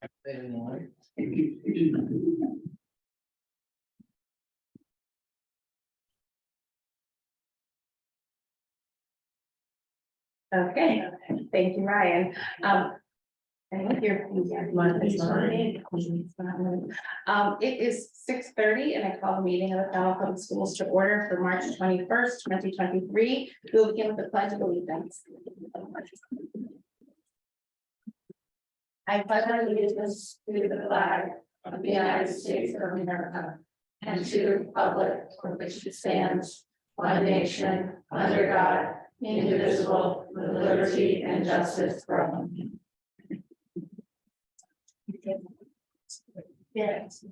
Okay, thank you, Ryan. I think you're. It is 6:30 and I call the meeting of the Falmouth Public Schools to order for March 21st, 2023. We'll begin with the Pledge of Allegiance. I pledge allegiance to the flag of the United States of America and to the republic for which it stands, one nation, under God, indivisible, with liberty and justice for all. Yes.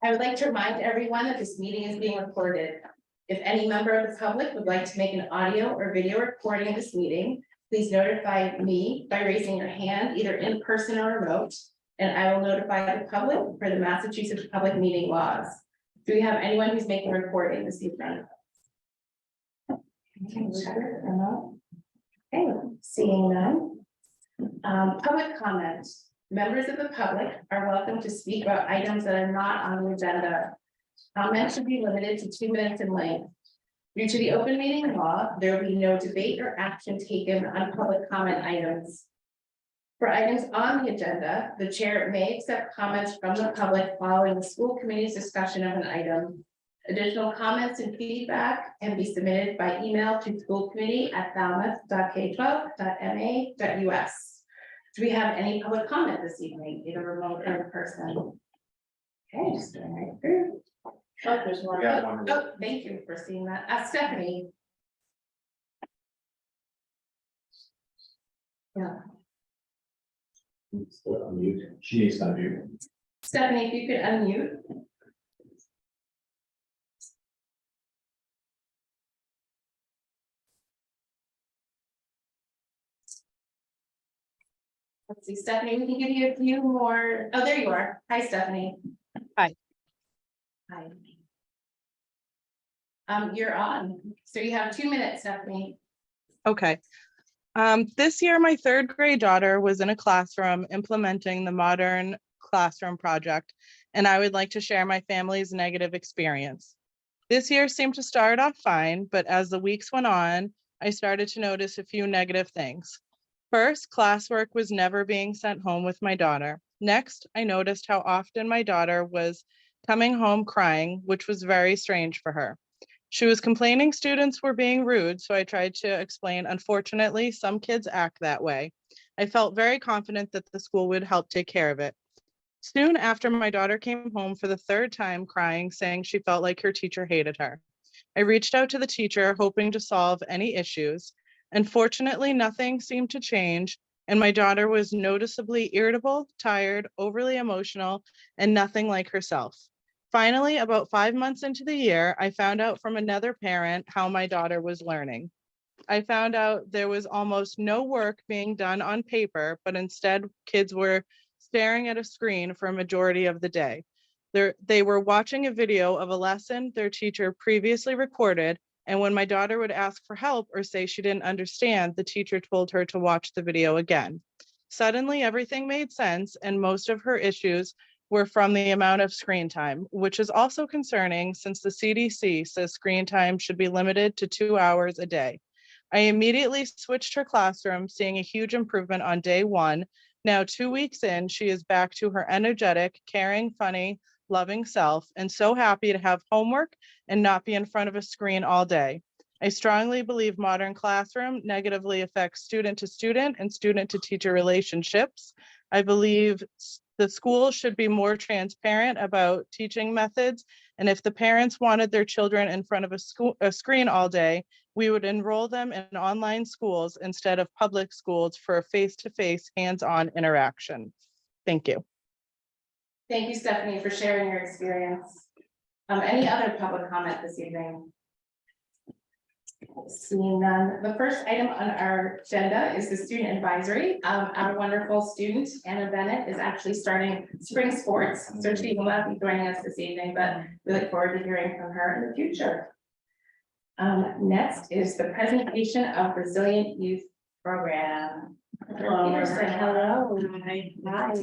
I would like to remind everyone that this meeting is being recorded. If any member of the public would like to make an audio or video recording of this meeting, please notify me by raising your hand, either in person or remote, and I will notify the public for the Massachusetts public meeting laws. Do we have anyone who's making a recording this evening? Okay, seeing none. Public comment. Members of the public are welcome to speak about items that are not on the agenda. Comments should be limited to 2 minutes in length. Due to the open meeting law, there will be no debate or action taken on public comment items. For items on the agenda, the chair may accept comments from the public following the school committee's discussion of an item. Additional comments and feedback can be submitted by email to schoolcommittee@falmouth.k12.ma.us. Do we have any public comment this evening, either remote or in person? Okay, just going right through. Oh, there's one. Oh, thank you for seeing that. Stephanie. Yeah. She needs to unmute. Stephanie, if you could unmute. Let's see, Stephanie, we can give you a few more. Oh, there you are. Hi, Stephanie. Hi. Hi. You're on. So you have 2 minutes, Stephanie. Okay. This year, my 3rd grade daughter was in a classroom implementing the modern classroom project, and I would like to share my family's negative experience. This year seemed to start off fine, but as the weeks went on, I started to notice a few negative things. First, classwork was never being sent home with my daughter. Next, I noticed how often my daughter was coming home crying, which was very strange for her. She was complaining students were being rude, so I tried to explain, unfortunately, some kids act that way. I felt very confident that the school would help take care of it. Soon after, my daughter came home for the 3rd time crying, saying she felt like her teacher hated her. I reached out to the teacher, hoping to solve any issues. Unfortunately, nothing seemed to change, and my daughter was noticeably irritable, tired, overly emotional, and nothing like herself. Finally, about 5 months into the year, I found out from another parent how my daughter was learning. I found out there was almost no work being done on paper, but instead kids were staring at a screen for a majority of the day. They were watching a video of a lesson their teacher previously recorded, and when my daughter would ask for help or say she didn't understand, the teacher told her to watch the video again. Suddenly, everything made sense, and most of her issues were from the amount of screen time, which is also concerning since the CDC says screen time should be limited to 2 hours a day. I immediately switched her classroom, seeing a huge improvement on day 1. Now, 2 weeks in, she is back to her energetic, caring, funny, loving self, and so happy to have homework and not be in front of a screen all day. I strongly believe modern classroom negatively affects student to student and student to teacher relationships. I believe the school should be more transparent about teaching methods, and if the parents wanted their children in front of a screen all day, we would enroll them in online schools instead of public schools for a face-to-face, hands-on interaction. Thank you. Thank you, Stephanie, for sharing your experience. Any other public comment this evening? Seeing none. The first item on our agenda is the student advisory. Our wonderful student, Anna Bennett, is actually starting spring sports, so she will not be joining us this evening, but we look forward to hearing from her in the future. Next is the presentation of Resilient Youth Program. Hello, Peterson, hello. Hi.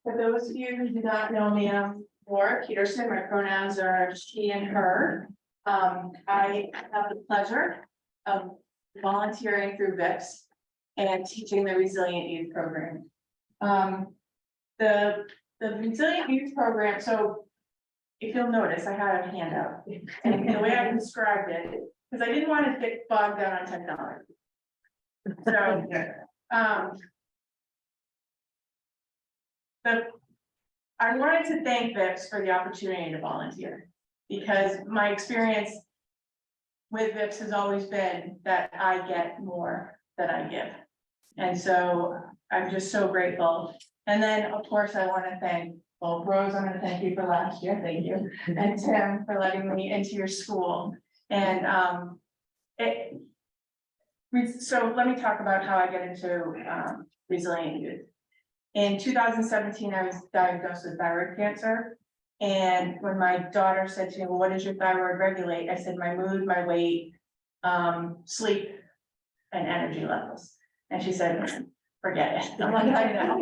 For those of you who do not know me, I'm Laura Peterson. My pronouns are she and her. I have the pleasure of volunteering through VIPS and teaching the Resilient Youth Program. The Resilient Youth Program, so if you'll notice, I had a handout. And the way I described it, because I didn't want to get bogged down on technology. So, I wanted to thank VIPS for the opportunity to volunteer, because my experience with VIPS has always been that I get more than I give. And so I'm just so grateful. And then, of course, I want to thank, well, Rose, I'm going to thank you for last year, thank you. And Tim for letting me into your school. And so let me talk about how I get into Resilient Youth. In 2017, I was diagnosed with thyroid cancer. And when my daughter said to me, well, what does your thyroid regulate? I said, my mood, my weight, sleep, and energy levels. And she said, forget it. I'm like, I know.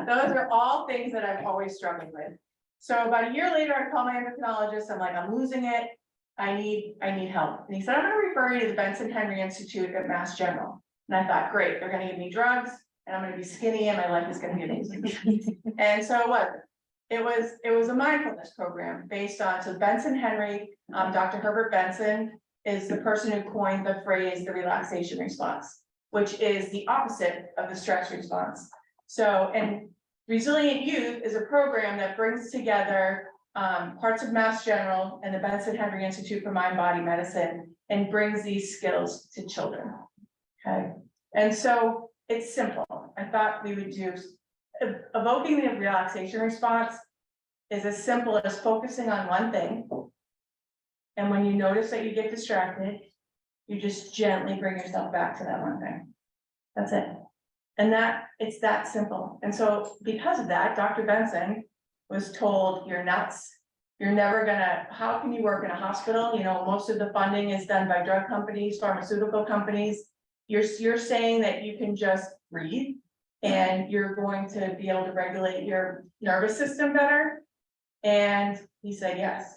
Those are all things that I've always struggled with. So about a year later, I called my endocrinologist. I'm like, I'm losing it. I need help. And he said, I'm going to refer you to the Benson Henry Institute at Mass General. And I thought, great, they're going to give me drugs and I'm going to be skinny and my life is going to be amazing. And so it was a mindfulness program based on, so Benson Henry, Dr. Herbert Benson is the person who coined the phrase, the relaxation response, which is the opposite of the stress response. So, and Resilient Youth is a program that brings together parts of Mass General and the Benson Henry Institute for Mind Body Medicine and brings these skills to children. Okay, and so it's simple. I thought we would do evoking the relaxation response is as simple as focusing on one thing. And when you notice that you get distracted, you just gently bring yourself back to that one thing. That's it. And it's that simple. And so because of that, Dr. Benson was told, you're nuts. You're never gonna, how can you work in a hospital? You know, most of the funding is done by drug companies, pharmaceutical companies. You're saying that you can just breathe and you're going to be able to regulate your nervous system better. And he said, yes.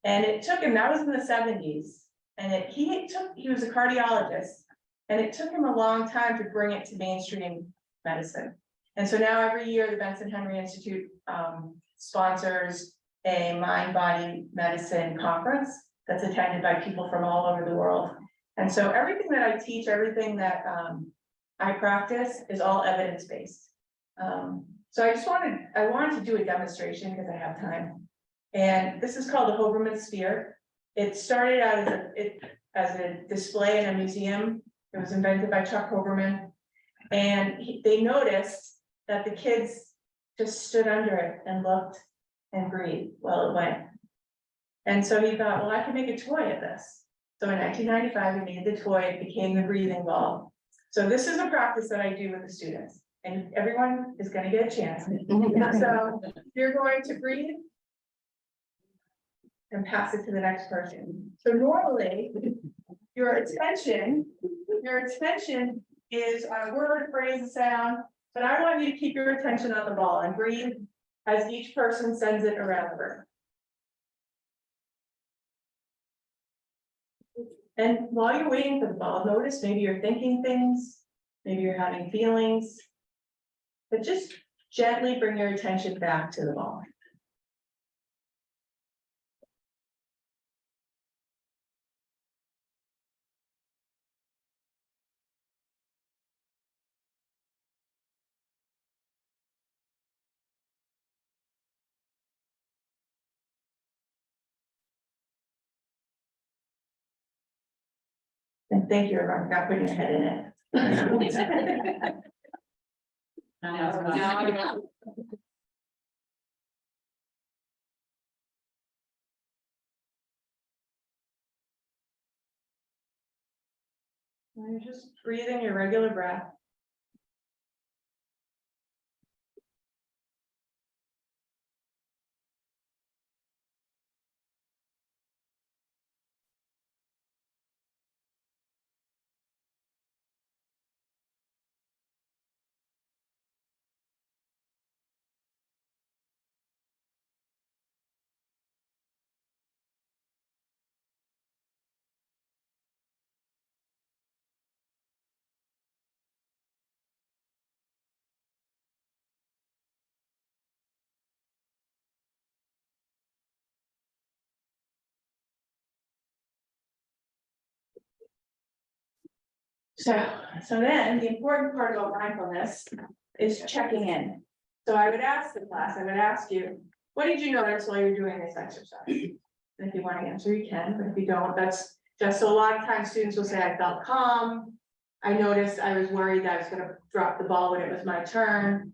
And it took him, that was in the 70s. And he was a cardiologist. And it took him a long time to bring it to mainstream medicine. And so now every year, the Benson Henry Institute sponsors a mind-body medicine conference that's attended by people from all over the world. And so everything that I teach, everything that I practice is all evidence-based. So I wanted to do a demonstration because I have time. And this is called the Hoberman Sphere. It started out as a display in a museum. It was invented by Chuck Hoberman. And they noticed that the kids just stood under it and looked and breathed while it went. And so he thought, well, I can make a toy of this. So in 1995, we made the toy, it became the breathing ball. So this is a practice that I do with the students, and everyone is going to get a chance. So you're going to breathe and pass it to the next person. So normally, your attention is on a word, phrase, a sound, but I want you to keep your attention on the ball and breathe as each person sends it around the room. And while you're waiting for the ball, notice maybe you're thinking things, maybe you're having feelings, but just gently bring your attention back to the ball. And thank you, everyone, for not putting your head in it. You're just breathing your regular breath. So then the important part about mindfulness is checking in. So I would ask the class, I would ask you, what did you notice while you're doing this exercise? And if you want to answer, you can, but if you don't, that's just, so a lot of times students will say, I felt calm. I noticed I was worried that I was gonna drop the ball when it was my turn.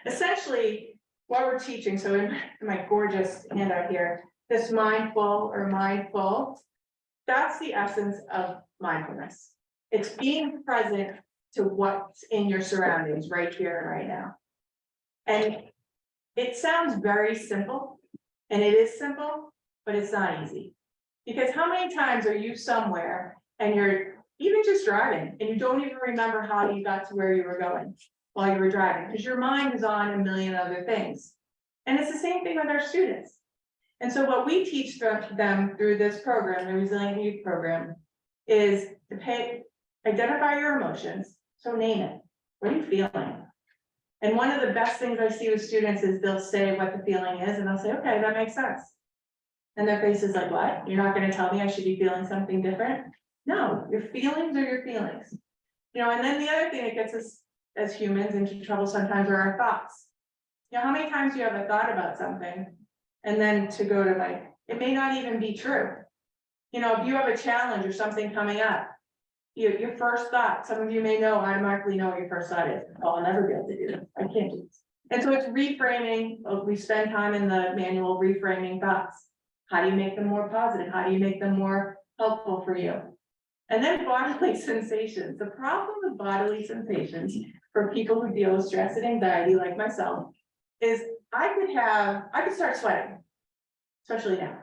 Essentially, what we're teaching, so in my gorgeous handout here, this mindful, that's the essence of mindfulness. It's being present to what's in your surroundings right here and right now. And it sounds very simple, and it is simple, but it's not easy. Because how many times are you somewhere and you're even just driving and you don't even remember how you got to where you were going while you were driving, because your mind is on a million other things. And it's the same thing with our students. And so what we teach them through this program, the Resilient Youth Program, is to identify your emotions. So name it. What are you feeling? And one of the best things I see with students is they'll say what the feeling is, and I'll say, okay, that makes sense. And their face is like, what? You're not going to tell me I should be feeling something different? No, your feelings are your feelings. You know, and then the other thing that gets us as humans into trouble sometimes are our thoughts. You know, how many times do you have a thought about something, and then to go to like, it may not even be true. You know, if you have a challenge or something coming up, your first thought, some of you may know, automatically know what your first thought is. Oh, I'll never be able to do this. I can't do this. And so it's reframing. We spend time in the manual reframing thoughts. How do you make them more positive? How do you make them more helpful for you? And then bodily sensations. The problem with bodily sensations for people who deal with stress and anxiety like myself is I could start sweating, especially now.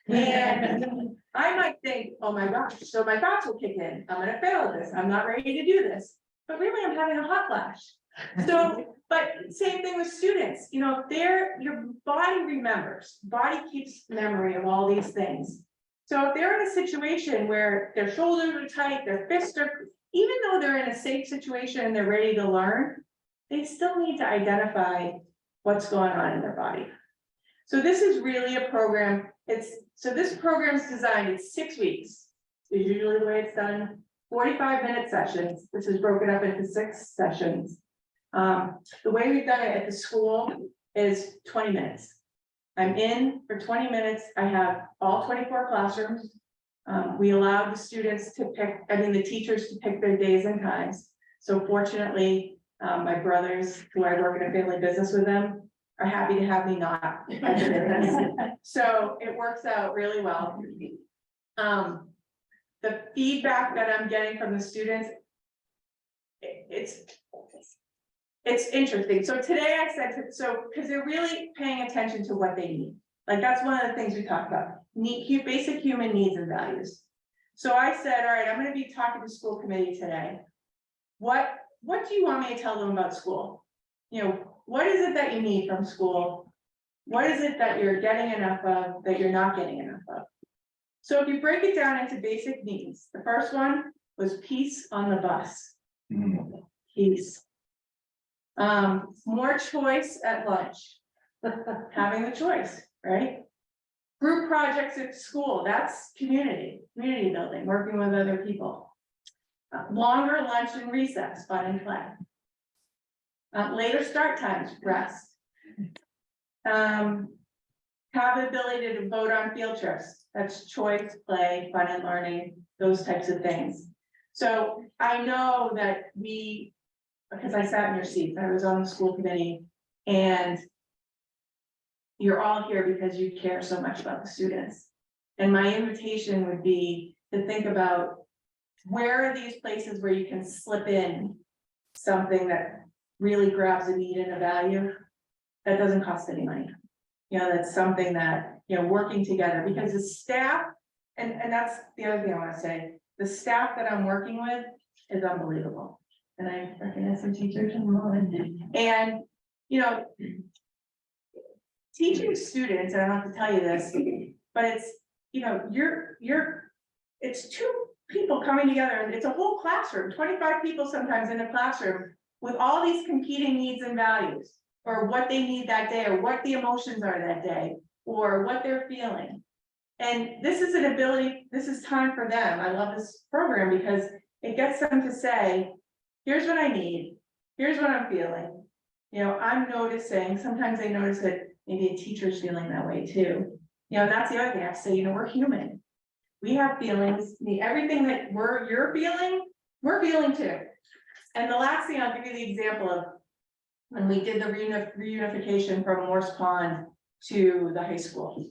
And I might think, oh my gosh, so my thoughts will kick in. I'm gonna fail at this. I'm not ready to do this. But really, I'm having a hot flash. So, but same thing with students, you know, your body remembers, body keeps memory of all these things. So if they're in a situation where their shoulders are tight, their fists are, even though they're in a safe situation and they're ready to learn, they still need to identify what's going on in their body. So this is really a program. So this program is designed, it's 6 weeks. It's usually the way it's done, 45-minute sessions. This is broken up into 6 sessions. The way we've done it at the school is 20 minutes. I'm in for 20 minutes. I have all 24 classrooms. We allowed the students to pick, the teachers to pick their days and times. So fortunately, my brothers, who I work in a family business with them, are happy to have me not. So it works out really well. The feedback that I'm getting from the students, it's interesting. So today I said, because they're really paying attention to what they need. Like that's one of the things we talked about, basic human needs and values. So I said, all right, I'm going to be talking to school committee today. What do you want me to tell them about school? You know, what is it that you need from school? What is it that you're getting enough of that you're not getting enough of? So if you break it down into basic needs, the first one was peace on the bus. Peace. More choice at lunch. Having the choice, right? Group projects at school, that's community building, working with other people. Longer lunch and recess, fun and play. Later start times, rest. Have the ability to vote on field trips. That's choice, play, fun and learning, those types of things. So I know that because I sat in your seats, I was on the school committee, and you're all here because you care so much about the students. And my invitation would be to think about where are these places where you can slip in something that really grabs a need and a value that doesn't cost any money. You know, that's something that, you know, working together, because the staff, and that's the other thing I want to say, the staff that I'm working with is unbelievable. And I recognize some teachers in the moment. And, you know, teaching students, and I don't have to tell you this, but it's, you know, it's 2 people coming together, and it's a whole classroom, 25 people sometimes in a classroom with all these competing needs and values, or what they need that day, or what the emotions are that day, or what they're feeling. And this is an ability, this is time for them. I love this program because it gets them to say, here's what I need, here's what I'm feeling. You know, I'm noticing, sometimes they notice that maybe a teacher's feeling that way too. You know, that's the other thing I have to say, you know, we're human. We have feelings, everything that you're feeling, we're feeling too. And the last thing, I'll give you the example of when we did the reunification from Morse Pond to the high school.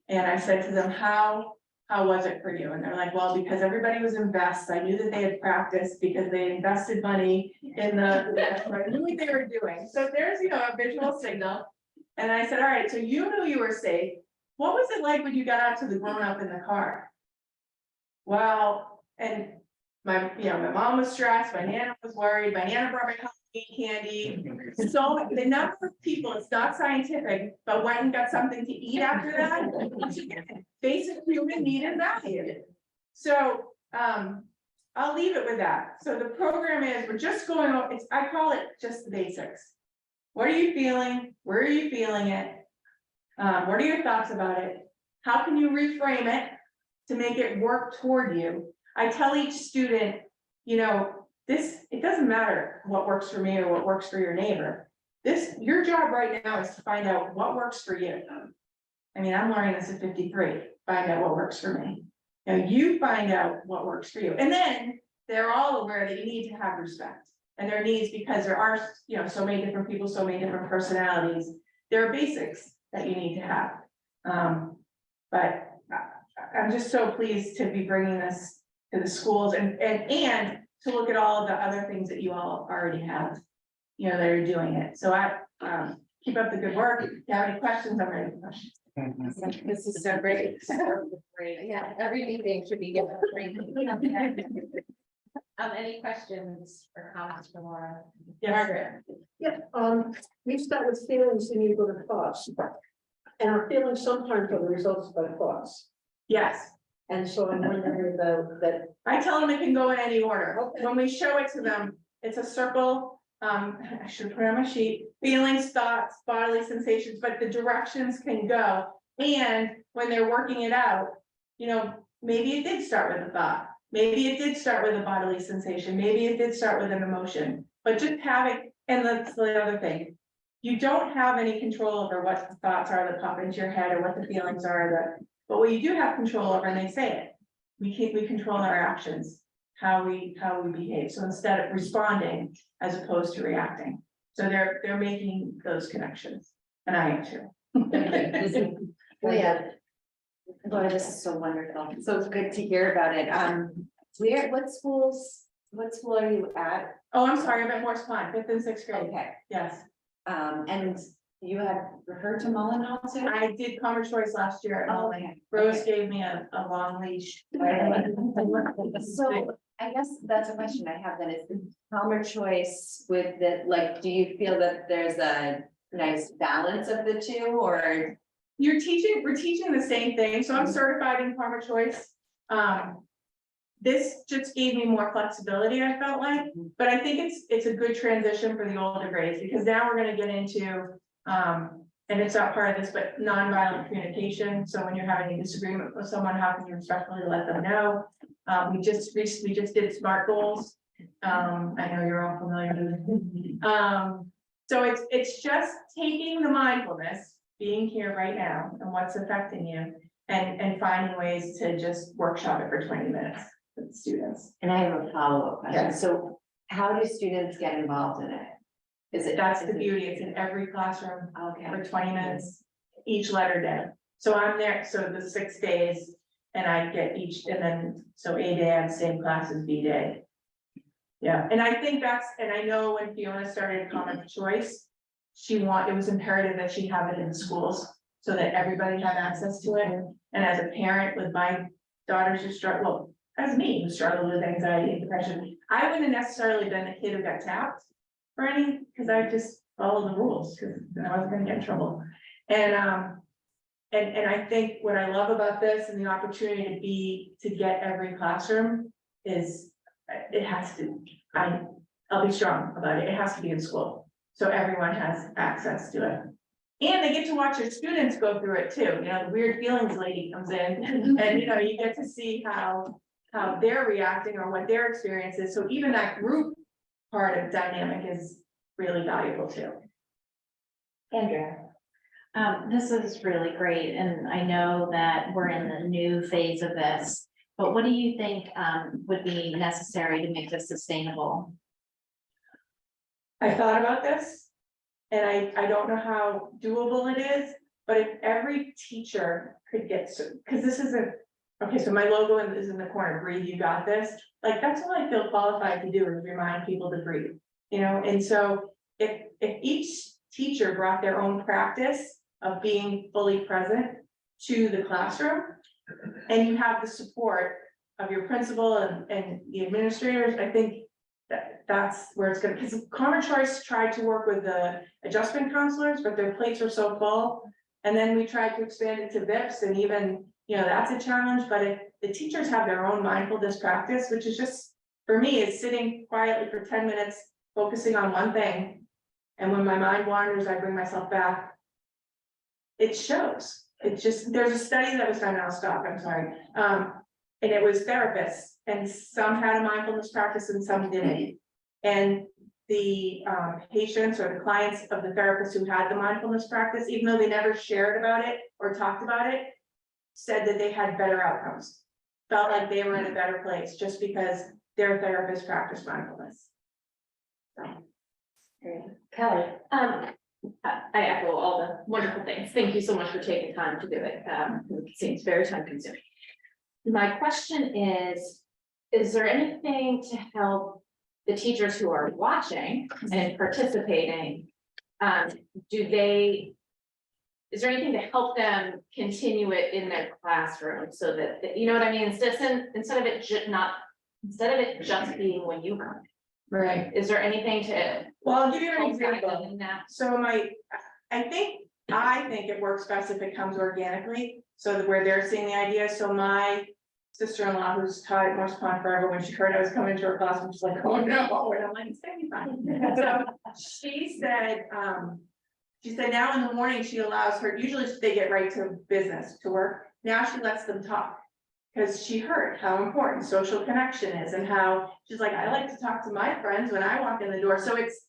And I said to them, how was it for you? And they're like, well, because everybody was invested. I knew that they had practiced because they invested money in I knew what they were doing. So there's, you know, a visual signal. And I said, all right, so you knew you were safe. What was it like when you got out to the grown-up in the car? Well, and my mom was stressed, my nana was worried, my nana brought me Halloween candy. So the number of people, it's not scientific, but went and got something to eat after that. Basic human need and value. So I'll leave it with that. So the program is, we're just going over, I call it just the basics. What are you feeling? Where are you feeling it? What are your thoughts about it? How can you reframe it to make it work toward you? I tell each student, you know, it doesn't matter what works for me or what works for your neighbor. Your job right now is to find out what works for you. I mean, I'm learning this at 53, find out what works for me. Now you find out what works for you. And then they're all aware that you need to have respect. And their needs, because there are, you know, so many different people, so many different personalities. There are basics that you need to have. But I'm just so pleased to be bringing this to the schools and to look at all of the other things that you all already have, you know, that are doing it. So I keep up the good work. If you have any questions, I'm ready for questions. This is so great. Yeah, every meeting should be given a free. Any questions or comments for Laura? Yes. Margaret? Yeah, we start with feelings and you go to thoughts. And our feelings sometimes are the results of our thoughts. Yes. And so I'm wondering about that. I tell them it can go in any order. When we show it to them, it's a circle. I should put it on my sheet, feelings, thoughts, bodily sensations, but the directions can go. And when they're working it out, you know, maybe it did start with a thought. Maybe it did start with a bodily sensation. Maybe it did start with an emotion, but just having, and that's the other thing. You don't have any control over what the thoughts are that pop into your head or what the feelings are but what you do have control over, and they say it, we control our actions, how we behave. So instead of responding as opposed to reacting. So they're making those connections, and I am too. Yeah. Boy, this is so wonderful. So good to hear about it. What school are you at? Oh, I'm sorry, I'm at Morse Pond, 5th and 6th grade. Okay, Yes, and you had referred to Mullen also? I did Commerce Choice last year at Oh, Mullen. okay. Rose gave me a long leash. So I guess that's a question I have then, is Palmer Choice with the, like, do you feel that there's a nice balance of the two, or? We're teaching the same thing, so I'm certified in Farmer Choice. This just gave me more flexibility, I felt like, but I think it's a good transition for the older grades, because now we're gonna get into, and it's not part of this, but nonviolent communication. So when you're having a disagreement with someone, how can you respectfully let them know? We just did SMART goals. I know you're all familiar with it. So it's just taking the mindfulness, being here right now and what's affecting you, and finding ways to just workshop it for 20 minutes with students. And I have a follow-up question. Yeah. So how do students get involved in it? That's the beauty. It's in every classroom Okay. for 20 minutes, each letter day. So I'm there, so the 6 days, and I get each, and then, so A day, I have the same class as B day. Yeah, and I think and I know when Fiona started Common Choice, it was imperative that she have it in schools so that everybody had access to it. And as a parent with my daughters who struggle, as me, who struggled with anxiety and depression, I wouldn't have necessarily been the kid who got tapped for any, because I just followed the rules, because I wasn't gonna get in trouble. And I think what I love about this and the opportunity to get every classroom is, it has to, I'll be strong about it. It has to be in school. So everyone has access to it. And they get to watch your students go through it too. You know, the weird feelings lady comes in and, you know, you get to see how how they're reacting or what their experience is. So even that group part of dynamic is really valuable too. Andrea. This is really great, and I know that we're in the new phase of this, but what do you think, would be necessary to make this sustainable? I thought about this, and I don't know how doable it is, but if every teacher could get, because this is okay, so my logo is in the corner, breathe, you got this. Like, that's all I feel qualified to do, is remind people to breathe, you know? And so if each teacher brought their own practice of being fully present to the classroom, and you have the support of your principal and the administrators, I think that's where it's gonna, because Common Choice tried to work with the adjustment counselors, but their plates were so full. And then we tried to expand it to VIPs, and even, you know, that's a challenge. But if the teachers have their own mindfulness practice, which is just, for me, is sitting quietly for 10 minutes, focusing on one thing. And when my mind wanders, I bring myself back. It shows. It's just, there's a study that was done, and I'll stop, I'm sorry. And it was therapists, and some had a mindfulness practice and some didn't. And the patients or the clients of the therapists who had the mindfulness practice, even though they never shared about it or talked about it, said that they had better outcomes, felt like they were in a better place just because their therapist practiced mindfulness. So. Kelly. I echo all the wonderful things. Thank you so much for taking time to do it. It seems very time consuming. My question is there anything to help the teachers who are watching and participating? Is there anything to help them continue it in their classroom so that, you know what I mean? Instead of it just being when you come. Right. Is there anything to? Well, I'll give you an help guide example. them in that? So I think it works best if it comes organically, so that where they're seeing the idea. So my sister-in-law, who's taught at Morse Pond forever, when she heard I was coming to her class, she's like, oh no, and I'm like, it's gonna be fine. So she said now in the morning, she allows her, usually they get right to business, to work. Now she lets them talk. Because she heard how important social connection is, and how she's like, I like to talk to my friends when I walk in the door. So it's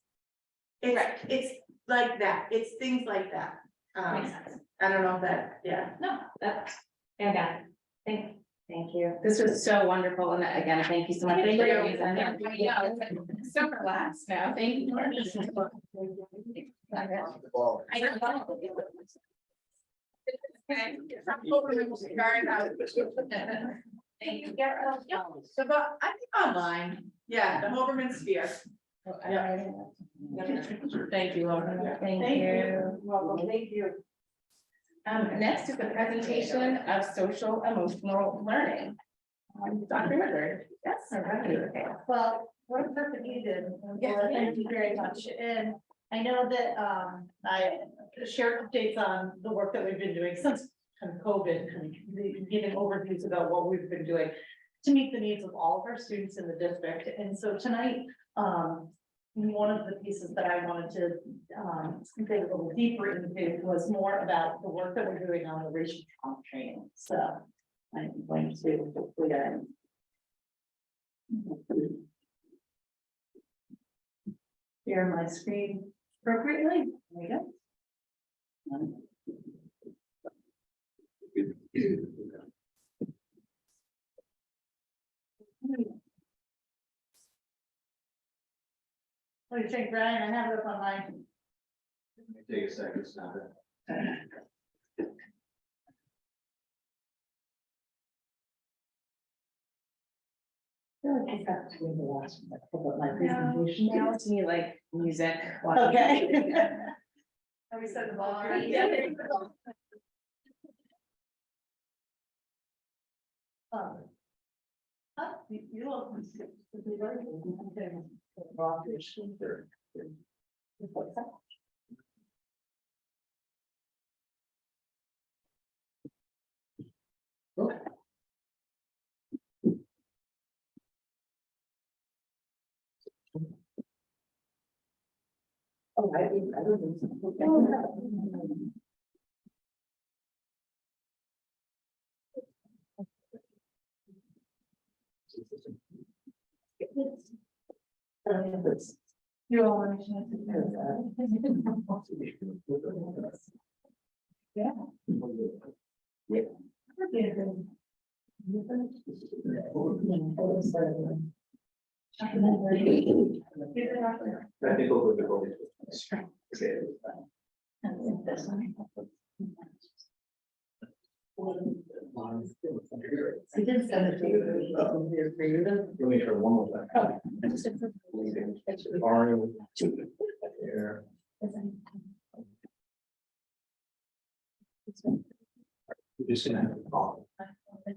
like that. It's things like that. Makes sense. I don't know if that, yeah. No, that's, I got it. Thank you. This was so wonderful, and again, thank you so much. Thank for you. doing that. Yeah, it's so relaxed now, thank you. I know. Thank you. So, but I think online, yeah, the Hoberman sphere. Thank you, Laura. Thank you. Welcome, thank you. Next is the presentation of social emotional learning. Dr. Woodward. Yes. All right. Okay. Well, what a perfect you did. Yeah. Thank you very much. And I know that I shared updates on the work that we've been doing since kind of COVID, kind of giving overviews about what we've been doing to meet the needs of all of our students in the district. And so tonight, one of the pieces that I wanted to dig a little deeper into was more about the work that we're doing on the racial trauma training. So I'm going to hopefully share my screen appropriately. There we go. What do you think, Brian? I have it up on my. Take a second, stop it. I got to the last one. I pulled up my presentation. Now it's me like music. Okay. Have we said the ball? Yeah. You all. Oh, I don't. You all want to. Yeah. I think we'll go to vote. I did send it to you. Let me try one more time. Orange. Here. You're just gonna have to call. Okay.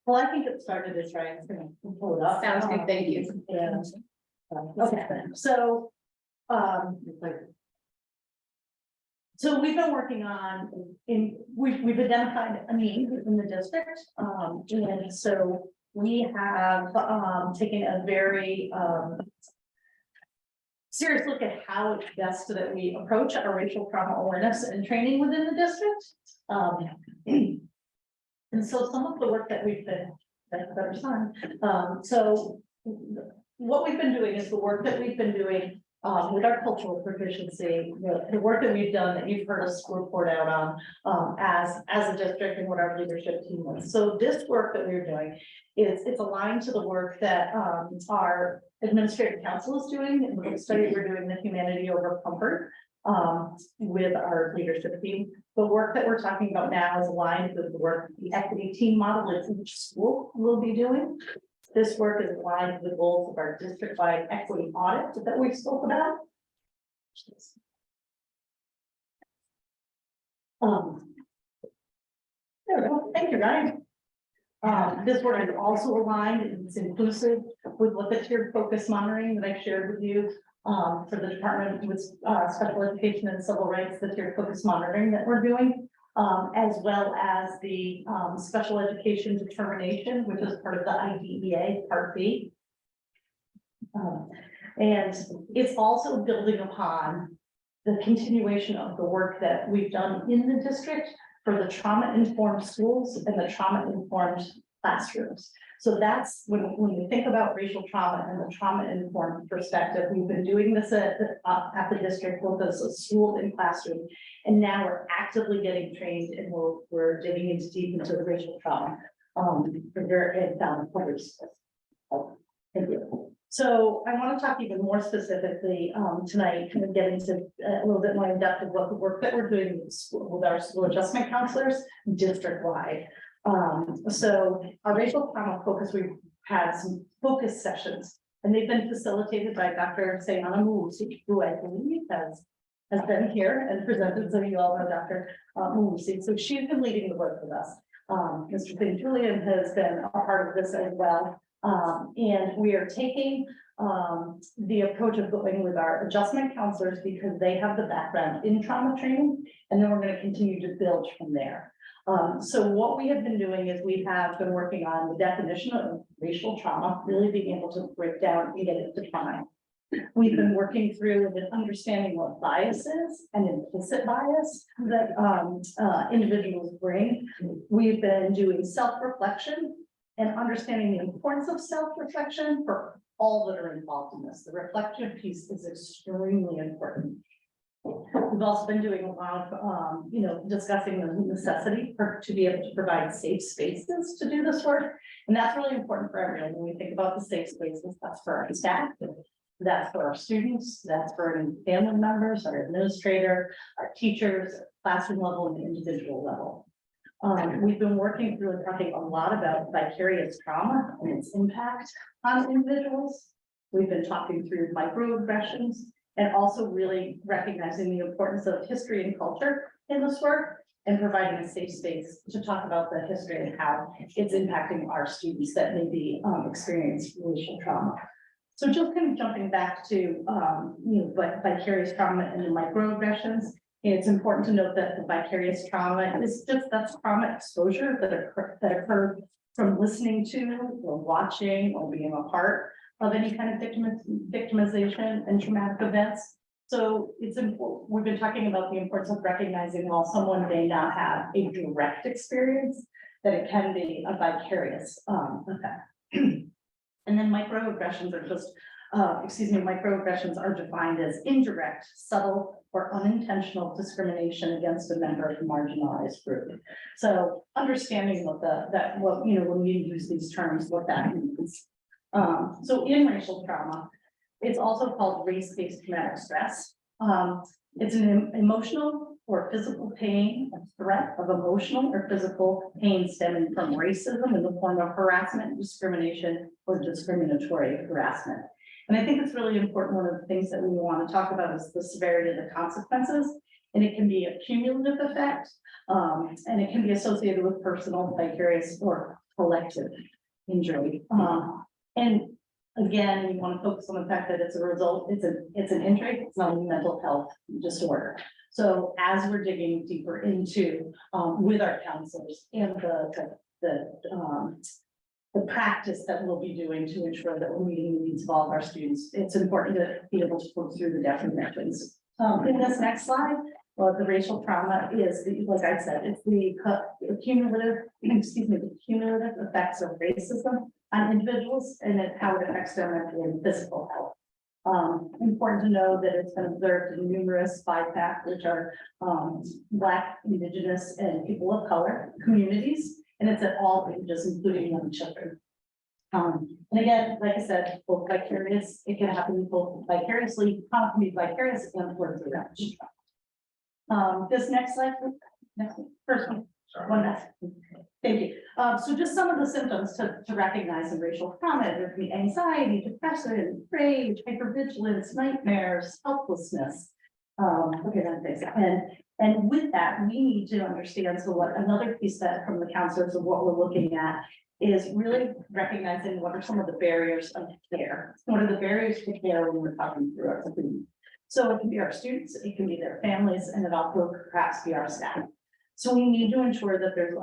Well, I think it started this right. It's gonna pull it up. Sounds good, thank you. Yeah. Okay, so, so we've been working on, we've identified a need in the district. And so we have, taken a very, serious look at how it's best that we approach our racial trauma awareness and training within the district. And so some of the work that we've been, that's a better sign. So what we've been doing is the work that we've been doing with our cultural proficiency, the work that we've done that you've heard us report out on as a district and what our leadership team was. So this work that we're doing it's aligned to the work that our administrative council is doing, and the study we're doing, the humanity over comfort, with our leadership team. The work that we're talking about now is aligned with the work the equity team model that each school will be doing. This work is aligned with the goals of our district-wide equity audit that we spoke about. There we go. Thank you, Ryan. This work is also aligned and it's inclusive with what the tiered focus monitoring that I shared with you for the department with special education and civil rights, the tiered focus monitoring that we're doing, as well as the special education determination, which is part of the IDEA Part B. And it's also building upon the continuation of the work that we've done in the district for the trauma-informed schools and the trauma-informed classrooms. So that's when you think about racial trauma and the trauma-informed perspective, we've been doing this at the district, both as a school and classroom. And now we're actively getting trained and we're digging into deep into the racial trauma. Thank you. So I want to talk even more specifically tonight, kind of get into a little bit more in depth of what the work that we're doing with our school adjustment counselors district-wide. So our racial trauma focus, we've had some focus sessions and they've been facilitated by Dr. Sayana Mousi, who I believe has been here and presented, so you all know Dr. Mousi. So she's been leading the work with us. Mr. St. Julian has been a part of this as well. And we are taking the approach of going with our adjustment counselors because they have the background in trauma training, and then we're going to continue to build from there. So what we have been doing is we have been working on the definition of racial trauma, really being able to break down and get it defined. We've been working through an understanding what bias is and implicit bias that individuals bring. We've been doing self-reflection and understanding the importance of self-reflection for all that are involved in this. The reflection piece is extremely important. We've also been doing a lot of, discussing the necessity to be able to provide safe spaces to do this work. And that's really important for everyone. When we think about the safe spaces, that's for our staff, that's for our students, that's for our family members, our administrator, our teachers, classroom level and individual level. We've been working through and talking a lot about vicarious trauma and its impact on individuals. We've been talking through microaggressions and also really recognizing the importance of history and culture in this work and providing a safe space to talk about the history and how it's impacting our students that may be experiencing racial trauma. So just kind of jumping back to vicarious trauma and the microaggressions. It's important to note that the vicarious trauma is that's trauma exposure that occurred from listening to or watching or being a part of any kind of victimization and traumatic events. So it's important, we've been talking about the importance of recognizing while someone may not have a direct experience, that it can be a vicarious effect. And then microaggressions are just, microaggressions are defined as indirect, subtle, or unintentional discrimination against a member of a marginalized group. So understanding what when you use these terms, what that means. So in racial trauma, it's also called race-based traumatic stress. It's an emotional or physical pain, a threat of emotional or physical pain stemming from racism in the form of harassment, discrimination, or discriminatory harassment. And I think it's really important. One of the things that we want to talk about is the severity of the consequences. And it can be a cumulative effect, and it can be associated with personal, vicarious, or collective injury. And again, you want to focus on the fact that it's a result, it's an injury, it's not a mental health disorder. So as we're digging deeper into with our counselors and the practice that we'll be doing to ensure that we're meeting the needs of all of our students, it's important to be able to go through the definitions. In this next slide, well, the racial trauma is, like I said, it's the cumulative effects of racism on individuals and then how it affects their mental and physical health. Important to know that it's been observed in numerous BIPAC, which are Black, Indigenous, and people of color communities, and it's at all ages, including young children. And again, like I said, both vicarious, it can happen both vicariously, can be vicarious and or direct. This next slide, first one. One last. Thank you. So just some of the symptoms to recognize in racial trauma, there can be anxiety, depression, rage, hypervigilance, nightmares, helplessness. And with that, we need to understand. So what another piece that from the counselors of what we're looking at is really recognizing what are some of the barriers of care. What are the barriers to care when we're talking through our community? So it can be our students, it can be their families, and it also perhaps be our staff. So we need to ensure that there's,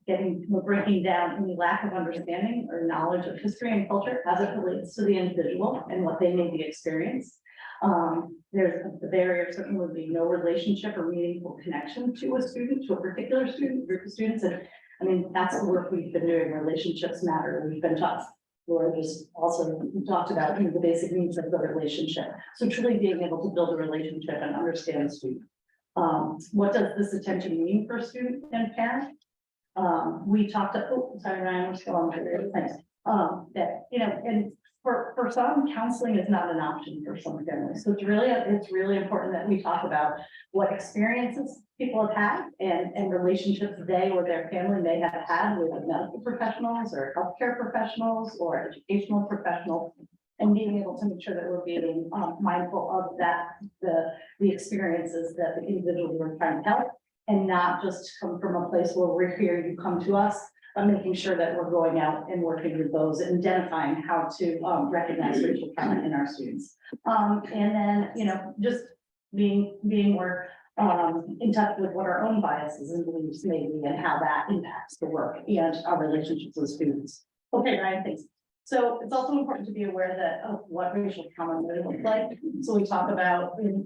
that we're breaking down any lack of understanding or knowledge of history and culture as it relates to the individual and what they may be experienced. There's the barrier certainly would be no relationship or meaningful connection to a student, to a particular student, group of students. And I mean, that's the work we've been doing. Relationships matter. We've been taught. Laura just also talked about the basic needs of the relationship. So truly being able to build a relationship and understand a student. What does this attention mean for student and parent? We talked to, Ryan, let's go on to thanks. That, and for some, counseling is not an option for some families. So it's really important that we talk about what experiences people have had and relationships they or their family may have had with medical professionals or healthcare professionals or educational professionals, and being able to make sure that we're being mindful of that, the experiences that the individuals we're trying to help, and not just come from a place where we're here, you come to us, but making sure that we're going out and working with those and identifying how to recognize racial trauma in our students. And then, just being more in touch with what our own biases and beliefs may be and how that impacts the work and our relationships with students. Okay, Ryan, thanks. So it's also important to be aware that of what racial trauma may look like. So we talk about, and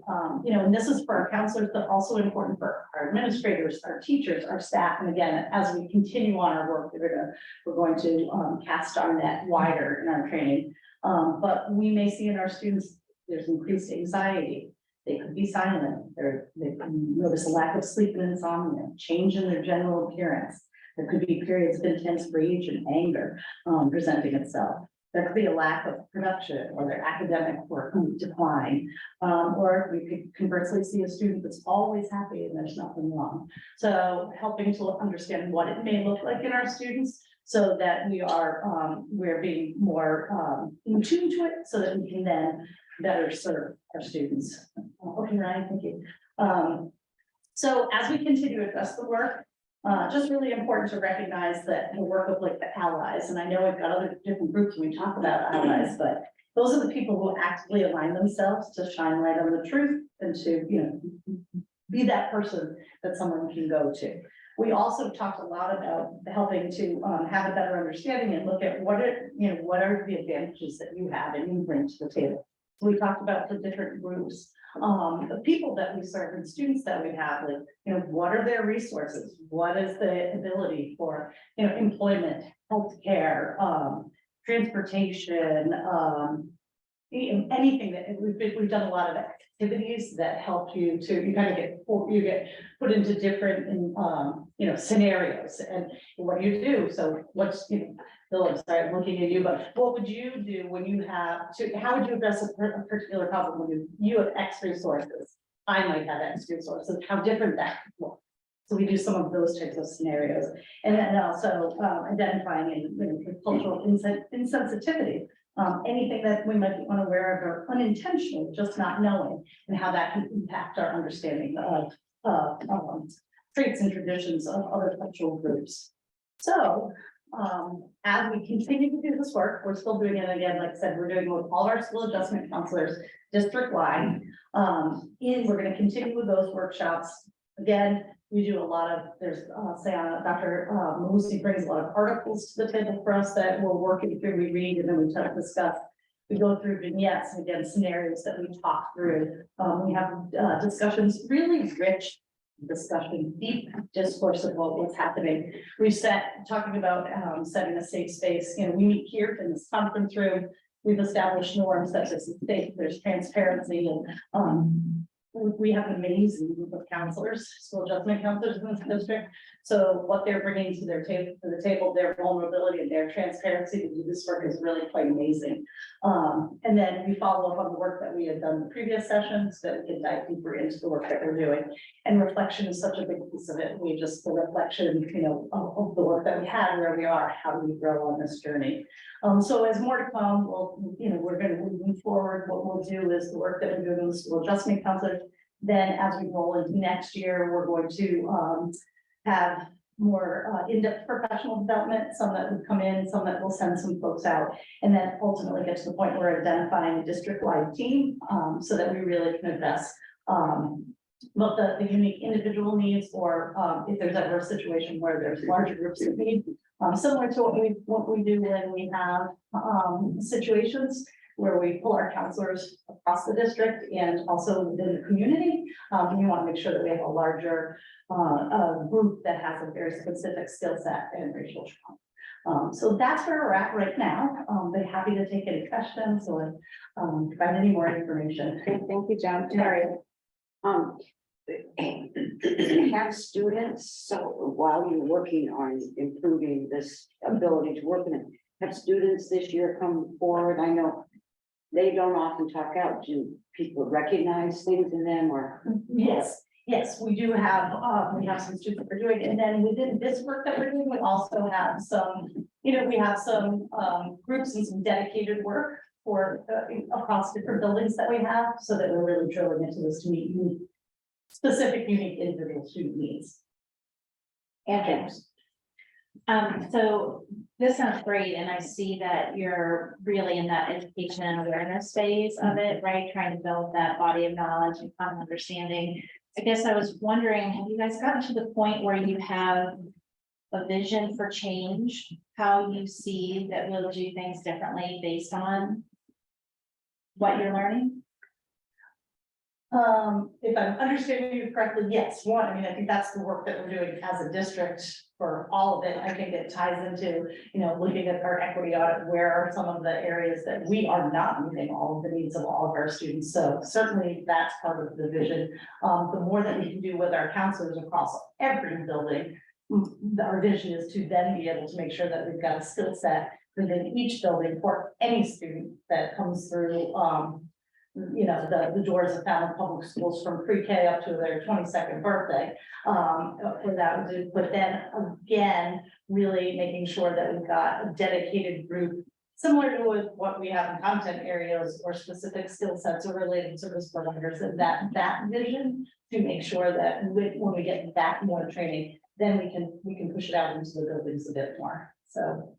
this is for our counselors, but also important for our administrators, our teachers, our staff. And again, as we continue on our work, we're going to cast our net wider in our training. But we may see in our students, there's increased anxiety. They could be silent. They can notice a lack of sleep and insomnia, change in their general appearance. There could be periods of intense rage and anger presenting itself. There could be a lack of production or their academic work decline. Or we could conversely see a student that's always happy and there's nothing wrong. So helping to understand what it may look like in our students so that we're being more in tune to it so that we can then better serve our students. Okay, Ryan, thank you. So as we continue to address the work, just really important to recognize that the work of like the allies, and I know we've got other different groups when we talk about allies, but those are the people who actively align themselves to shine light on the truth and to, be that person that someone can go to. We also talked a lot about helping to have a better understanding and look at what are the advantages that you have and you bring to the table. So we talked about the different groups, the people that we serve and students that we have, like, what are their resources? What is the ability for, employment, healthcare, transportation, anything that we've done a lot of activities that help you to, you kind of get put into different, scenarios and what do you do? So what's, Bill, I'm sorry, I'm looking at you, but what would you do when you have to, how would you address a particular problem when you have X resources? I might have X resources, how different that could look. So we do some of those types of scenarios. And then also identifying cultural insensitivity. Anything that we might be unaware of or unintentional, just not knowing, and how that can impact our understanding of traits and traditions of other cultural groups. So as we continue to do this work, we're still doing it again, like I said, we're doing with all our school adjustment counselors district-wide. We're going to continue with those workshops. Again, we do a lot of, there's Dr. Malusi brings a lot of articles to the table for us that we're working through, we read, and then we try to discuss. We go through vignettes and again, scenarios that we talk through. We have discussions, really rich discussion, deep discourse of what's happening. We've talking about setting a safe space. We meet here in this conference room. We've established norms such as safe, there's transparency, and we have an amazing group of counselors, school adjustment counselors in this district. So what they're bringing to the table, their vulnerability and their transparency to do this work is really quite amazing. And then we follow up on the work that we had done in the previous sessions so that we can dive deeper into the work that we're doing. And reflection is such a big piece of it. We just the reflection, of the work that we had, where we are, how do we grow on this journey. So as more to come, we're going to move forward. What we'll do is the work that we're doing with the school adjustment counselors. Then as we roll into next year, we're going to have more in-depth professional development, some that would come in, some that will send some folks out, and then ultimately get to the point where we're identifying a district-wide team so that we really can address both the unique individual needs or if there's ever a situation where there's larger groups that need, similar to what we do when we have situations where we pull our counselors across the district and also within the community. We want to make sure that we have a larger group that has a very specific skill set and racial trauma. So that's where we're at right now. They're happy to take any questions or provide any more information. Okay, thank you, John. Terry. Have students, so while you're working on improving this ability to work in it, have students this year come forward? I know they don't often talk out. Do people recognize things in them or? Yes, we do have, we have some students that are doing it. And then within this work that we're doing, we also have some, we have some groups and some dedicated work for across different buildings that we have, so that we're really drilling into this to meet specific unique individual student needs. And so this sounds great, and I see that you're really in that education and awareness phase of it, right? Trying to build that body of knowledge and common understanding. I guess I was wondering, have you guys gotten to the point where you have a vision for change? How you see that we'll do things differently based on what you're learning? If I'm understanding you correctly, yes. One, I think that's the work that we're doing as a district for all of it. I think it ties into, looking at our equity audit, where are some of the areas that we are not meeting all of the needs of all of our students. So certainly that's part of the vision. The more that we can do with our counselors across every building, our vision is to then be able to make sure that we've got a skill set within each building for any student that comes through the doors of Falmouth Public Schools from pre-K up to their 22nd birthday. For that, but then again, really making sure that we've got a dedicated group, similar to what we have in content areas or specific skill sets or related service providers, and that vision to make sure that when we get that more training, then we can push it out into the buildings a bit more. So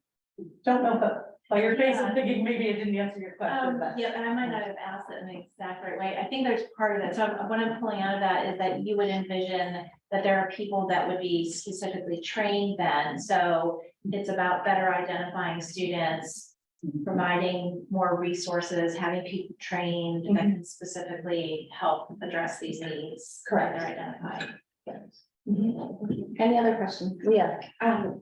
don't know, but by your face, I'm thinking maybe I didn't answer your question, but. Yeah, and I might not have asked it in the exact right way. I think there's part of that. So what I'm pulling out of that is that you would envision that there are people that would be specifically trained then. So it's about better identifying students providing more resources, having people trained that can specifically help address these needs. Correct. That are identified. Any other questions? Leah? I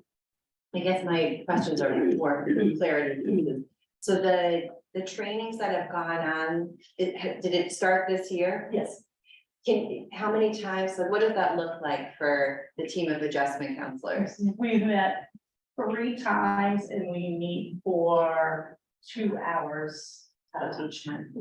guess my questions are more clarity. So the trainings that have gone on, did it start this year? Yes. How many times, like, what does that look like for the team of adjustment counselors? We've met 3 times and we meet for 2 hours out of each time.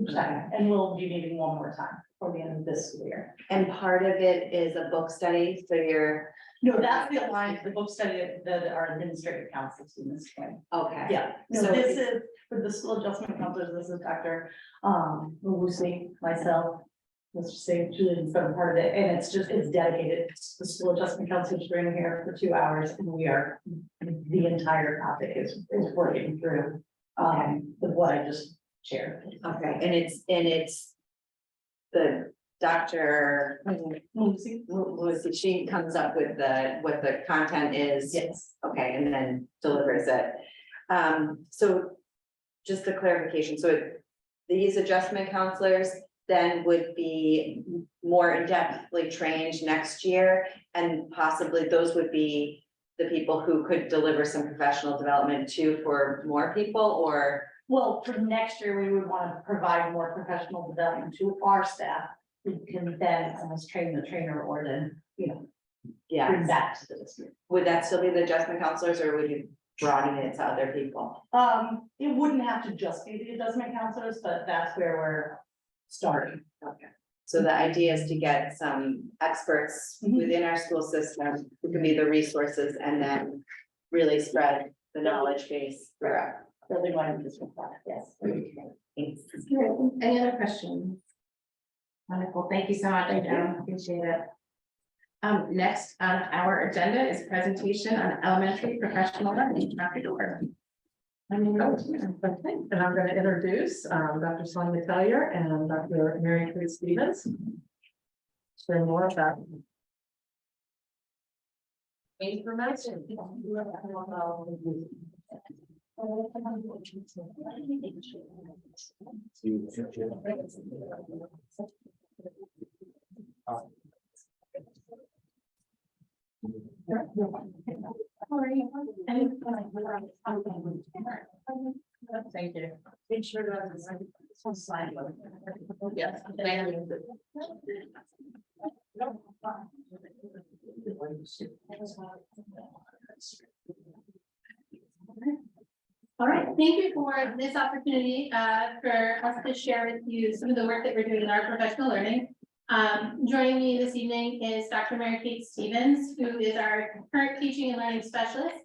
And we'll be meeting one more time for the end of this school year. And part of it is a book study, so you're, No, that's the alliance, the book study that our administrative council students can. okay. Yeah, no, So- this is for the school adjustment counselors, this is Dr. Lucy, myself. Let's just say Julian's been a part of it, and it's dedicated, the school adjustment counselors are in here for 2 hours, and we are, the entire topic is working through. With what I just shared. Okay, and it's the Dr. Lucy? Lucy, she comes up with what the content is. Yes. Okay, and then delivers it. So just a clarification, so these adjustment counselors then would be more in-depthly trained next year, and possibly those would be the people who could deliver some professional development too for more people, or? Well, for next year, we would want to provide more professional development to our staff, who can then almost train the trainer or then, bring Yeah, that to the district. would that still be the adjustment counselors, or would you broaden it to other people? It wouldn't have to just be the adjustment counselors, but that's where we're starting. Okay, so the idea is to get some experts Mhm. within our school system who can be the resources and then really spread the knowledge base throughout. Building on this one, yes. Thanks. Any other questions? Wonderful, thank you so much, Joan, appreciate it. Next on our agenda is presentation on elementary professional learning, Dr. Dorr. And I'm going to introduce Dr. Sonia Tellier and Dr. Mary Grace Stevens. Share more about. Information. Thank you. Make sure that it's on slide. Yes. All right, thank you for this opportunity for us to share with you some of the work that we're doing in our professional learning. Joining me this evening is Dr. Mary Kate Stevens, who is our current teaching and learning specialist,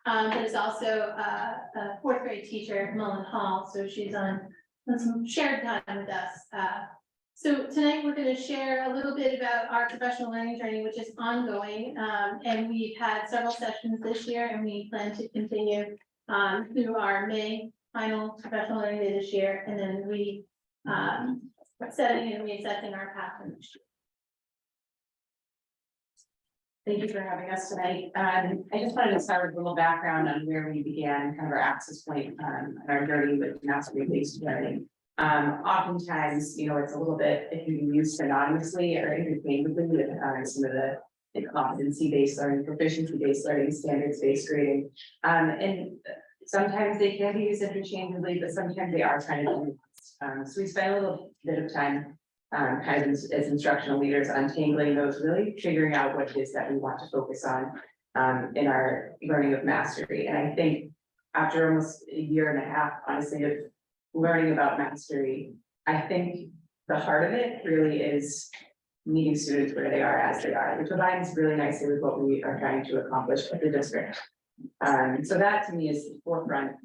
but is also a 4th grade teacher at Mullen Hall, so she's on some shared time with us. So tonight we're going to share a little bit about our professional learning journey, which is ongoing, and we've had several sessions this year, and we plan to continue through our May final professional learning day this year, and then we setting and reassessing our path for next year. Thank you for having us tonight. I just wanted to start with a little background on where we began, kind of our access point, and our journey with mastery-based learning. Oftentimes, it's a little bit, it can be used synonymously or interchangeably with some of the competency-based learning, proficiency-based learning, standards-based grading. And sometimes they can be used interchangeably, but sometimes they are kind of so we spent a little bit of time kind of as instructional leaders untangling those, really figuring out what it is that we want to focus on in our learning of mastery. And I think after almost a year and a half, honestly, of learning about mastery, I think the heart of it really is meeting students where they are as they are, which aligns really nicely with what we are trying to accomplish at the district. So that to me is the forefront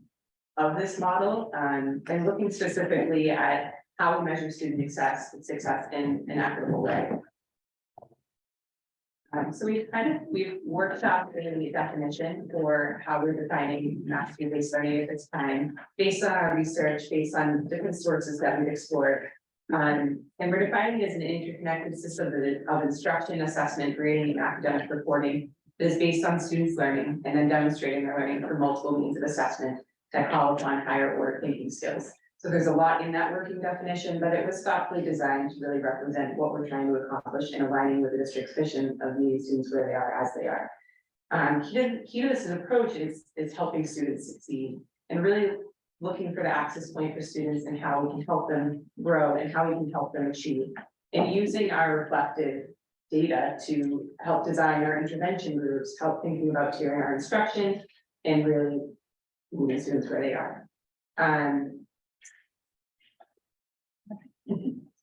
of this model, and looking specifically at how we measure student success in an equitable way. So we've workshopped the definition for how we're defining mastery-based learning at this time, based on our research, based on different sources that we've explored. And we're defining it as an interconnected system of instruction, assessment, grading, and academic reporting that is based on students' learning and then demonstrating their learning through multiple means of assessment that call upon higher order thinking skills. So there's a lot in that working definition, but it was thoughtfully designed to really represent what we're trying to accomplish and aligning with the district's mission of meeting students where they are as they are. Key to this approach is helping students succeed and really looking for the access point for students and how we can help them grow and how we can help them achieve. And using our reflective data to help design our intervention groups, help thinking about tiering our instruction and really moving students where they are.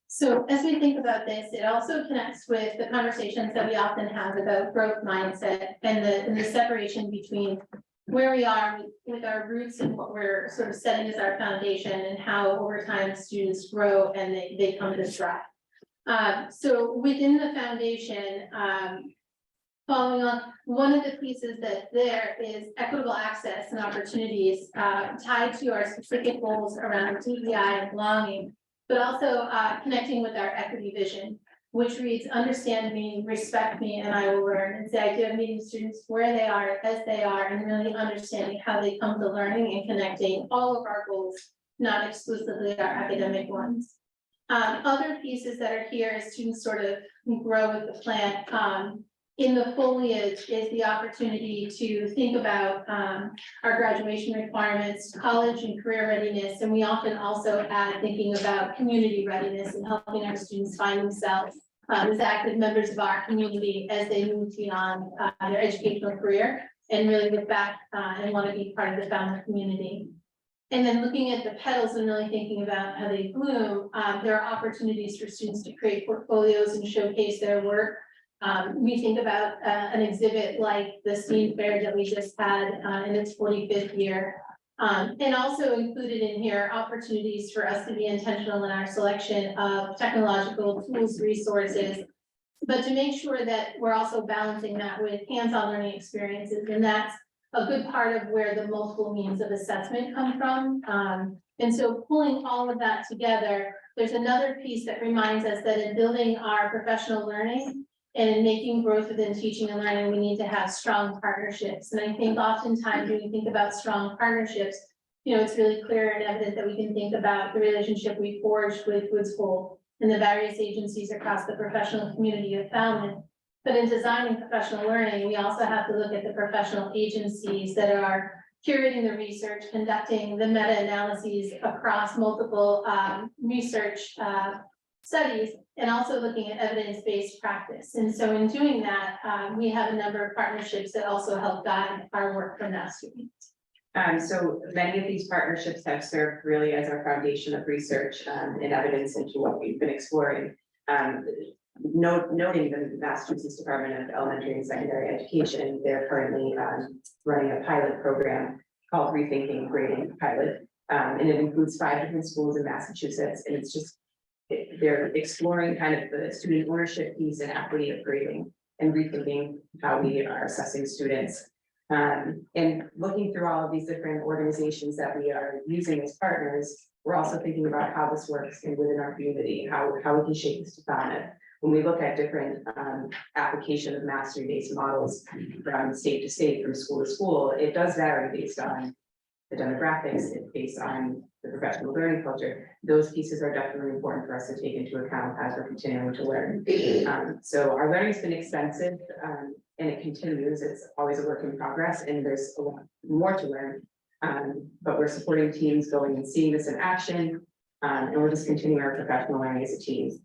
So as we think about this, it also connects with the conversations that we often have about growth mindset and the separation between where we are with our roots and what we're sort of setting as our foundation and how over time students grow and they come to thrive. So within the foundation, following on, one of the pieces that there is equitable access and opportunities tied to our specific goals around DEI and belonging, but also connecting with our equity vision, which reads, understand me, respect me, and I will learn. And the idea of meeting students where they are, as they are, and really understanding how they come to learning and connecting all of our goals, not exclusively our academic ones. Other pieces that are here as students sort of grow with the plan, in the foliage is the opportunity to think about our graduation requirements, college and career readiness, and we often also add thinking about community readiness and helping our students find themselves as active members of our community as they move beyond their educational career and really look back and want to be part of the family community. And then looking at the petals and really thinking about how they bloom, there are opportunities for students to create portfolios and showcase their work. We think about an exhibit like the STEAM Fair that we just had in its 45th year. And also included in here, opportunities for us to be intentional in our selection of technological tools, resources, but to make sure that we're also balancing that with hands-on learning experiences. And that's a good part of where the multiple means of assessment come from. And so pulling all of that together, there's another piece that reminds us that in building our professional learning, and in making growth within teaching and learning, we need to have strong partnerships. And I think oftentimes when we think about strong partnerships, you know, it's really clear and evident that we can think about the relationship we forged with Good School and the various agencies across the professional community of Falmouth. But in designing professional learning, we also have to look at the professional agencies that are curating the research, conducting the meta-analyses across multiple research studies, and also looking at evidence-based practice. And so in doing that, we have a number of partnerships that also help guide our work from that student. So many of these partnerships have served really as our foundation of research and evidence into what we've been exploring. Noting the Massachusetts Department of Elementary and Secondary Education, they're currently running a pilot program called Rethinking Grading Pilot. And it includes 5 different schools in Massachusetts, and it's just they're exploring kind of the student ownership piece and equity of grading and rethinking how we are assessing students. And looking through all of these different organizations that we are using as partners, we're also thinking about how this works within our community, how we can shape this to Falmouth. When we look at different application of mastery-based models from state to state, from school to school, it does vary based on the demographics, based on the professional learning culture. Those pieces are definitely important for us to take into account as we're continuing to learn. So our learning's been extensive and it continues. It's always a work in progress and there's a lot more to learn. But we're supporting teams going and seeing this in action. And we're just continuing our professional learning as a team.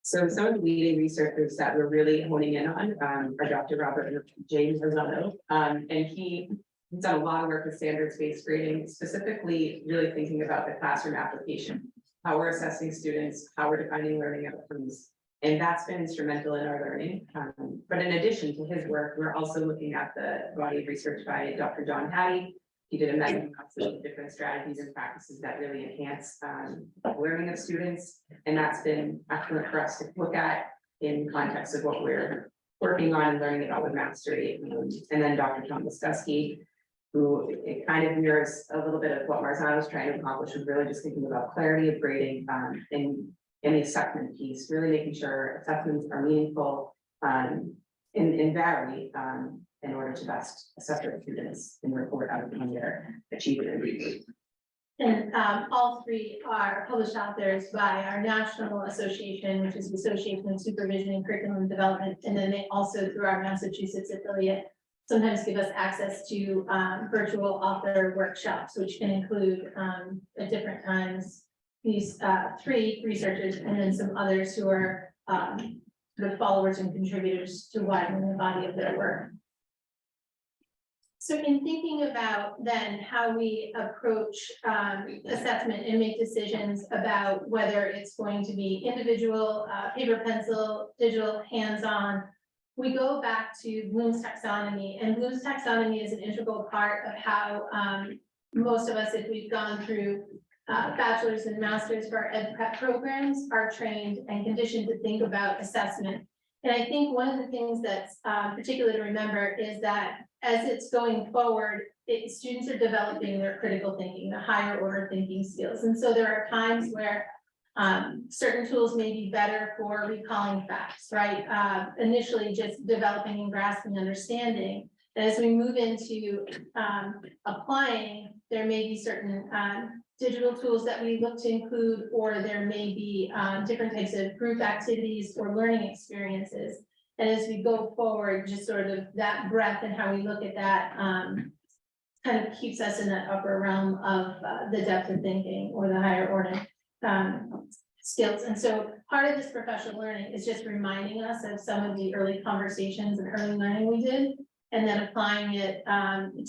So some of the leading researchers that we're really honing in on are Dr. Robert James Rosano. And he's done a lot of work with standards-based grading, specifically really thinking about the classroom application, how we're assessing students, how we're defining learning outcomes. And that's been instrumental in our learning. But in addition to his work, we're also looking at the body of research by Dr. John Hattie. He did a meta-analysis of different strategies and practices that really enhance learning of students. And that's been excellent for us to look at in context of what we're working on and learning about with mastery. And then Dr. Thomas Gusky, who it kind of mirrors a little bit of what Marzano was trying to accomplish, with really just thinking about clarity of grading in the assessment piece, really making sure assessments are meaningful and vary, in order to best assess our students and report out on their achievement. And all three are published authors by our national association, which is the Association of Supervision and Curriculum Development. And then they also, through our Massachusetts affiliate, sometimes give us access to virtual author workshops, which can include at different times these three researchers and then some others who are the followers and contributors to widen the body of their work. So in thinking about then how we approach assessment and make decisions about whether it's going to be individual, paper, pencil, digital, hands-on, we go back to Bloom's taxonomy, and Bloom's taxonomy is an integral part of how most of us, if we've gone through bachelor's and master's for our ed prep programs, are trained and conditioned to think about assessment. And I think one of the things that's particular to remember is that as it's going forward, students are developing their critical thinking, the higher order thinking skills. And so there are times where certain tools may be better for recalling facts, right? Initially just developing and grasping understanding. And as we move into applying, there may be certain digital tools that we look to include, or there may be different types of group activities or learning experiences. And as we go forward, just sort of that breadth and how we look at that kind of keeps us in that upper realm of the depth of thinking or the higher order skills. And so part of this professional learning is just reminding us of some of the early conversations and early learning we did, and then applying it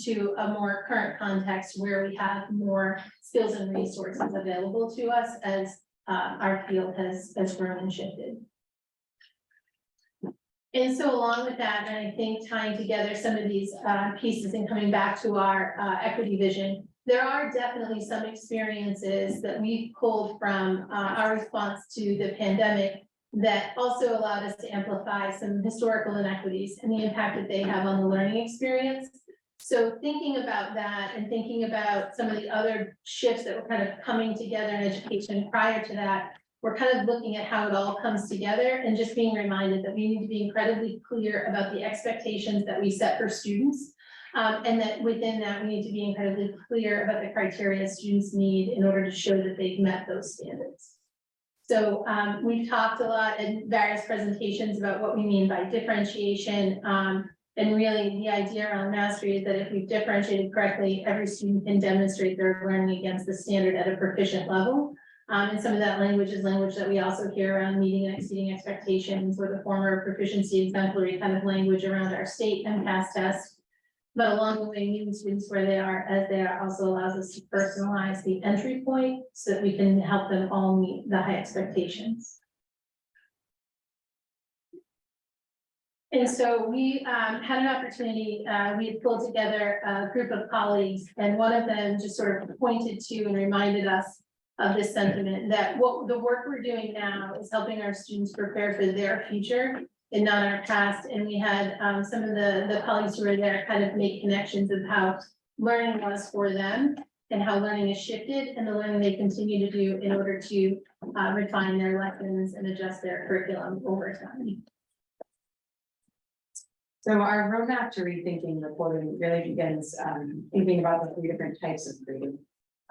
to a more current context where we have more skills and resources available to us as our field has grown and shifted. And so along with that, and I think tying together some of these pieces and coming back to our equity vision, there are definitely some experiences that we've pulled from our response to the pandemic that also allowed us to amplify some historical inequities and the impact that they have on the learning experience. So thinking about that and thinking about some of the other shifts that were kind of coming together in education prior to that, we're kind of looking at how it all comes together and just being reminded that we need to be incredibly clear about the expectations that we set for students. And that within that, we need to be incredibly clear about the criteria students need in order to show that they've met those standards. So we've talked a lot in various presentations about what we mean by differentiation. And really the idea around mastery is that if we've differentiated correctly, every student can demonstrate their learning against the standard at a proficient level. And some of that language is language that we also hear around meeting and exceeding expectations, or the former proficiency exemplary kind of language around our state MCAS test. But along the way, meeting students where they are as they are also allows us to personalize the entry point so that we can help them all meet the high expectations. And so we had an opportunity, we had pulled together a group of colleagues, and one of them just sort of pointed to and reminded us of this sentiment that what the work we're doing now is helping our students prepare for their future and not our past. And we had some of the colleagues who were there kind of make connections of how learning was for them and how learning has shifted and the learning they continue to do in order to refine their lessons and adjust their curriculum over time. So our roadmap to rethinking reporting really begins thinking about the three different types of grading.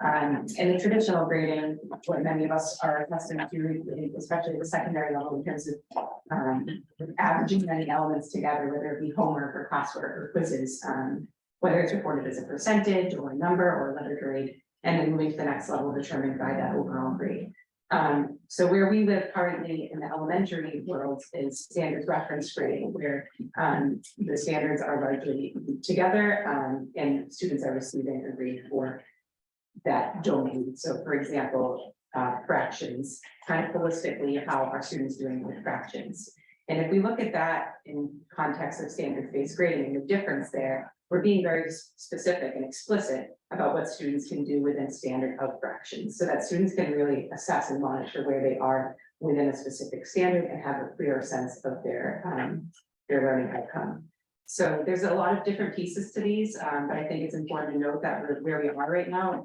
And the traditional grading, what many of us are accustomed to, especially the secondary level, in terms of averaging many elements together, whether it be homework or classwork or quizzes, whether it's reported as a percentage or a number or a letter grade, and then moving to the next level determined by that overall grade. So where we live currently in the elementary world is standards reference grading, where the standards are largely together and students are receiving a grade for that domain. So for example, fractions, kind of holistically, how are students doing with fractions? And if we look at that in context of standards-based grading and the difference there, we're being very specific and explicit about what students can do within standard of fractions, so that students can really assess and monitor where they are within a specific standard and have a clearer sense of their learning outcome. So there's a lot of different pieces to these, but I think it's important to note that where we are right now,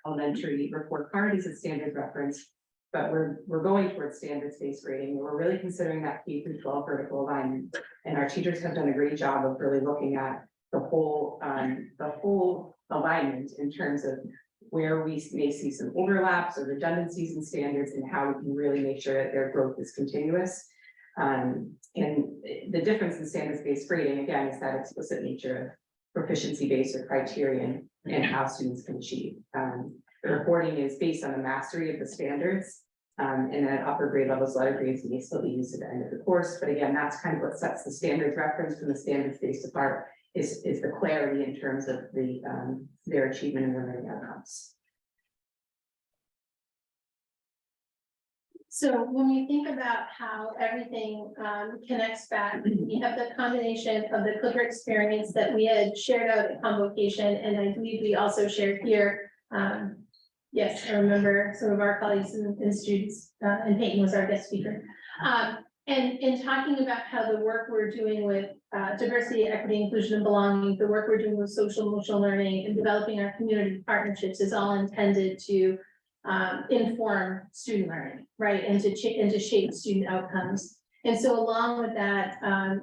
elementary report card is a standard reference but we're going towards standards-based grading. We're really considering that K through 12 vertical alignment. And our teachers have done a great job of really looking at the whole alignment in terms of where we may see some overlaps or redundancies in standards and how we can really make sure that their growth is continuous. And the difference in standards-based grading, again, is that explicit nature of proficiency-based or criterion and how students can achieve. The reporting is based on the mastery of the standards, and then at upper grade levels, letter grades may still be used at the end of the course. But again, that's kind of what sets the standards reference from the standards-based apart, is the clarity in terms of the their achievement and their learning outcomes. So when we think about how everything connects back, we have the combination of the Clipper experience that we had shared out at convocation, and I believe we also shared here. Yes, I remember some of our colleagues and students, and Peyton was our guest speaker. And in talking about how the work we're doing with diversity, equity, inclusion, and belonging, the work we're doing with social emotional learning and developing our community partnerships is all intended to inform student learning, right? And to shape student outcomes. And so along with that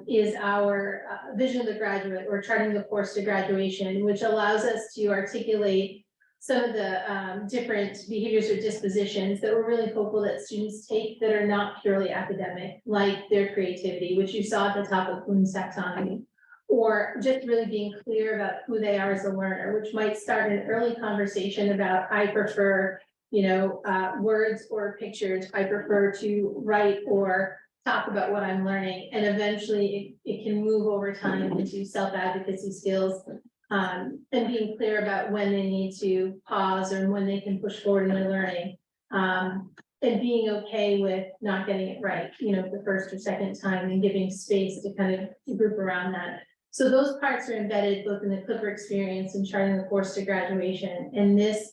is our vision of the graduate, or charting the course to graduation, which allows us to articulate some of the different behaviors or dispositions that we're really hopeful that students take that are not purely academic, like their creativity, which you saw at the top of Bloom's taxonomy, or just really being clear about who they are as a learner, which might start an early conversation about, I prefer, words or pictures, I prefer to write or talk about what I'm learning, and eventually it can move over time into self-advocacy skills. And being clear about when they need to pause or when they can push forward in their learning. And being okay with not getting it right, the first or second time, and giving space to kind of group around that. So those parts are embedded both in the Clipper experience and charting the course to graduation. And this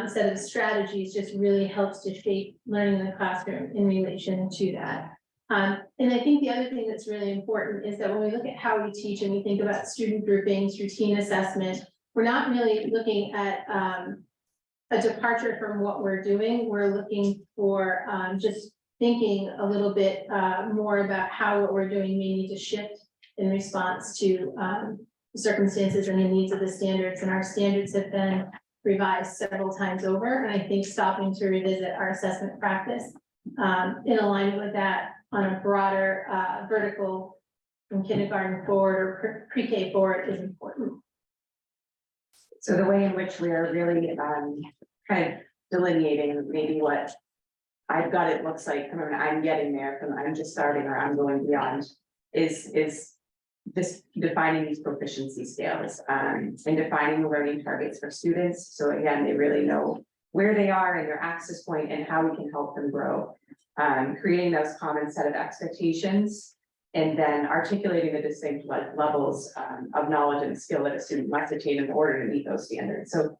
set of strategies just really helps to shape learning in the classroom in relation to that. And I think the other thing that's really important is that when we look at how we teach and we think about student groupings, routine assessment, we're not really looking at a departure from what we're doing. We're looking for just thinking a little bit more about how what we're doing may need to shift in response to circumstances and the needs of the standards. And our standards have been revised several times over. And I think stopping to revisit our assessment practice in alignment with that on a broader vertical from kindergarten forward or pre-K forward is important. So the way in which we are really kind of delineating maybe what I've got it looks like from I'm getting there, from I'm just starting or I'm going beyond is just defining these proficiency scales and defining the learning targets for students. So again, they really know where they are and their access point and how we can help them grow. Creating those common set of expectations, and then articulating the distinct levels of knowledge and skill that a student must attain in order to meet those standards. So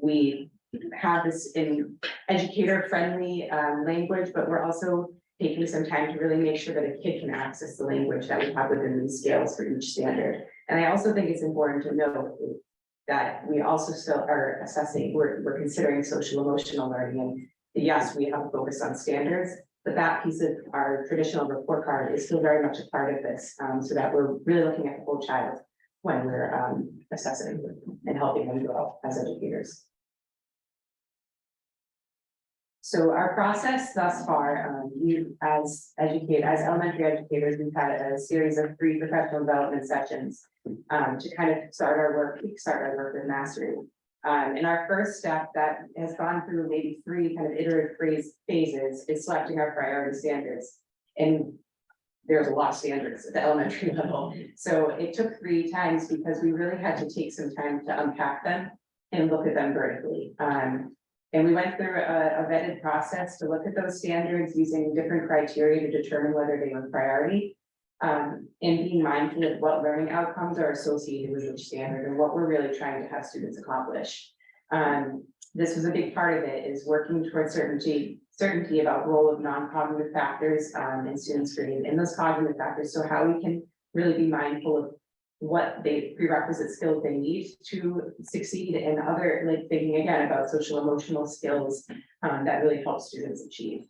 we have this in educator-friendly language, but we're also taking some time to really make sure that a kid can access the language that we have within these scales for each standard. And I also think it's important to note that we also still are assessing, we're considering social emotional learning, and yes, we have a focus on standards, but that piece of our traditional report card is still very much a part of this, so that we're really looking at the whole child when we're assessing and helping them grow as educators. So our process thus far, as elementary educators, we've had a series of 3 professional development sessions to kind of kickstart our work with mastery. And our first step that has gone through maybe 3 kind of iterative phases is selecting our priority standards. And there's a lot of standards at the elementary level. So it took 3 times because we really had to take some time to unpack them and look at them vertically. And we went through a vetted process to look at those standards using different criteria to determine whether they were priority. And being mindful of what learning outcomes are associated with each standard and what we're really trying to have students accomplish. This was a big part of it, is working towards certainty about role of non-cognitive factors in students' grading and those cognitive factors. So how we can really be mindful of what they prerequisite skills they need to succeed, and other, like thinking again about social emotional skills that really help students achieve.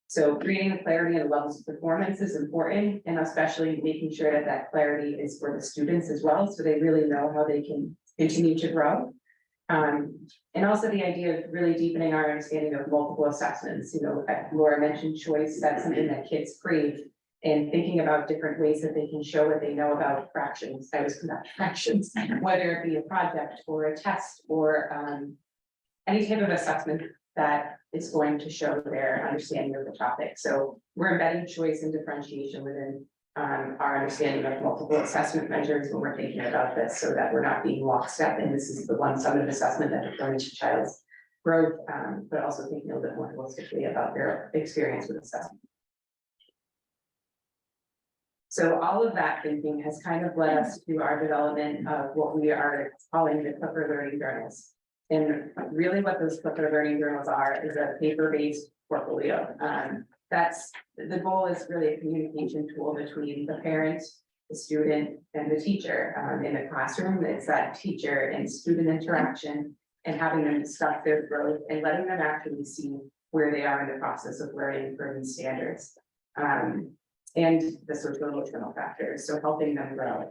So creating the clarity and the levels of performance is important, and especially making sure that that clarity is for the students as well, so they really know how they can continue to grow. And also the idea of really deepening our understanding of multiple assessments. You know, Laura mentioned choice, that's something that kids crave, and thinking about different ways that they can show what they know about fractions. I was about fractions, whether it be a project or a test or any type of assessment that is going to show their understanding of the topic. So we're embedding choice and differentiation within our understanding of multiple assessment measures when we're thinking about this, so that we're not being lockstep, and this is the one summative assessment that determines a child's growth, but also thinking a little bit more holistically about their experience with assessment. So all of that thinking has kind of led us to our development of what we are calling the Clipper Learning Journals. And really what those Clipper Learning Journals are is a paper-based portfolio. That's the goal, is really a communication tool between the parent, the student, and the teacher in the classroom. It's that teacher and student interaction and having them discuss their growth and letting them actually see where they are in the process of learning for these standards. And the social emotional factors, so helping them grow.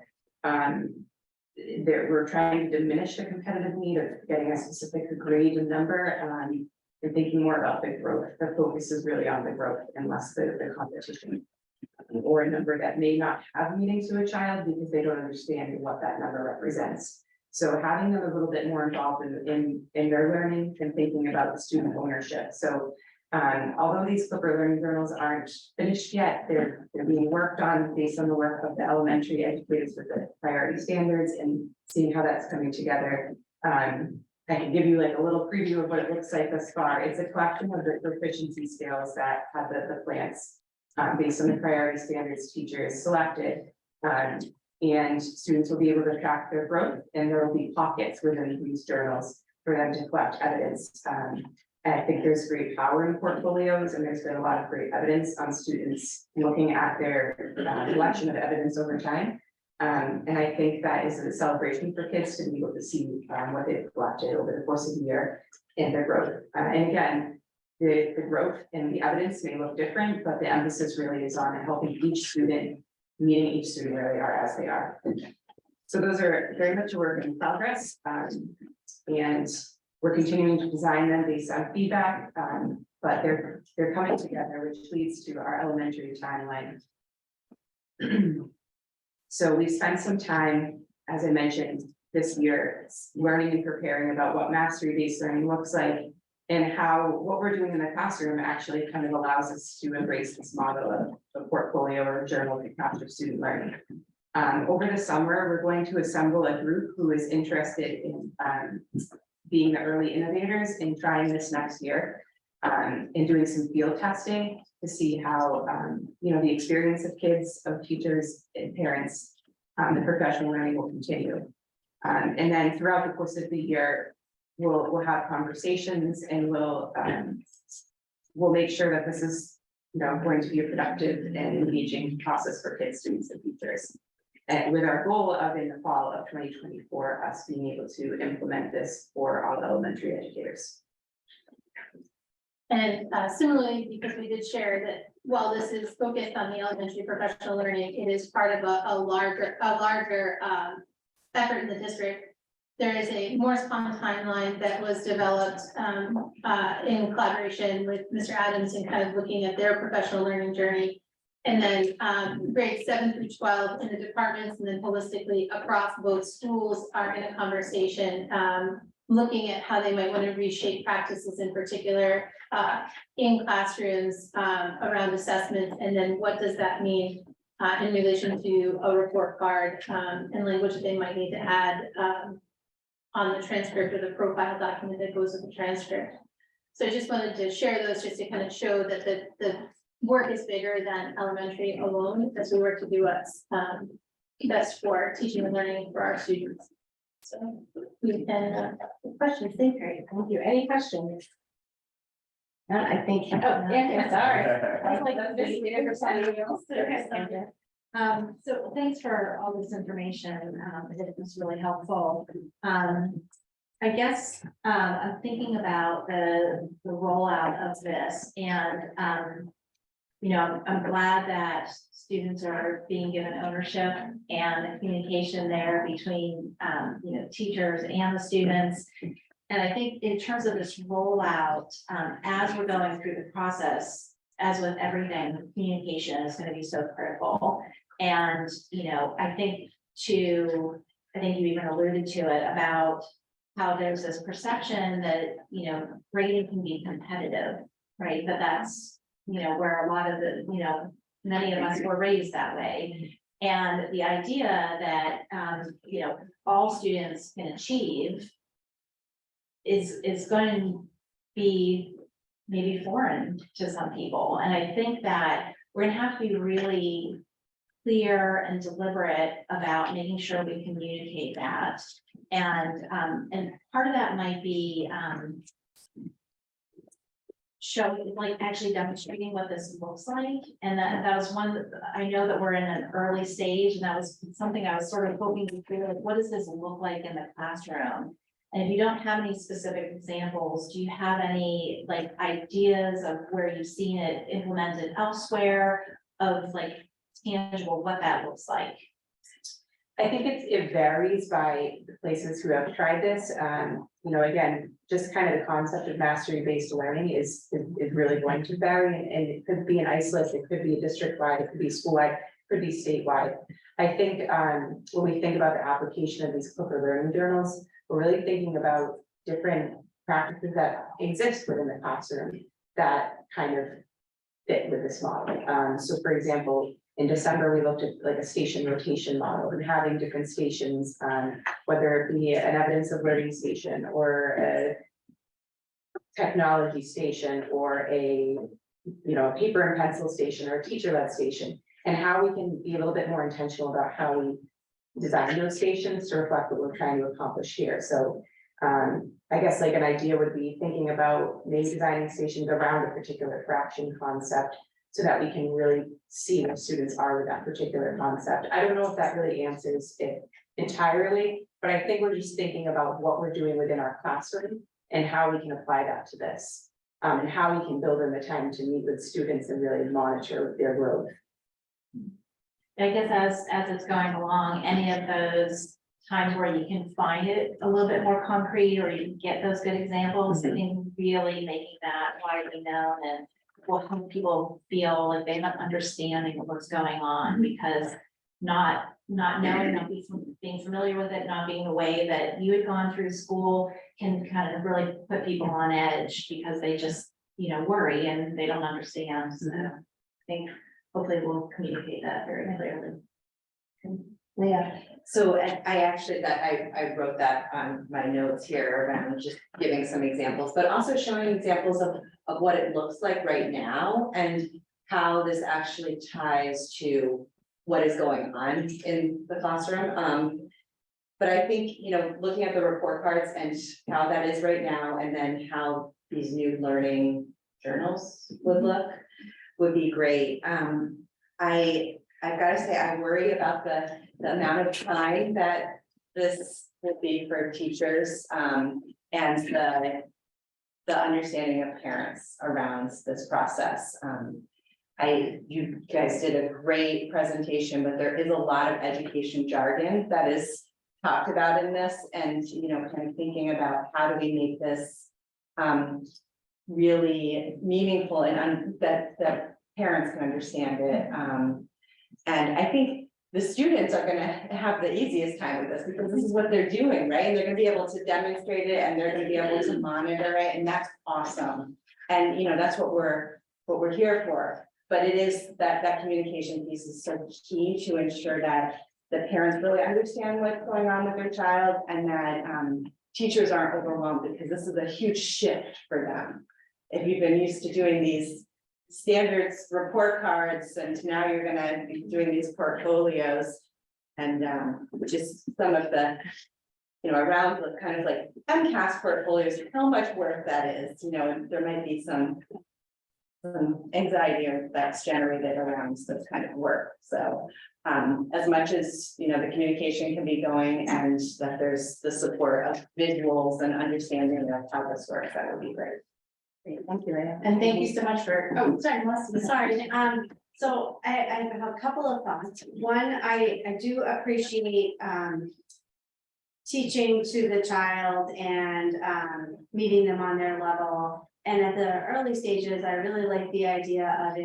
We're trying to diminish the competitive need of getting a specific grade and number, and thinking more about the growth. The focus is really on the growth and less the competition, or a number that may not have meaning to a child because they don't understand what that number represents. So having them a little bit more involved in their learning and thinking about the student ownership. So although these Clipper Learning Journals aren't finished yet, they're being worked on based on the work of the elementary educators with the priority standards and seeing how that's coming together. I can give you like a little preview of what it looks like thus far. It's a collection of the proficiency scales that have the plans based on the priority standards teachers selected. And students will be able to track their growth, and there will be pockets within these journals for them to collect evidence. And I think there's great power in portfolios, and there's been a lot of great evidence on students looking at their collection of evidence over time. And I think that is a celebration for kids to be able to see what they've collected over the course of the year and their growth. And again, the growth and the evidence may look different, but the emphasis really is on helping each student, meeting each student where they are as they are. So those are very much a work in progress. And we're continuing to design them based on feedback, but they're coming together, which leads to our elementary timeline. So we spent some time, as I mentioned, this year, learning and preparing about what mastery-based learning looks like, and how what we're doing in the classroom actually kind of allows us to embrace this model of a portfolio or a journal to capture student learning. Over the summer, we're going to assemble a group who is interested in being the early innovators in trying this next year, and doing some field testing to see how, the experience of kids, of teachers and parents, the professional learning will continue. And then throughout the course of the year, we'll have conversations, and we'll make sure that this is, going to be a productive and engaging process for kids, students, and teachers. And with our goal of in the fall of 2024, us being able to implement this for all elementary educators. And similarly, because we did share that while this is focused on the elementary professional learning, it is part of a larger effort in the district. There is a Morse Pond timeline that was developed in collaboration with Mr. Adams and kind of looking at their professional learning journey. And then grades 7 through 12 in the departments, and then holistically across both schools are in a conversation, looking at how they might want to reshape practices in particular in classrooms around assessments, and then what does that mean in relation to a report card and language that they might need to add on the transcript or the profile document that goes with the transcript. So I just wanted to share those just to kind of show that the work is bigger than elementary alone, as we work to do what's best for teaching and learning for our students. So we can questions. Thank you. Any questions? I think, sorry. I was like, this is the other side of the So thanks for all this information. It was really helpful. I guess, I'm thinking about the rollout of this and, you know, I'm glad that students are being given ownership and communication there between, you know, teachers and the students. And I think in terms of this rollout, as we're going through the process, as with everything, communication is going to be so critical. And, you know, I think you even alluded to it about how there's this perception that, you know, grading can be competitive, right? But that's, you know, where a lot of the, you know, many of us were raised that way. And the idea that, you know, all students can achieve is going to be maybe foreign to some people. And I think that we're gonna have to be really clear and deliberate about making sure we communicate that. And part of that might be showing, like actually demonstrating what this looks like. And that was one that I know that we're in an early stage, and that was something I was sort of hoping to figure, like, what does this look like in the classroom? And if you don't have any specific examples, do you have any like ideas of where you've seen it implemented elsewhere, of like tangible what that looks like? I think it varies by the places who have tried this. You know, again, just kind of the concept of mastery-based learning is really going to vary, and it could be an isolate, it could be a district-wide, it could be school-wide, it could be statewide. I think when we think about the application of these Clipper learning journals, we're really thinking about different practices that exist within the classroom that kind of fit with this model. So for example, in December, we looked at like a station rotation model and having different stations, whether it be an evidence of learning station or a technology station or a, you know, a paper and pencil station or a teacher-led station, and how we can be a little bit more intentional about how we design those stations to reflect what we're trying to accomplish here. So I guess like an idea would be thinking about maybe designing stations around a particular fraction concept so that we can really see what students are with that particular concept. I don't know if that really answers it entirely, but I think we're just thinking about what we're doing within our classroom and how we can apply that to this, and how we can build in the time to meet with students and really monitor their growth. I guess as it's going along, any of those times where you can find it a little bit more concrete, or you can get those good examples, I think really making that widely known and will help people feel like they have understanding of what's going on, because not knowing, not being familiar with it, not being the way that you had gone through school can kind of really put people on edge because they just, you know, worry and they don't understand. So I think hopefully we'll communicate that very clearly. Yeah, so I wrote that on my notes here around just giving some examples, but also showing examples of what it looks like right now and how this actually ties to what is going on in the classroom. But I think, you know, looking at the report cards and how that is right now, and then how these new learning journals would look, would be great. I've got to say, I worry about the amount of time that this will be for teachers, and the understanding of parents around this process. You guys did a great presentation, but there is a lot of education jargon that is talked about in this, and, you know, kind of thinking about how do we make this really meaningful and that parents can understand it. And I think the students are gonna have the easiest time with this because this is what they're doing, right? And they're gonna be able to demonstrate it and they're gonna be able to monitor it, and that's awesome. And, you know, that's what we're here for. But it is that communication piece is so key to ensure that the parents really understand what's going on with their child, and that teachers aren't overwhelmed, because this is a huge shift for them. If you've been used to doing these standards report cards, and now you're gonna be doing these portfolios, and which is some of the, you know, around the kind of like MCAS portfolios, how much work that is, you know, and there might be some some anxiety that's generated around this kind of work. So as much as, you know, the communication can be going and that there's the support of visuals and understanding of how this works, that would be great. Great, thank you, Leah. And thank you so much for, oh, sorry, Melissa. Sorry, so I have a couple of thoughts. One, I do appreciate, teaching to the child and, meeting them on their level. And at the early stages, I really like the idea of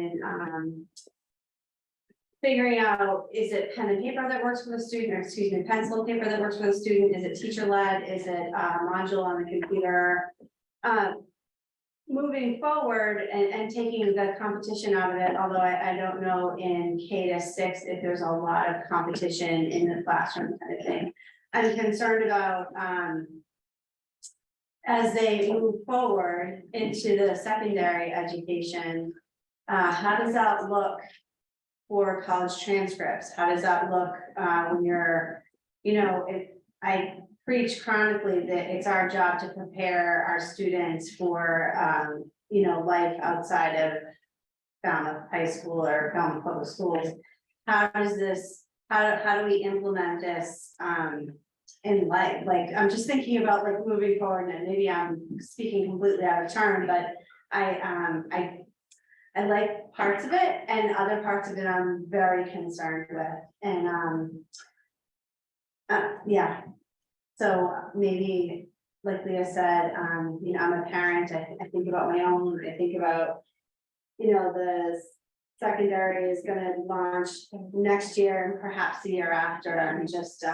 figuring out, is it pen and paper that works for the student, or excuse me, pencil and paper that works for the student? Is it teacher led? Is it a module on the computer? Moving forward and taking the competition out of it, although I don't know in K-6 if there's a lot of competition in the classroom kind of thing. I'm concerned about as they move forward into the secondary education, how does that look for college transcripts? How does that look when you're, you know, I preach chronically that it's our job to prepare our students for, you know, life outside of Falmouth High School or Falmouth Public Schools. How does this, how do we implement this in life? Like, I'm just thinking about like moving forward, and maybe I'm speaking completely out of turn, but I like parts of it, and other parts of it I'm very concerned with. And yeah. So maybe, like Leah said, you know, I'm a parent, I think about my own, I think about, you know, the secondary is gonna launch next year and perhaps the year after. I'm just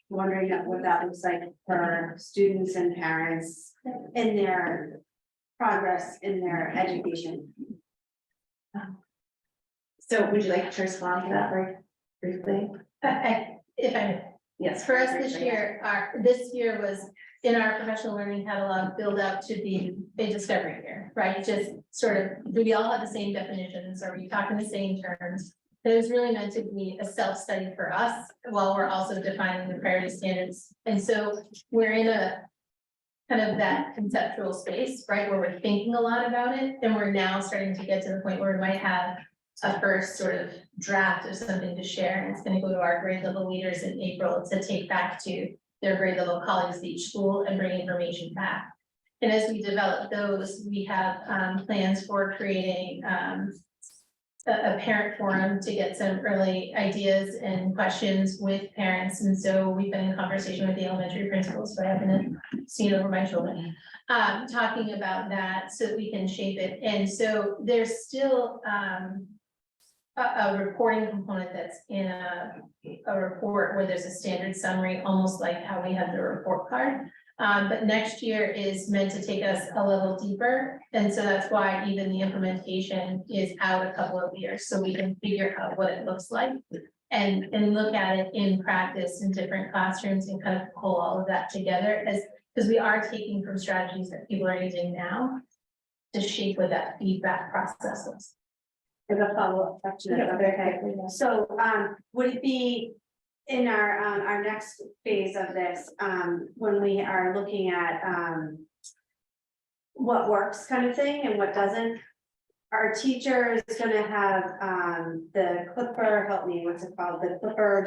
wondering what that looks like for students and parents in their progress in their education. So would you like to respond to that very briefly? If I Yes. For us this year was in our professional learning catalog, build out to be a discovery year, right? Just sort of, do we all have the same definitions? Are we talking the same terms? It was really meant to be a self-study for us while we're also defining the priority standards. And so we're in a kind of that conceptual space, right? Where we're thinking a lot about it. And we're now starting to get to the point where we might have a first sort of draft of something to share, and it's going to go to our grade level leaders in April to take back to their grade level colleagues at each school and bring information back. And as we develop those, we have plans for creating a parent forum to get some early ideas and questions with parents. And so we've been in conversation with the elementary principals, so I haven't seen over my children, talking about that so that we can shape it. And so there's still a reporting component that's in a report where there's a standard summary, almost like how we have the report card. But next year is meant to take us a level deeper. And so that's why even the implementation is out a couple of years, so we can figure out what it looks like and look at it in practice in different classrooms and kind of pull all of that together because we are taking from strategies that people are using now to shape what that feedback process is. I have a follow-up question. Okay, so would it be in our next phase of this, when we are looking at what works kind of thing and what doesn't? Our teachers gonna have the Clipper, help me, what's it called? The Clipper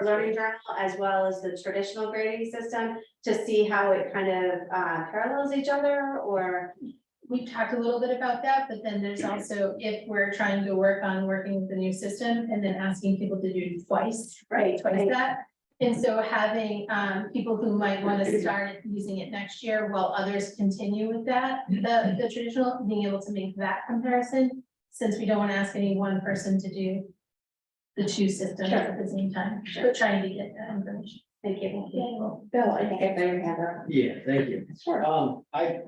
learning journal, as well as the traditional grading system to see how it kind of parallels each other, or? We've talked a little bit about that, but then there's also, if we're trying to work on working with the new system and then asking people to do twice that. And so having people who might want to start using it next year while others continue with that, the traditional, being able to make that comparison, since we don't want to ask any one person to do the two systems at the same time, but trying to get that information. Thank you. Bill, I think I saw your hand up. Yeah, thank you. Sure. I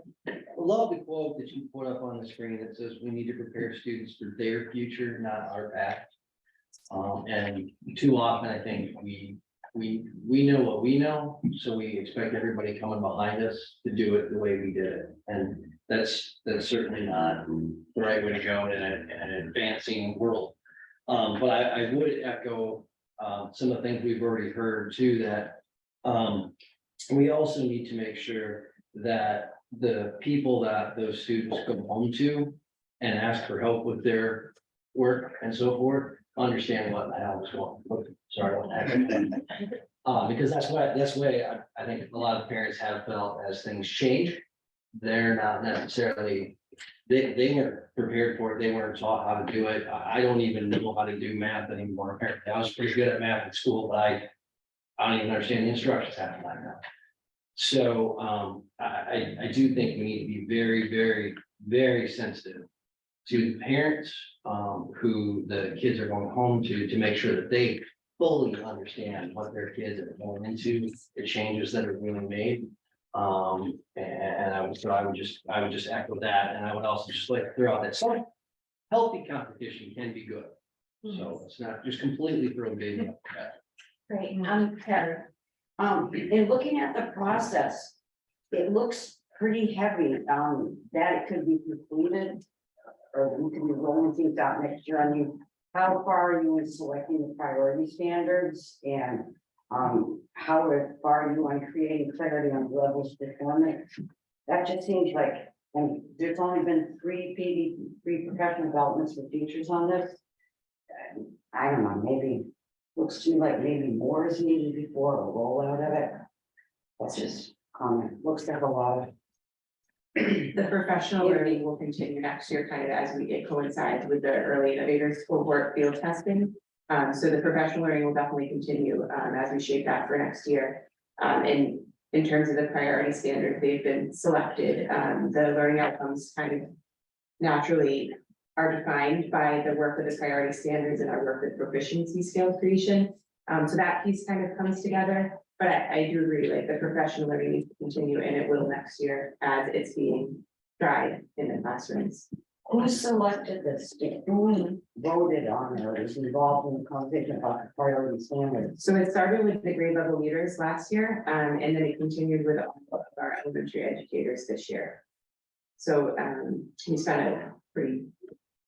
love the quote that you put up on the screen that says we need to prepare students for their future, not our past. And too often, I think we know what we know, so we expect everybody coming behind us to do it the way we did it. And that's certainly not the right way to go in an advancing world. But I would echo some of the things we've already heard too, that we also need to make sure that the people that those students go home to and ask for help with their work and so forth, understand what the hell was going on. Sorry, what happened. Because that's why I think a lot of parents have felt as things change, they're not necessarily, they weren't prepared for it, they weren't taught how to do it. I don't even know how to do math anymore. Apparently, I was pretty good at math at school, but I don't even understand the instructions half the time now. So I do think we need to be very, very, very sensitive to the parents who the kids are going home to make sure that they fully understand what their kids are going into, the changes that are being made. And I would just echo that, and I would also just like to throw out that some healthy competition can be good. So it's not just completely throw baby up the bath. Great, Karen. In looking at the process, it looks pretty heavy, that it could be completed. Or we could be rolling things out next year. I mean, how far are you in selecting the priority standards, and how far are you on creating clarity on levels of performance? That just seems like, and there's only been three professional developments for teachers on this. I don't know, maybe looks to me like maybe more is needed before a rollout of it. That's just comment. Looks like a lot of. The professional learning will continue next year, kind of as it coincides with the early innovators cohort field testing. So the professional learning will definitely continue as we shape that for next year. And in terms of the priority standards, they've been selected. The learning outcomes kind of naturally are defined by the work with the priority standards and our work with proficiency scale creation. So that piece kind of comes together. But I do agree, like the professional learning needs to continue, and it will next year as it's being tried in the classrooms. Who selected this? Who voted on or is involved in the conversation about the priority standards? So it started with the grade level leaders last year, and then it continued with all of our elementary educators this year. So we spent a pretty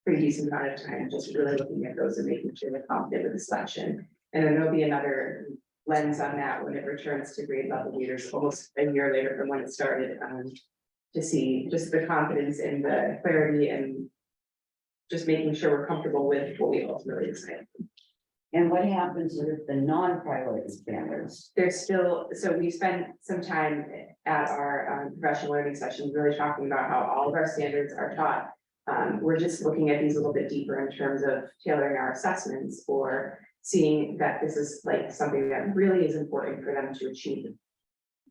decent amount of time just really looking at those and making sure they're confident with the selection. And then there'll be another lens on that when it returns to grade level leaders almost a year later from when it started, to see just the confidence and the clarity and just making sure we're comfortable with what we ultimately decide. And what happens with the non-priority standards? There's still, so we spent some time at our professional learning sessions really talking about how all of our standards are taught. We're just looking at these a little bit deeper in terms of tailoring our assessments or seeing that this is like something that really is important for them to achieve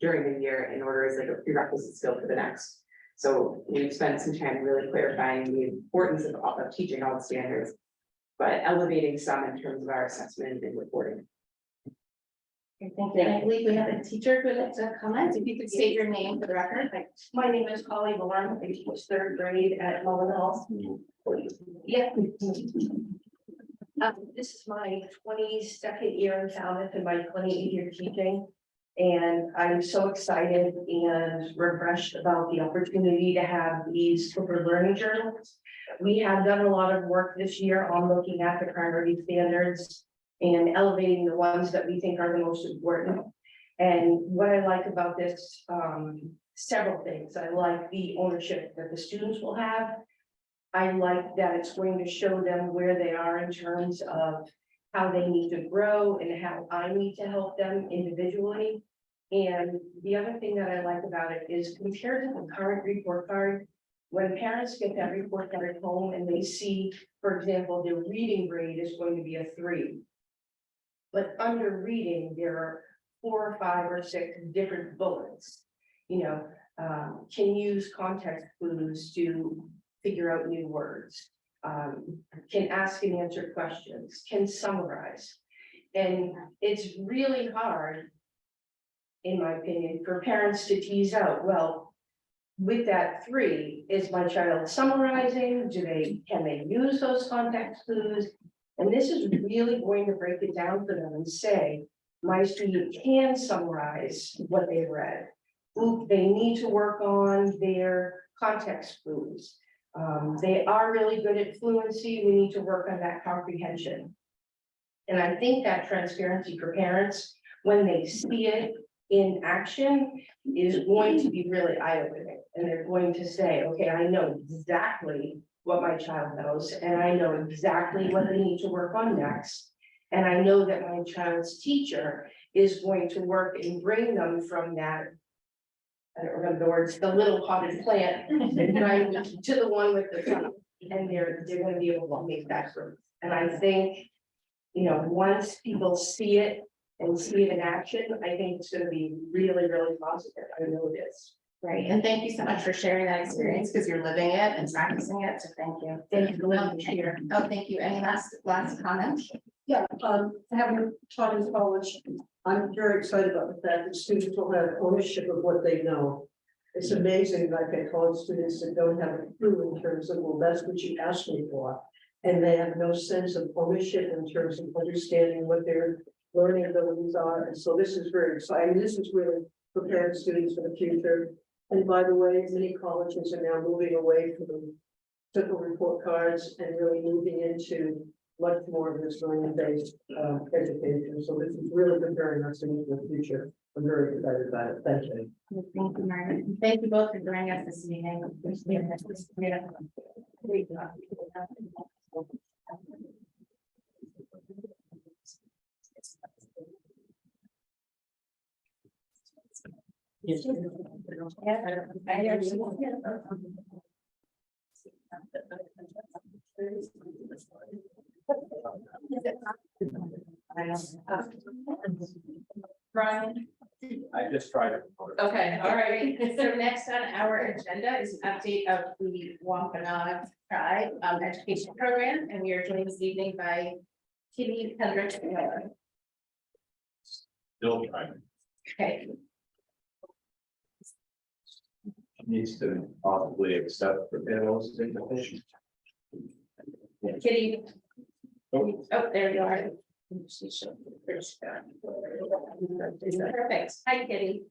during the year in order as like a prerequisite skill for the next. So we've spent some time really clarifying the importance of teaching all the standards, but elevating some in terms of our assessment and reporting. Thank you. I believe we have a teacher who would like to comment. If you could state your name for the record. My name is Holly Moore. I teach third grade at Mullen Hall. Yeah. This is my 22nd year in Falmouth and my 28th year teaching. And I'm so excited and refreshed about the opportunity to have these corporate learning journals. We have done a lot of work this year on looking at the priority standards and elevating the ones that we think are the most important. And what I like about this, several things. I like the ownership that the students will have. I like that it's going to show them where they are in terms of how they need to grow and how I need to help them individually. And the other thing that I like about it is compared to the current report card, when parents get that report card at home and they see, for example, their reading grade is going to be a 3. But under reading, there are 4 or 5 or 6 different bullets, can use context clues to figure out new words, can ask and answer questions, can summarize. And it's really hard, in my opinion, for parents to tease out, well, with that 3, is my child summarizing? Can they use those context clues? And this is really going to break it down for them and say, my student can summarize what they read. They need to work on their context clues. They are really good at fluency. We need to work on that comprehension. And I think that transparency for parents, when they see it in action, is going to be really eye-opening. And they're going to say, okay, I know exactly what my child knows, and I know exactly what they need to work on next. And I know that my child's teacher is going to work and bring them from that. I don't remember the words, the little potted plant, right, to the one with the sun. And they're gonna be able to make that growth. And I think, you know, once people see it and see it in action, I think it's gonna be really, really positive. I know it is. Right, and thank you so much for sharing that experience, because you're living it and practicing it, so thank you. Thank you for letting me share. Oh, thank you. Any last comments? Yeah, having taught in college, I'm very excited about the fact that students will have ownership of what they know. It's amazing, like I college students that don't have a clue in terms of, well, that's what you asked me for. And they have no sense of ownership in terms of understanding what their learning abilities are. And so this is very exciting. This is really preparing students for the future. And by the way, many colleges are now moving away from the simple report cards and really moving into much more of this learning-based education. So this is really preparing us into the future. I'm very excited about it. Thank you. Thank you, Margaret. Thank you both for joining us this evening. Appreciate it. Yes. Brian? I just tried it. Okay, all right. So next on our agenda is an update of the Wampanoag Tribe education program, and we are joined this evening by Kitty Hendricks. Still trying. Okay, Needs to possibly accept the panel's invitation. Kitty. Oh, there you are. Perfect. Hi, Kitty.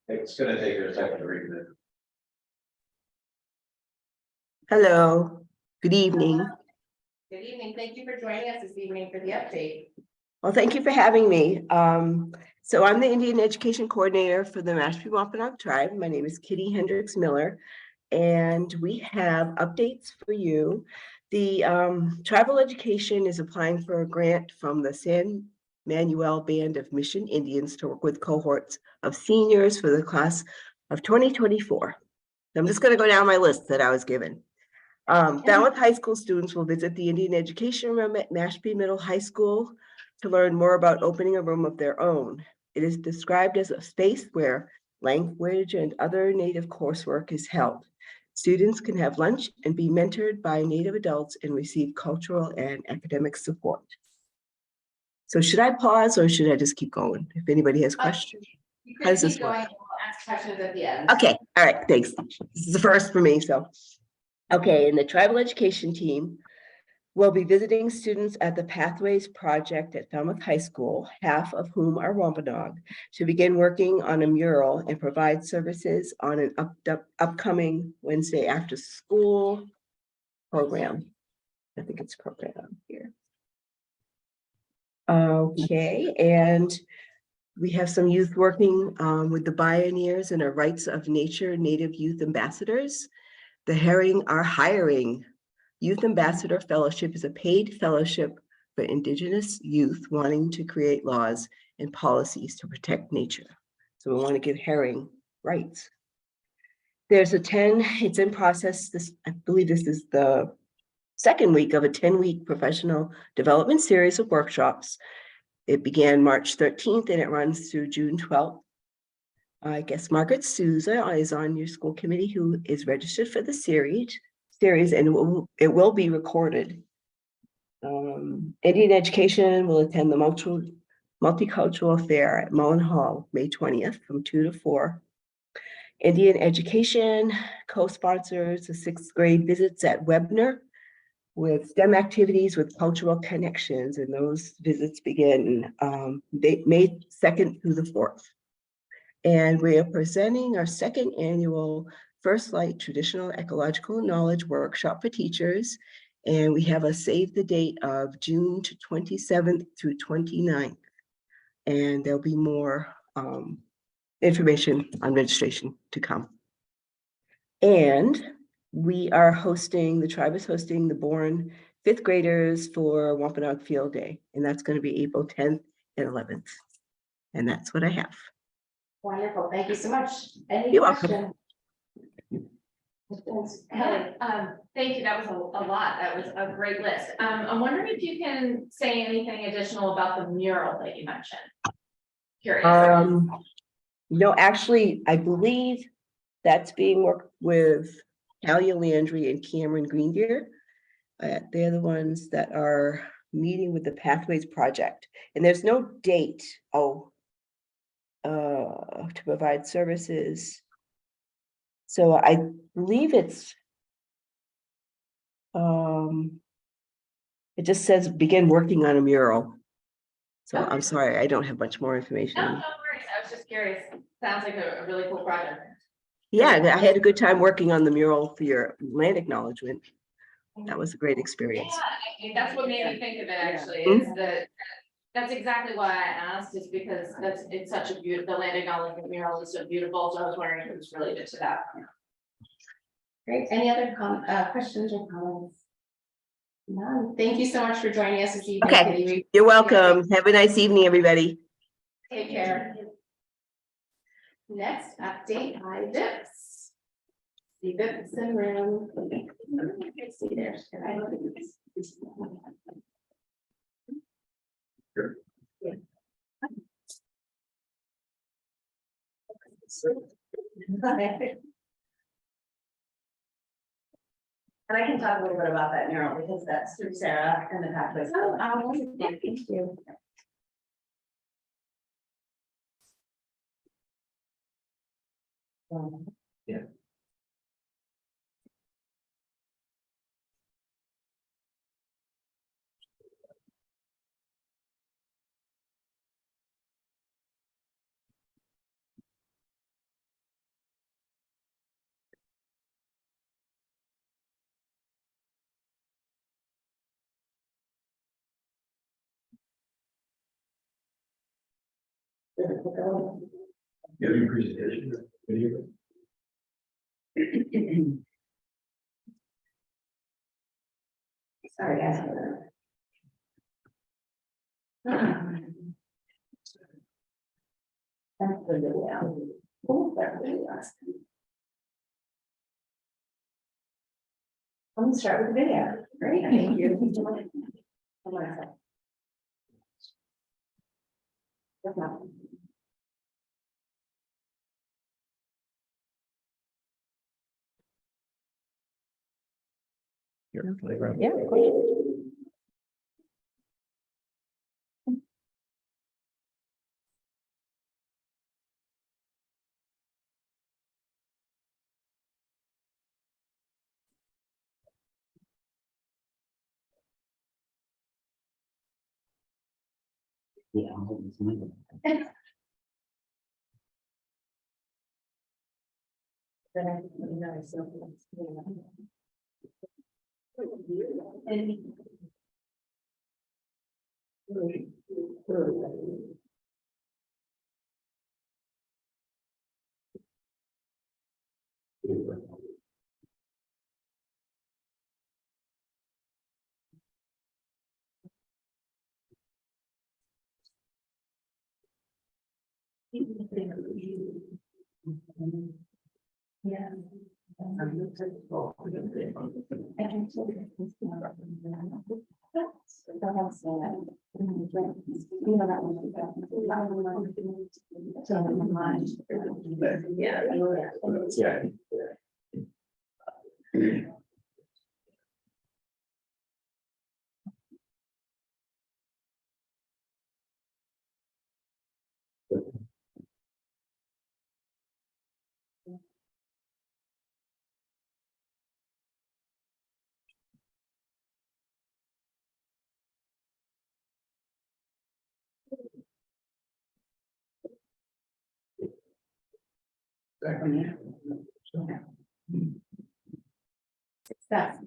It's gonna take her a second to read it. Hello, good evening. Good evening. Thank you for joining us this evening for the update. Well, thank you for having me. So I'm the Indian Education Coordinator for the Mashpee Wampanoag Tribe. My name is Kitty Hendricks Miller, and we have updates for you. The tribal education is applying for a grant from the San Manuel Band of Mission Indians to work with cohorts of seniors for the class of 2024. I'm just going to go down my list that I was given. Falmouth High School students will visit the Indian Education Room at Mashpee Middle High School to learn more about opening a room of their own. It is described as a space where language and other Native coursework is held. Students can have lunch and be mentored by Native adults and receive cultural and academic support. So should I pause or should I just keep going? If anybody has questions. You How can does this keep work? going. We'll ask questions at the end. Okay, all right, thanks. This is the first for me, so. Okay, and the tribal education team will be visiting students at the Pathways Project at Falmouth High School, half of whom are Wampanoag, to begin working on a mural and provide services on an upcoming Wednesday after school program. I think it's program here. Okay, and we have some youth working with the Pioneers and our Rights of Nature Native Youth Ambassadors. The Herring are hiring. Youth Ambassador Fellowship is a paid fellowship for Indigenous youth wanting to create laws and policies to protect nature. So we want to give Herring rights. There's it's in process. I believe this is the second week of a 10-week professional development series of workshops. It began March 13th and it runs through June 12th. I guess Margaret Souza is on your school committee, who is registered for the series, and it will be recorded. Indian Education will attend the multicultural fair at Mullen Hall, May 20th from 2 to 4. Indian Education co-sponsors the 6th grade visits at Webner with STEM activities with cultural connections, and those visits begin May 2nd through the 4th. And we are presenting our second annual First Light Traditional Ecological Knowledge Workshop for teachers. And we have a save the date of June 27th through 29th. And there'll be more information on registration to come. And we are hosting, the tribe is hosting the Born fifth graders for Wampanoag Field Day, and that's going to be April 10th and 11th. And that's what I have. Wonderful, thank you so much. Any You're welcome. questions? Kelly, thank you, that was a lot, that was a great list. I'm wondering if you can say anything additional about the mural that you mentioned. Curious. No, actually, I believe that's being worked with Talia Landry and Cameron Greendeer. They're the ones that are meeting with the Pathways Project, and there's no date to provide services. So I believe it's it just says begin working on a mural. So Okay. I'm sorry, I don't have much more information. No, no worries, I was just curious. Sounds like a really cool project. Yeah, I had a good time working on the mural for your land acknowledgement. That was a great experience. Yeah, I mean, that's what made me think of it actually, Mhm. is that, that's exactly why I asked, is because it's such a beautiful, the land acknowledgement mural is so beautiful, so I was wondering if it was related to that. Great. Any other questions or comments? None. Thank you so much for joining us this evening. Okay, Kitty. you're welcome. Have a nice evening, everybody. Take care. Next update, IVIPS. The VIPS in room. See there. Sure. Yeah. And I can talk a little bit about that mural because that's through Sarah and the Pathways. Thank you. Yeah. You have your presentation video? Sorry, guys. That's the video. Oh, that really was. I'm gonna start with the video. Great, thank you. Hold on a second. That's not- Your playground. Yeah, of course. Yeah. Yeah. Yeah. Success.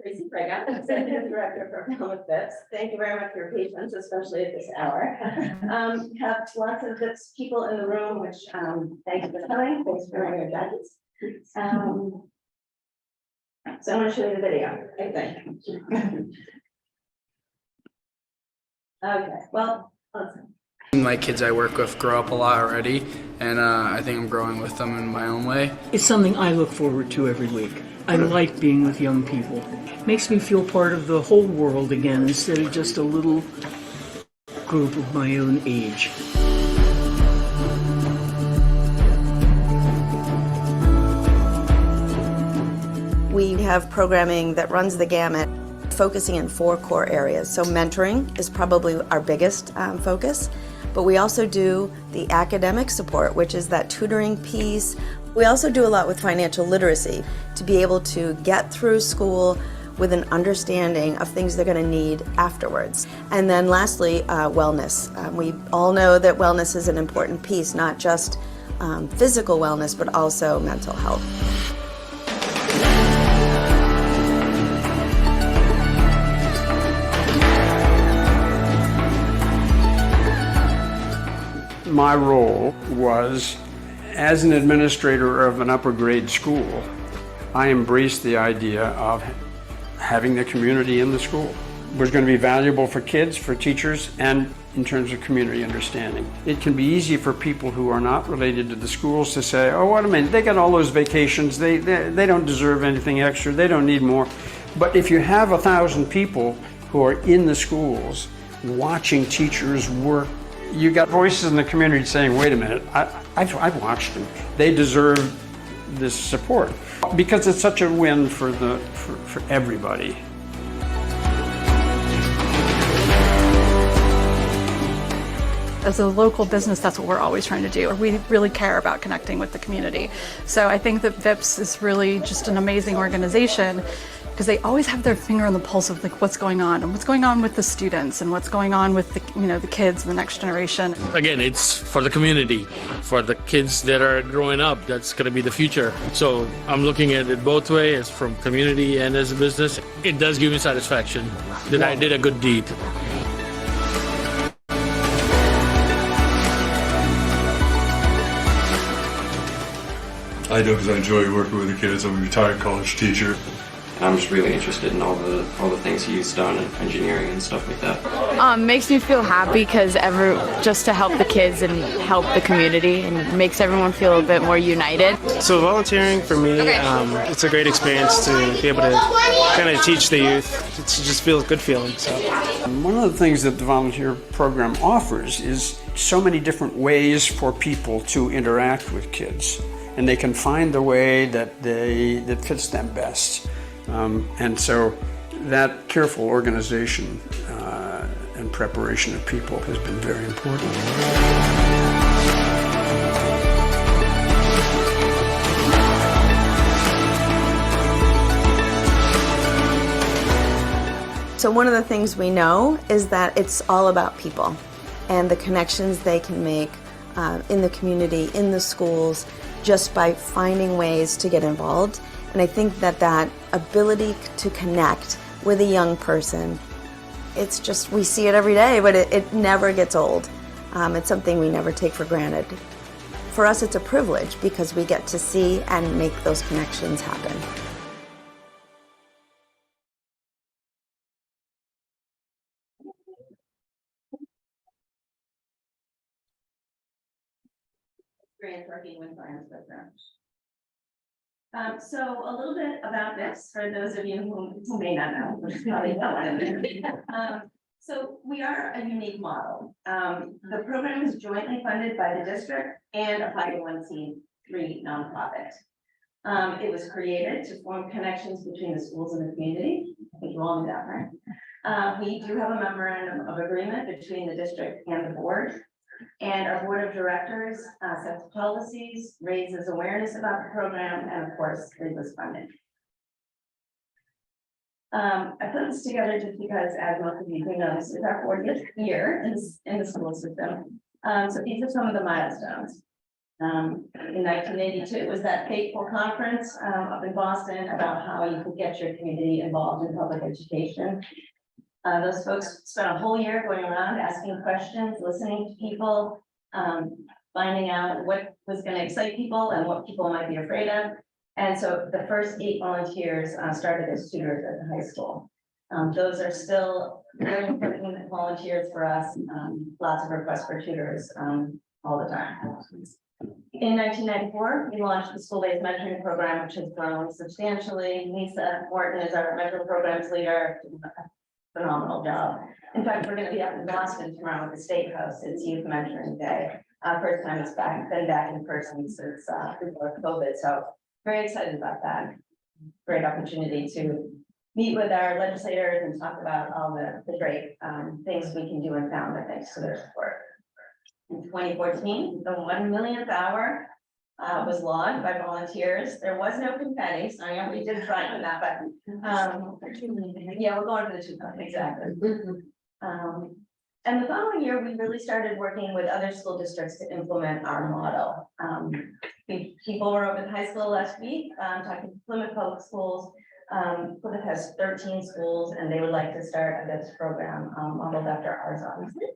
Tracy Braga, Executive Director for Falmouth VIPS. Thank you very much for your patience, especially at this hour. Have lots of VIPS people in the room, which thank you for coming. Thanks for your judges. So I'm going to show you the video, I think. Okay, well, listen. My kids I work with grow up a lot already, and I think I'm growing with them in my own way. It's something I look forward to every week. I like being with young people. It makes me feel part of the whole world again instead of just a little group of my own age. We have programming that runs the gamut, focusing in 4 core areas. So mentoring is probably our biggest focus, but we also do the academic support, which is that tutoring piece. We also do a lot with financial literacy to be able to get through school with an understanding of things they're going to need afterwards. And then lastly, wellness. We all know that wellness is an important piece, not just physical wellness, but also mental health. My role was, as an administrator of an upper grade school, I embraced the idea of having the community in the school. It was going to be valuable for kids, for teachers, and in terms of community understanding. It can be easy for people who are not related to the schools to say, oh, wait a minute, they got all those vacations, they don't deserve anything extra, they don't need more. But if you have 1,000 people who are in the schools watching teachers work, you got voices in the community saying, wait a minute, I've watched them. They deserve this support because it's such a win for everybody. As a local business, that's what we're always trying to do. We really care about connecting with the community. So I think that VIPS is really just an amazing organization because they always have their finger on the pulse of like what's going on and what's going on with the students and what's going on with the kids and the next generation. Again, it's for the community, for the kids that are growing up. That's going to be the future. So I'm looking at it both ways, from community and as a business. It does give me satisfaction that I did a good deed. I do because I enjoy working with the kids. I'm a retired college teacher. I'm just really interested in all the things he's done in engineering and stuff like that. Makes me feel happy because just to help the kids and help the community, and makes everyone feel a bit more united. So volunteering for me, it's a great experience to be able to kind of teach the youth. It just feels good feeling. So one of the things that the volunteer program offers is so many different ways for people to interact with kids, and they can find the way that fits them best. And so that careful organization and preparation of people has been very important. So one of the things we know is that it's all about people and the connections they can make in the community, in the schools, just by finding ways to get involved. And I think that ability to connect with a young person, it's just, we see it every day, but it never gets old. It's something we never take for granted. For us, it's a privilege because we get to see and make those connections happen. Experience working with Brian's program. So a little bit about this for those of you who may not know, which is probably no one in there. So we are a unique model. The program is jointly funded by the district and a 501c3 nonprofit. It was created to form connections between the schools and the community. I think you all knew that, right? We do have a memorandum of agreement between the district and the board. And our board of directors sets policies, raises awareness about the program, and of course, raises funding. I put this together just because, as most of you know, this is our 40th year in the school system. So these are some of the milestones. In 1982 was that fateful conference up in Boston about how you could get your community involved in public education. Those folks spent a whole year going around asking questions, listening to people, finding out what was going to excite people and what people might be afraid of. And so the first 8 volunteers started as tutors at the high school. Those are still very important volunteers for us. Lots of requests for tutors all the time. In 1994, we launched the school-based mentoring program, which has grown substantially. Lisa Morton is our mentoring programs leader. Phenomenal job. In fact, we're going to be up in Boston tomorrow at the State House. It's Youth Mentoring Day. First time it's been back in person since before COVID. So very excited about that. Great opportunity to meet with our legislators and talk about all the great things we can do in Falmouth thanks to their support. In 2014, the 1 millionth hour was logged by volunteers. There was no confetti, so yeah, we did try for that, but yeah, we're going for the 2 million, exactly. And the following year, we really started working with other school districts to implement our model. People were over at high school last week, talking to Plymouth Public Schools. Plymouth has 13 schools, and they would like to start a VIPS program modeled after ours, obviously.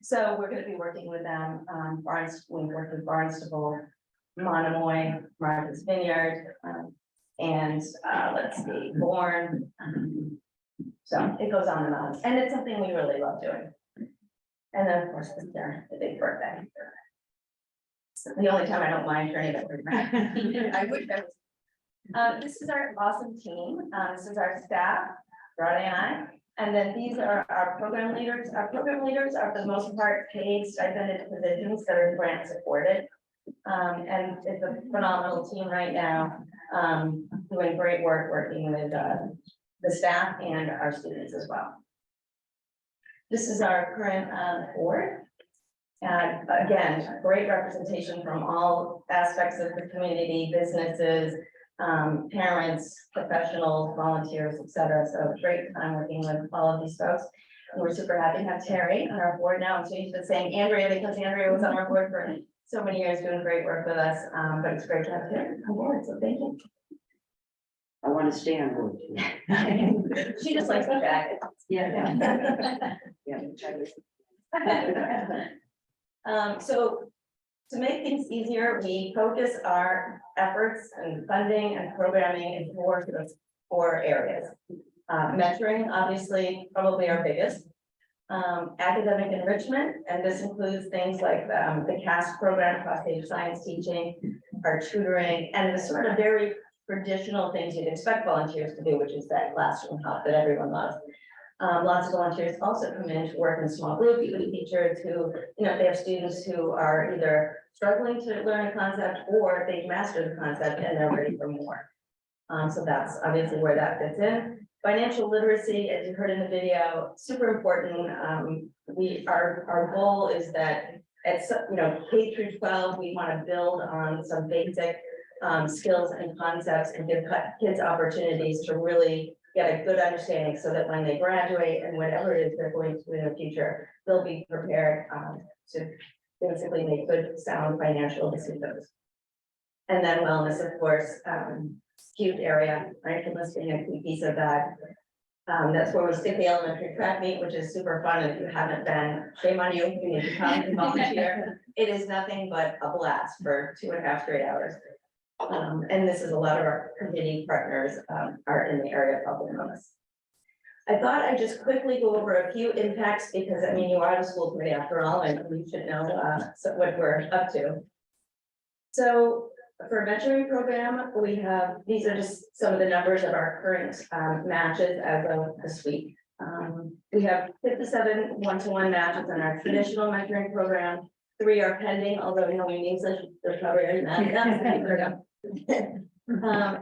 So we're going to be working with them. We worked with Barnstable, Monomoy, Martha's Vineyard, and let's see, Bourne. So it goes on, and it's something we really love doing. And then, of course, the big birthday. It's the only time I don't mind turning that. I wish I was. This is our awesome team. This is our staff, Brody and I. And then these are our program leaders. Our program leaders are for the most part paid stipended positions that are grant supported. And it's a phenomenal team right now, doing great work working with the staff and our students as well. This is our current board. And again, great representation from all aspects of the community, businesses, parents, professionals, volunteers, etc. So great time working with all of these folks. And we're super happy to have Terry on our board now. I'm so used to saying Andrea because Andrea was on our board for so many years doing great work with us. But it's great to have Terry on board. So thank you. I want to stay on board too. She just likes the jacket. Yeah. So to make things easier, we focus our efforts and funding and programming in 4 areas. Mentoring, obviously, probably our biggest. Academic enrichment, and this includes things like the CAST program, cross-stage science teaching, our tutoring, and the sort of very traditional things you'd expect volunteers to do, which is that classroom help that everyone loves. Lots of volunteers also come in to work in small groups with teachers who, they have students who are either struggling to learn a concept or they've mastered the concept and they're ready for more. So that's obviously where that fits in. Financial literacy, as you heard in the video, super important. Our goal is that at K through 12, we want to build on some basic skills and concepts and give kids opportunities to really get a good understanding so that when they graduate and whatever it is they're going to do in the future, they'll be prepared to basically make good, sound financial decisions. And then wellness, of course, huge area, right? Enlisting a key piece of that. That's where we stick the elementary track meet, which is super fun. If you haven't been, shame on you, you need to come and volunteer. It is nothing but a blast for 2.5 straight hours. And this is a lot of our committee partners are in the area of helping us. I thought I'd just quickly go over a few impacts because you are the school committee after all, and we should know what we're up to. So for a mentoring program, we have, these are just some of the numbers of our current matches as of this week. We have 57 one-to-one matches in our traditional mentoring program. 3 are pending, although knowing English, they're probably already not.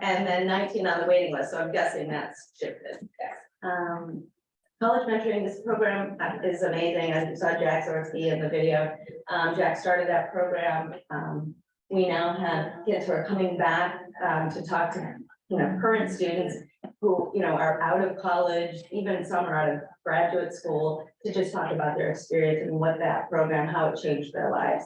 And then 19 on the waiting list, so I'm guessing that's shifted. College mentoring, this program is amazing. As you saw Jack Zorski in the video, Jack started that program. We now have kids who are coming back to talk to current students who are out of college, even some are out of graduate school, to just talk about their experience and what that program, how it changed their lives.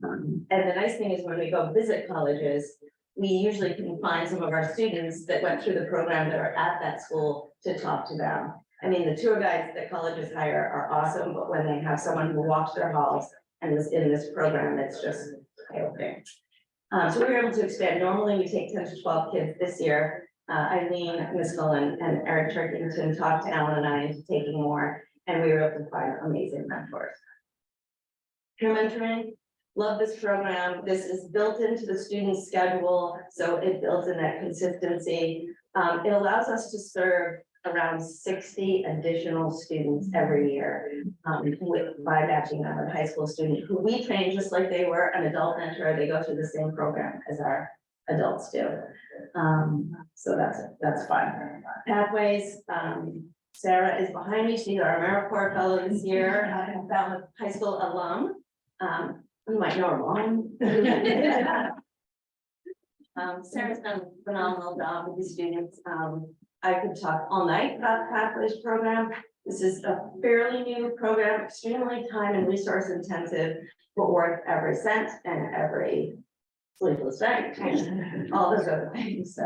And the nice thing is when we go visit colleges, we usually can find some of our students that went through the program that are at that school to talk to them. I mean, the tour guides that colleges hire are awesome, but when they have someone who walks their halls and was in this program, it's just eye-opening. So we were able to expand. Normally, we take 10 to 12 kids this year. Eileen Miskell and Eric Turkington talked to Alan and I into taking more, and we were able to find amazing mentors. Peer mentoring, love this program. This is built into the student's schedule, so it builds in that consistency. It allows us to serve around 60 additional students every year, by matching them with high school student who we train just like they were an adult mentor. They go through the same program as our adults do. So that's fun. Pathways, Sarah is behind me. She's our AmeriCorps fellow this year, Falmouth High School alum. You might know her mom. Sarah's done a phenomenal job with the students. I could talk all night about the Pathways program. This is a fairly new program, extremely time and resource intensive, but worth every cent and every sleepless night, and all those other things. So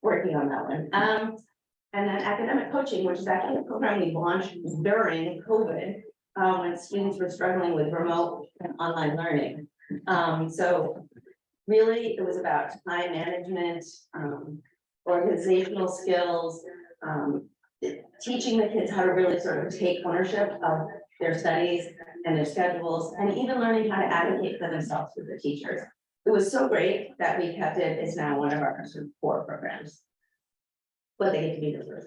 working on that one. And then academic coaching, which is actually a program we launched during COVID, when students were struggling with remote and online learning. So really, it was about time management, organizational skills, teaching the kids how to really sort of take ownership of their studies and their schedules, and even learning how to advocate for themselves with their teachers. It was so great that we kept it. It's now one of our sort of core programs, but they get to be diverse.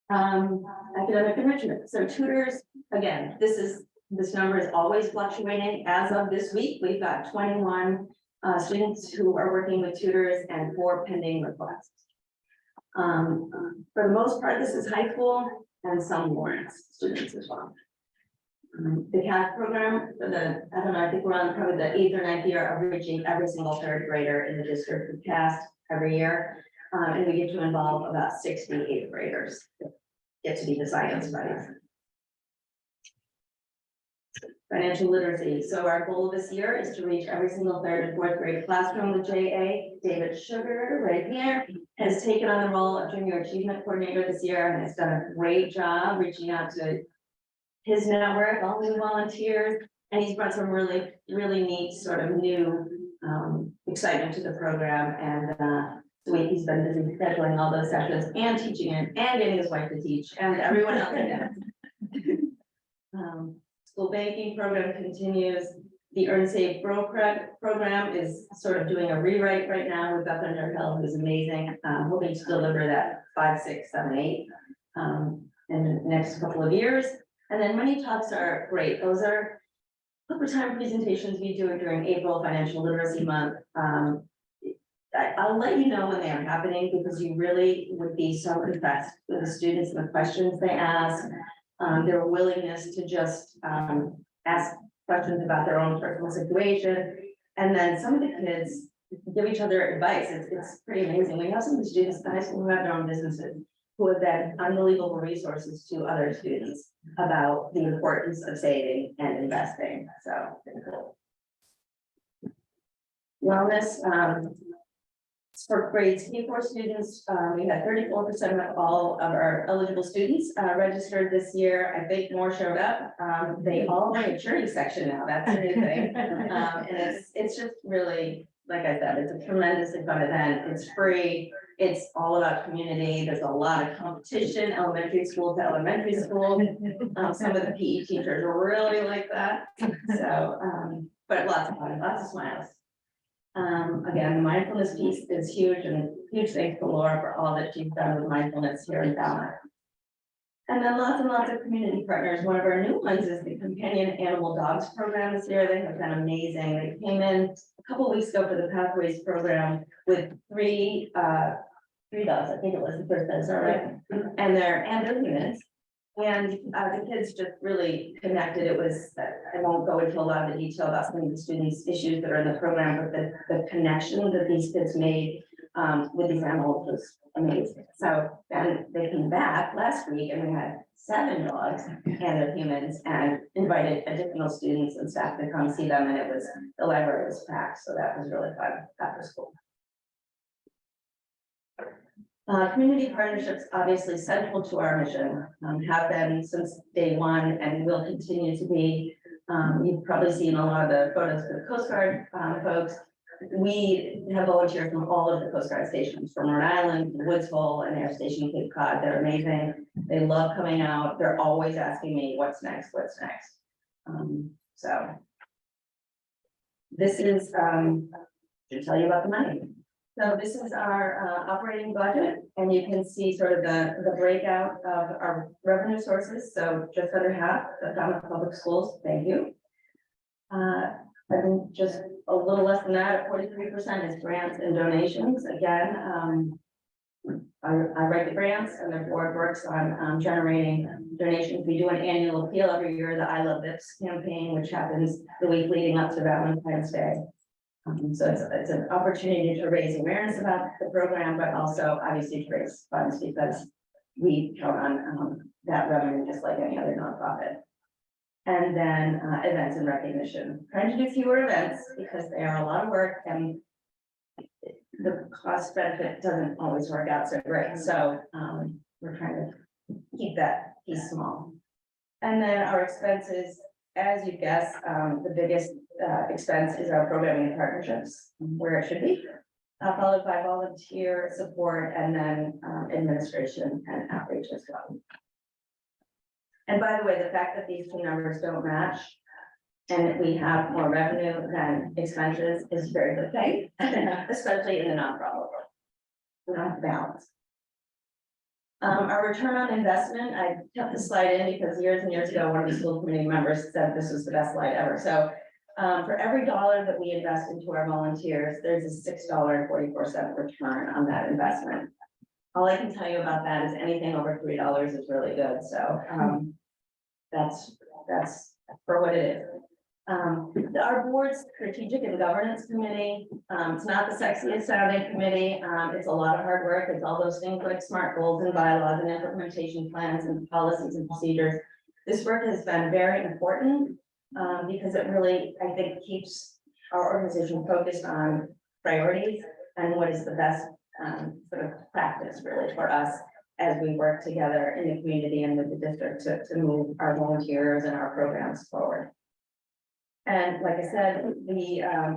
Academic enrichment. So tutors, again, this number is always fluctuating. As of this week, we've got 21 students who are working with tutors and 4 pending requests. For the most part, this is high school and some Lawrence students as well. The CAS program for I don't know, I think we're on probably the 8th or 9th year of reaching every single 3rd grader in the district with CAS every year. And we get to involve about 60 8th graders that get to be the science buddies. Financial literacy. So our goal this year is to reach every single 3rd and 4th grade classroom with JA. David Sugar, right here, has taken on the role of Junior Achievement Coordinator this year and has done a great job reaching out to his network, all new volunteers, and he's brought some really, really neat sort of new excitement to the program. And so he's been busy scheduling all those sessions and teaching it and getting his wife to teach and everyone else in it. School banking program continues. The Earn Save Grow program is sort of doing a rewrite right now with Beth Underhill, who's amazing. Hoping to deliver that 5, 6, 7, 8 in the next couple of years. And then money talks are great. Those are overtime presentations we do during April Financial Literacy Month. I'll let you know when they are happening because you really would be so impressed with the students and the questions they ask. Their willingness to just ask questions about their own personal situation. And then some of the kids give each other advice. It's pretty amazing. We have some of the students in high school who have their own businesses, who have been unbelievable resources to other students about the importance of saving and investing. So cool. Wellness, for grades K4 students, we had 34% of all of our eligible students registered this year. I think more showed up. They all have a charity section now. That's a new thing. And it's just really, like I said, it's a tremendously fun event. It's free. It's all about community. There's a lot of competition, elementary school to elementary school. Some of the PE teachers really like that. So, but lots of fun, lots of smiles. Again, the mindfulness piece is huge, and huge thanks to Laura for all that she's done with mindfulness here in Falmouth. And then lots and lots of community partners. One of our new ones is the Companion Animal Dogs program this year. They have been amazing. They came in a couple of weeks ago for the Pathways program with 3 dogs. I think it was the first time, right? And their humans. And the kids just really connected. It was, I won't go into a lot of the detail about some of the students' issues that are in the program, but the connection that these kids made with these animals amazing. So then they came back last week and we had 7 dogs and their humans and invited additional students and staff to come see them, and the library was packed, so that was really fun after school. Community partnerships, obviously central to our mission, have been since day one and will continue to be. You've probably seen a lot of the photos for the Coast Guard folks. We have volunteers from all of the Coast Guard stations, from Rhode Island, Woods Hole, and Air Station Cape Cod. They're amazing. They love coming out. They're always asking me, what's next, what's next? So this is, to tell you about the money. So this is our operating budget, and you can see sort of the breakout of our revenue sources. So just under half, the Falmouth Public Schools, thank you. I think just a little less than that, 43% is grants and donations. Again, I write the grants and the board works on generating donations. We do an annual appeal every year, the I Love VIPS campaign, which happens the week leading up to Valentine's Day. So it's an opportunity to raise awareness about the program, but also obviously to raise funds because we count on that revenue just like any other nonprofit. And then events and recognition. Trying to do fewer events because they are a lot of work and the cost benefit doesn't always work out so great. So we're trying to keep that piece small. And then our expenses, as you guess, the biggest expense is our programming and partnerships, where it should be, followed by volunteer support and then administration and outreach as well. And by the way, the fact that these two numbers don't match and that we have more revenue than expenses is very good thing, especially in the nonprofit world. We don't have balance. Our return on investment, I kept this slide in because years and years ago, one of the school committee members said this was the best slide ever. So for every dollar that we invest into our volunteers, there's a $6.44 return on that investment. All I can tell you about that is anything over $3 is really good. So that's for what it is. Our board's strategic and governance committee, it's not the sexiest sounding committee. It's a lot of hard work. It's all those things like SMART goals and bylaws and implementation plans and policies and procedures. This work has been very important because it really, I think, keeps our organization focused on priorities and what is the best sort of practice really for us as we work together in the community and with the district to move our volunteers and our programs forward. And like I said,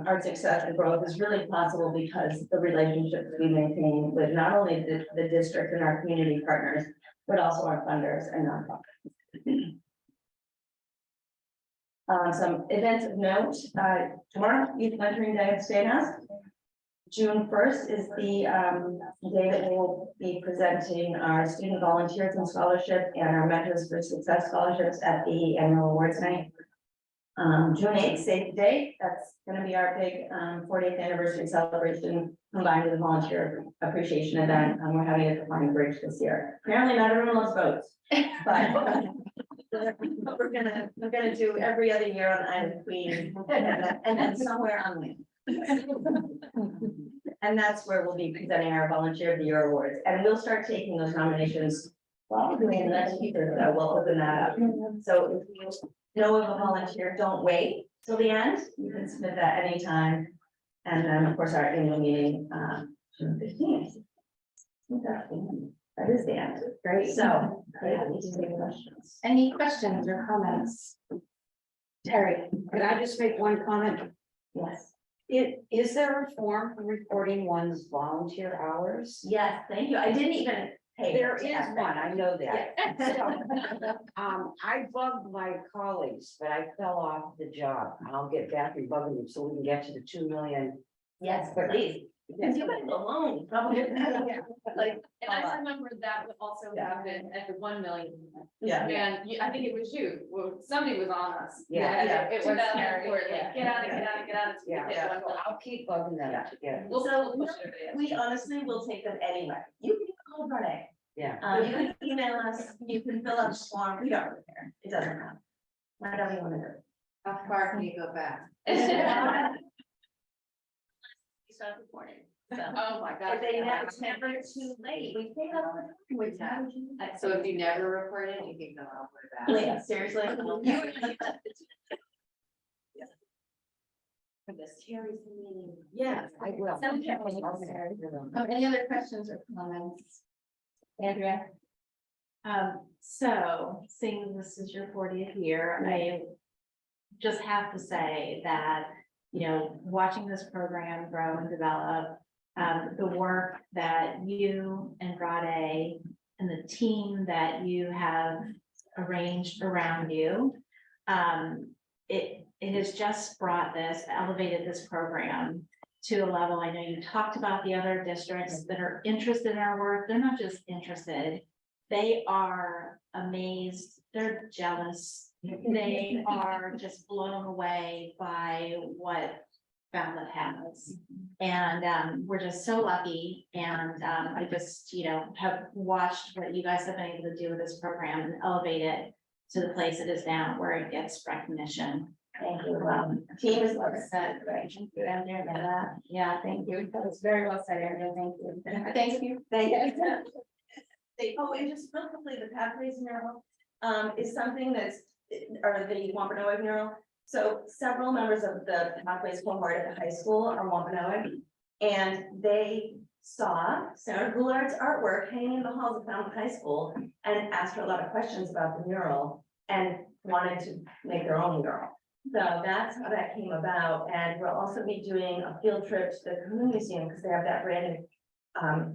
our success and growth is really possible because the relationships we maintain with not only the district and our community partners, but also our funders and nonprofits. Some events of note, tomorrow, Youth Mentoring Day at State House. June 1st is the day that we will be presenting our student volunteers and scholarship and our Mentors for Success scholarships at the annual awards night. June 8th, save the date. That's going to be our big 40th anniversary celebration combined with a volunteer appreciation event. We're having it at the Flying Bridge this year. Apparently not everyone loves boats, but we're gonna do every other year on Island Queen and then somewhere on land. And that's where we'll be presenting our Volunteer of the Year awards. And we'll start taking those nominations probably in the next week or so. We'll open that up. So if you know of a volunteer, don't wait till the end. You can submit that anytime. And then, of course, our annual meeting, June 15th. That is the end. Great. So, yeah, we can take questions. Any questions or comments? Terry, could I just make one comment? Yes. Is there a form for reporting one's volunteer hours? Yes, thank you. I didn't even pay. There is one, I know that. So, I bugged my colleagues, but I fell off the job. I'll get back and bug them so we can get to the 2 million. Yes, please. Because you guys alone, probably. Like, and I remember that would also happen at the 1 million. Yeah. And I think it was you, somebody was on us. Yeah. It was Terry, like, get out of. Yeah, so I'll keep bugging them to get. So we honestly will take them anywhere. You can call Renee. Yeah. You can email us, you can fill out the form, we don't care. It doesn't matter. Whatever you want to do. How far can you go back? You start reporting. Oh, my God. It's never too late. We say that all the time with time. So if you never report it, you can go out with that. Yeah, seriously. For this Terry's meeting. Yes, I will. Any other questions or comments? Andrea? So seeing this is your 40th year, I just have to say that, you know, watching this program grow and develop, the work that you and Rade and the team that you have arranged around you, it has just brought this, elevated this program to a level. I know you talked about the other districts that are interested in our work. They're not just interested. They are amazed. They're jealous. They are just blown away by what Falmouth has. And we're just so lucky. And I just, you know, have watched what you guys have been able to do with this program and elevate it to the place it is now, where it gets recognition. Thank you. Team is well said, right? Yeah, thank you. That was very well said, Andrea. Thank you. Thank you. Thank you. Oh, and just real quickly, the Pathways mural is something that's, or the Wampanoag mural. So several members of the Pathways cohort at the high school are Wampanoag, and they saw Sarah Goulard's artwork hanging in the halls of Falmouth High School and asked her a lot of questions about the mural and wanted to make their own mural. So that's how that came about. And we'll also be doing a field trip to the Canoe Museum because they have that brand new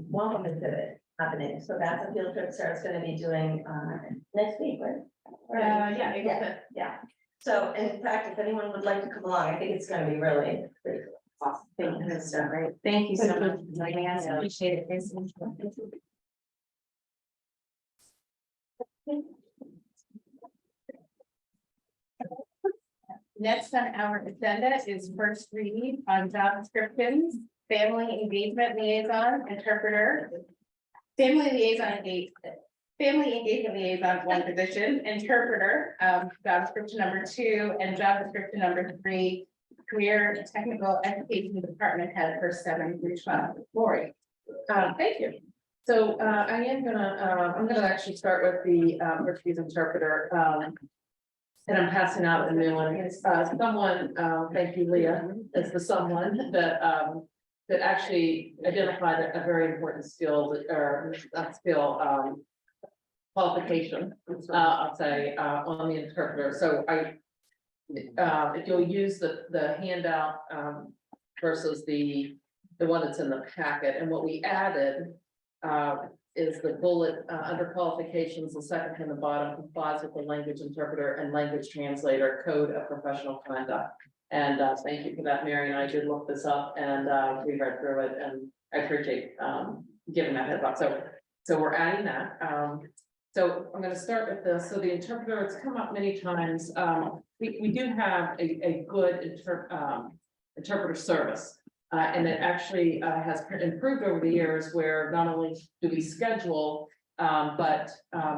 welcome exhibit happening. So that's a field trip Sarah's going to be doing next week, right? Yeah. So in fact, if anyone would like to come along, I think it's going to be really awesome. Thank you, Mr. Great. Thank you so much for joining us. I appreciate it. Thanks so much. Next on our agenda is first reading on job descriptions, family engagement liaison, interpreter, family engagement liaison, one position, interpreter, job description number 2, and job description number 3, career technical education department head for 7 through 12. Lori. Thank you. So I'm gonna actually start with the Portuguese interpreter. And I'm passing out a new one. Someone, thank you, Leah, is the someone that that actually identified a very important skill or qualification, I'll say, on the interpreter. So if you'll use the handout versus the one that's in the packet, and what we added is the bullet under qualifications, the second from the bottom, complies with the language interpreter and language translator code of professional conduct. And thank you for that, Mary. And I did look this up and we read through it, and I appreciate giving that heads up. So we're adding that. So I'm going to start with this. So the interpreter, it's come up many times. We do have a good interpreter service. And it actually has improved over the years, where not only do we schedule, but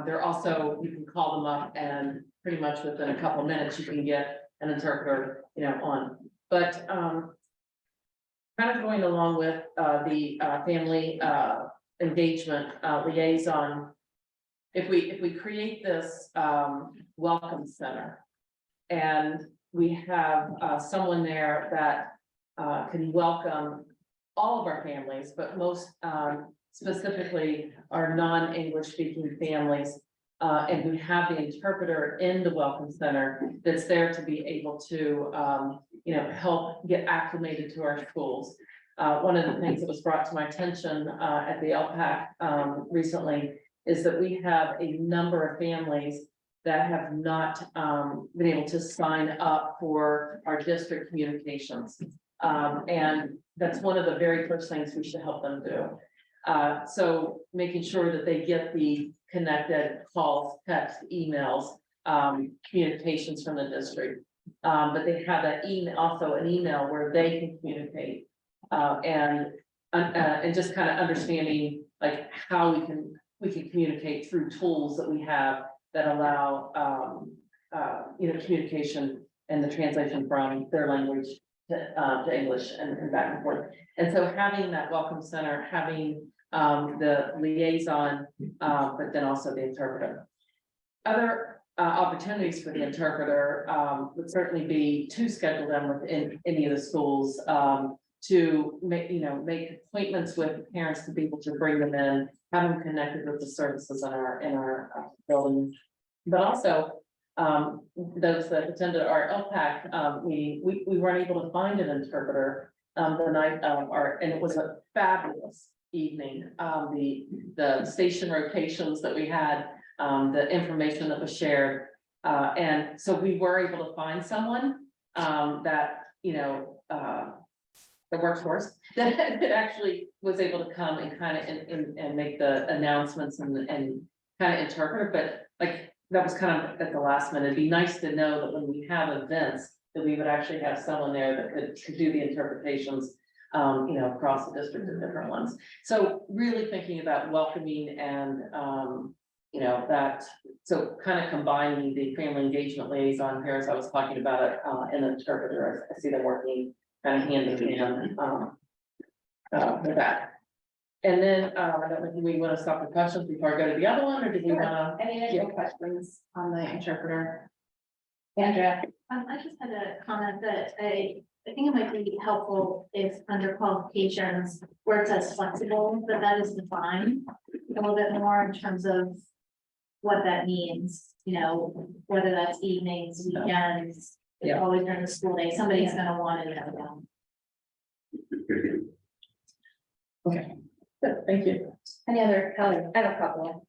they're also, you can call them up and pretty much within a couple of minutes, you can get an interpreter, on. But kind of going along with the family engagement liaison, if we create this welcome center, and we have someone there that can welcome all of our families, but most specifically our non-English speaking families. And we have the interpreter in the welcome center that's there to be able to, help get acclimated to our schools. One of the things that was brought to my attention at the LPAC recently is that we have a number of families that have not been able to sign up for our district communications. And that's one of the very first things we should help them do. So making sure that they get the connected calls, text, emails, communications from the district. But they have that also an email where they can communicate and just kind of understanding like how we can communicate through tools that we have that allow communication and the translation from their language to English and back and forth. And so having that welcome center, having the liaison, but then also the interpreter. Other opportunities for the interpreter would certainly be to schedule them within any of the schools, to make appointments with parents to be able to bring them in, have them connected with the services in our building. But also, those that attended our LPAC meeting, we weren't able to find an interpreter the night of and it was a fabulous evening. The station rotations that we had, the information that was shared, and so we were able to find someone that the workforce that actually was able to come and kind of and make the announcements and kind of interpret, but like that was kind of at the last minute. It'd be nice to know that when we have events, that we would actually have someone there that could do the interpretations, across the district of different ones. So really thinking about welcoming and, so kind of combining the family engagement liaison here, as I was talking about it, and the interpreter, I see them working kind of hand in hand with that. And then, I don't know if we want to stop the questions before I go to the other one, or do we want to? Any additional questions on the interpreter? Andrea? I just had a comment that I think it might be helpful if under qualifications where it says flexible, that is defined a little bit more in terms of what that means, whether that's evenings, weekends, always during the school day, somebody's gonna want to know. Okay, good, thank you. Any other, Kelly? I have a couple.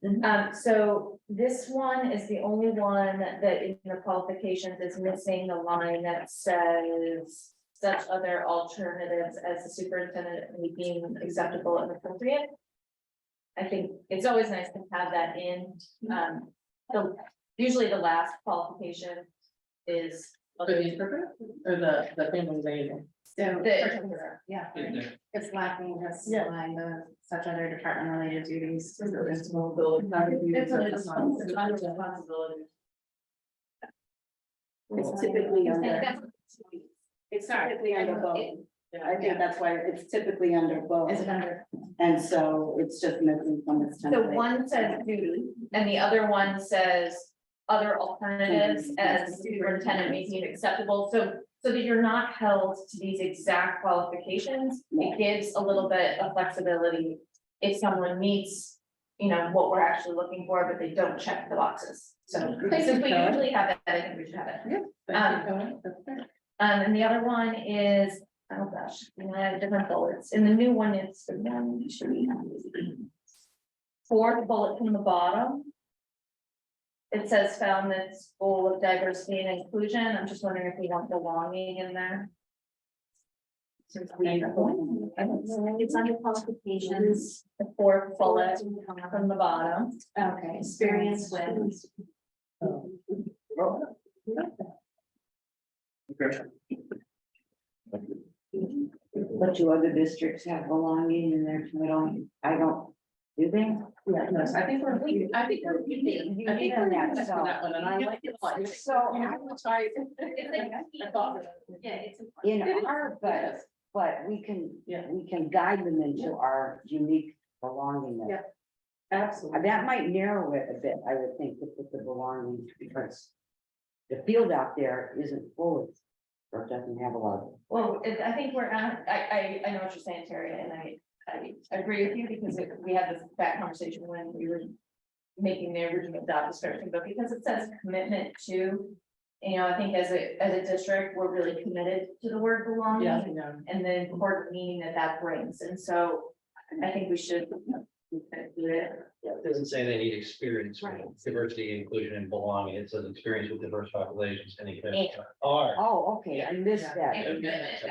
So this one is the only one that in the qualifications is missing the line that says such other alternatives as the superintendent may deem acceptable and appropriate. I think it's always nice to have that in. Usually the last qualification is. For the interpreter or the family liaison? So, The- yeah, it's lacking this line, the such other department related duties. It's under responsibility. It's typically under, it's typically under both. I think that's why it's typically under both. Is it under? And so it's just missing from its So template. one says duty and the other one says other alternatives as superintendent making it acceptable. So that you're not held to these exact qualifications, it gives a little bit of flexibility if someone meets, what we're actually looking for, but they don't check the boxes. So since we usually have it, I think we should have it. And the other one is, oh gosh, I have different bullets. In the new one, it's the 1, 2, 4th bullet from the bottom. It says found this goal of diversity and inclusion. I'm just wondering if we want belonging in there. It's under qualifications. The 4th bullet from the bottom. Okay, experience with. But do other districts have belonging in there too? I don't, do they? Yeah, no, I think we're unique. I think we're for that one, and I like it a lot. So I will try. I thought. Yeah, it's. in our, but we can guide them into our unique belonging. Yeah. Absolutely. That might narrow it a bit, I would think, to put the belonging, because the field out there isn't full of, or it doesn't have a lot of. Well, I think we're at, I know what you're saying, Terry, and I agree with you because we had that conversation when we were making the original job description, but because it says commitment to, I think as a district, we're really committed to the word belonging and the important meaning that brings. And so I think we should do it. Yeah, it doesn't say they need experience with diversity, inclusion, and belonging. It says experience with diverse populations and Oh, okay, I missed that. And commitment.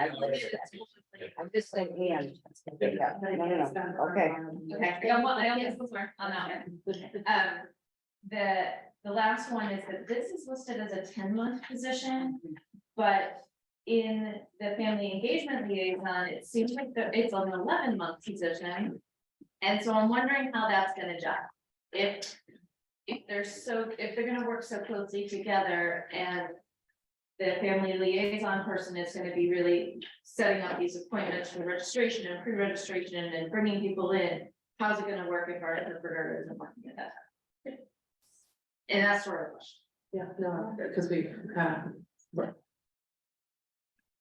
I'm just saying, hand. No. Okay. Okay, I guess before on that one. The last one is that this is listed as a 10-month position, but in the family engagement liaison, it seems like it's an 11-month position. And so I'm wondering how that's gonna jive. If they're gonna work so closely together and the family liaison person is gonna be really setting up these appointments for registration and pre-registration and bringing people in. How's it gonna work if our interpreter isn't working at that time? And that's sort of a question. Yeah, no, because we kind of.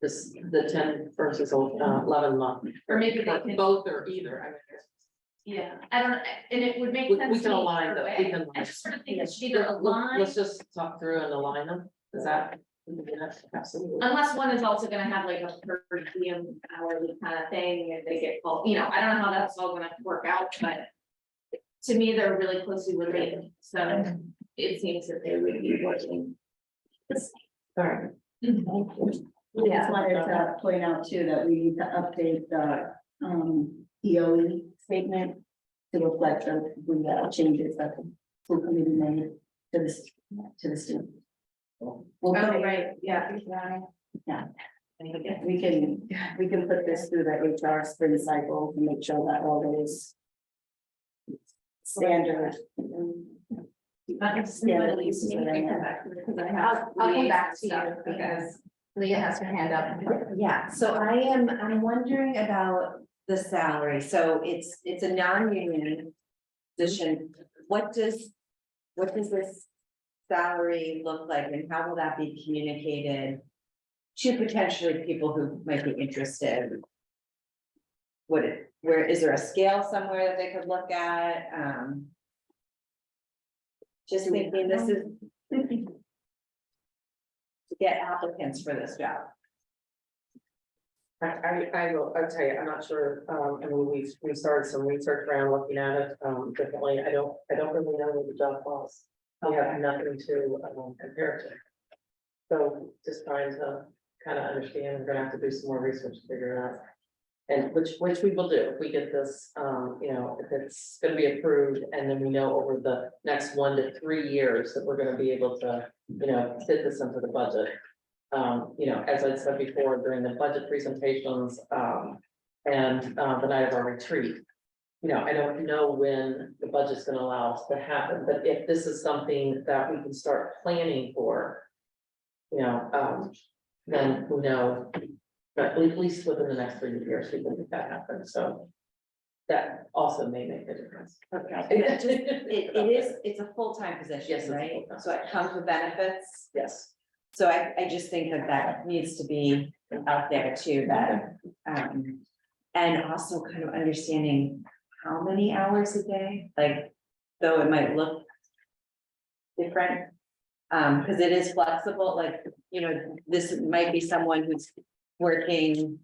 The 10 versus 11 month. Or maybe they can. Both or either, I mean. Yeah, I don't, and it would make We sense. can to me align either them, way. we can I just sort of think it should either Let's align, just talk through and align them, is that? Absolutely. unless one is also gonna have like a per diem hourly kind of thing, if they get called, you know, I don't know how that's all gonna work out, but. To me, they're really closely related, so it seems that they would be working. Sorry. I just wanted to point out too, that we need to update the, EOE statement to reflect the changes that the school committee made to the student. We'll put it- right, yeah. Yeah. We can put this through the HR spring cycle to make sure that all those standard. I'll come back to you because Leah has her hand up. Yeah, so I'm wondering about the salary, so it's a non-union position. What does this salary look like and how will that be communicated to potentially people who might be interested? Where is there a scale somewhere that they could look at? Just thinking this is to get applicants for this job. I'll tell you, I'm not sure, I mean, we started some research around looking at it, differently, I don't really know what the job was. We have nothing to compare it to. So just trying to kind of understand, we're gonna have to do some more research to figure it out. And which we will do, if we get this, you know, if it's gonna be approved, and then we know over the next 1 to 3 years that we're gonna be able to, you know, fit this into the budget. You know, as I said before, during the budget presentations, and the night of our retreat. You know, I don't know when the budget's gonna allow us to happen, but if this is something that we can start planning for. You know, then we know, but at least within the next 3 years, we can make that happen, so. That also may make a difference. Okay. It's a full-time position, Yes, it's a right? full-time. So it comes with benefits. Yes. So I just think that needs to be out there too, that, and also kind of understanding how many hours a day, like, though it might look different. Because it is flexible, like, you know, this might be someone who's working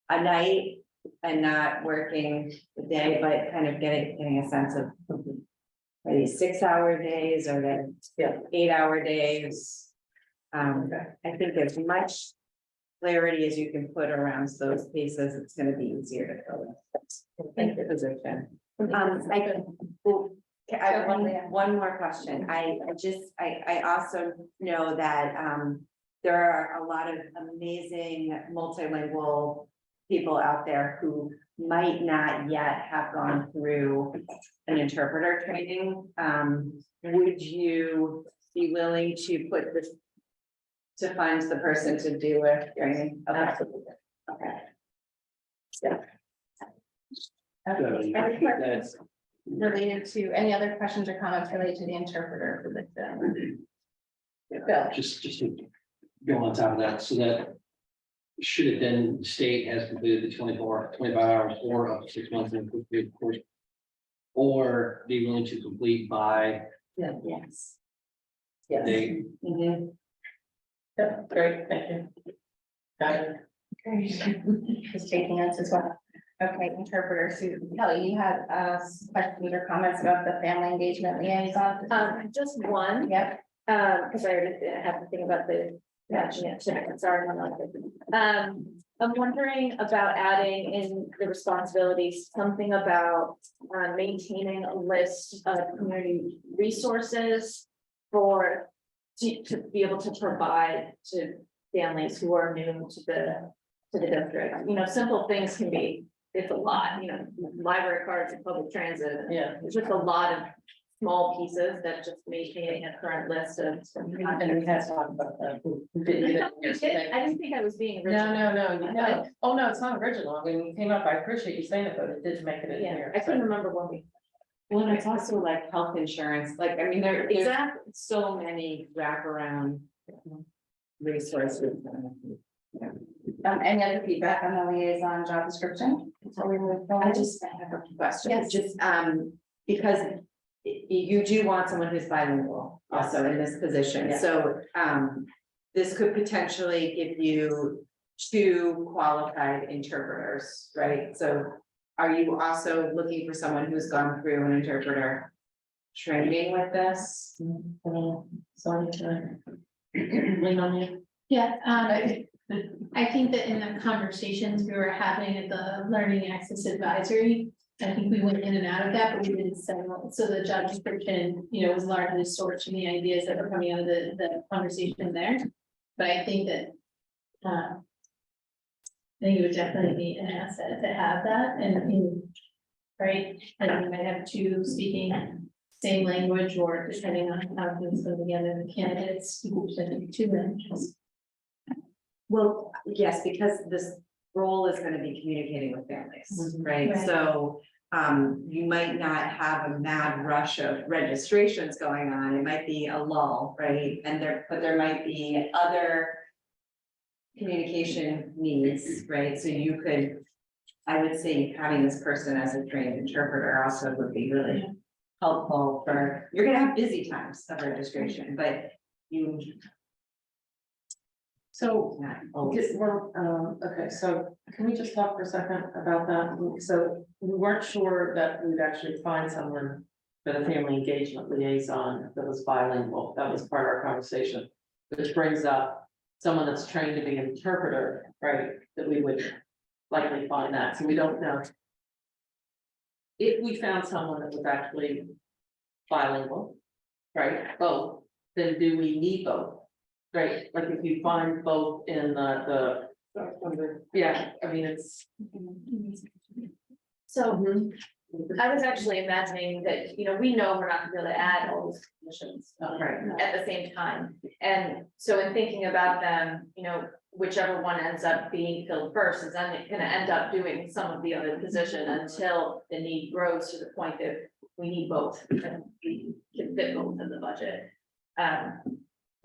a night and not working the day, but kind of getting a sense of are these 6-hour days or the 8-hour days. I think as much clarity as you can put around those pieces, it's gonna be easier to fill in. Thank the position. I have one more question. I also know that there are a lot of amazing multilingual people out there who might not yet have gone through an interpreter training. Would you be willing to put this to find the person to do a training? Okay. Absolutely. Okay. That's related to any other questions or comments related to the interpreter for the bill? Just to go on top of that, so that should it then state has completed the 25 hours or up to 6 months in the course, or be willing to complete by Yes. date. Yeah, great, thank you. Got it. Just taking notes as well. Okay, interpreter, Sue, Kelly, you had questions or comments about the family engagement liaison? Just one. Yep. Because I already have to think about the, sorry, I'm wondering about adding in the responsibilities, something about maintaining a list of community resources for to be able to provide to families who are new to the district. You know, simple things can be, it's a lot, you know, library cards and public transit. Yeah. It's just a lot of small pieces that just maintaining a current list of. And we had talked about that. We didn't get it here. I didn't think I was being original. No. Oh, no, it's not original. I mean, it came up, I appreciate you saying it, but it did make it in Yeah, here. I couldn't remember when we. Well, and it's also like health insurance, like, I mean, there's Exactly. so many wraparound resources. Any other feedback on the liaison job description? Before we move forward? I have a question, Yes. just, because you do want someone who's bilingual also in this position, Yes. so, this could potentially give you 2 qualified interpreters, right? So are you also looking for someone who's gone through an interpreter training with this? Sorry to lean on you. Yeah, I think that in the conversations we were having at the Learning Access Advisory, I think we went in and out of that, but we didn't settle. So the job description, was largely sourced from the ideas that were coming out of the conversation there. But I think that, I think it would definitely be an asset to have that right? And you might have 2 speaking same language or depending on how things go together, the candidates, who presented 2 languages. Well, yes, because this role is gonna be communicating with families, right? Right. So, you might not have a mad rush of registrations going on, it might be a lull, right? But there might be other communication needs, right? So you could, I would say having this person as a trained interpreter also would be really helpful for, you're gonna have busy times of registration, but you. So, okay, so can we just talk for a second about that? So we weren't sure that we'd actually find someone for the family engagement liaison that was bilingual. That was part of our conversation, which brings up someone that's trained to be an interpreter, right? That we would likely find that. So we don't know. If we found someone that was actually bilingual, right, both, then do we need both? Right, like if you find both in the, yeah, I mean, it's. So I was actually imagining that, we know we're not gonna be able to add all those positions at the same time. And so in thinking about them, whichever one ends up being filled first is then gonna end up doing some of the other position until the need grows to the point that we need both and we can fit both in the budget.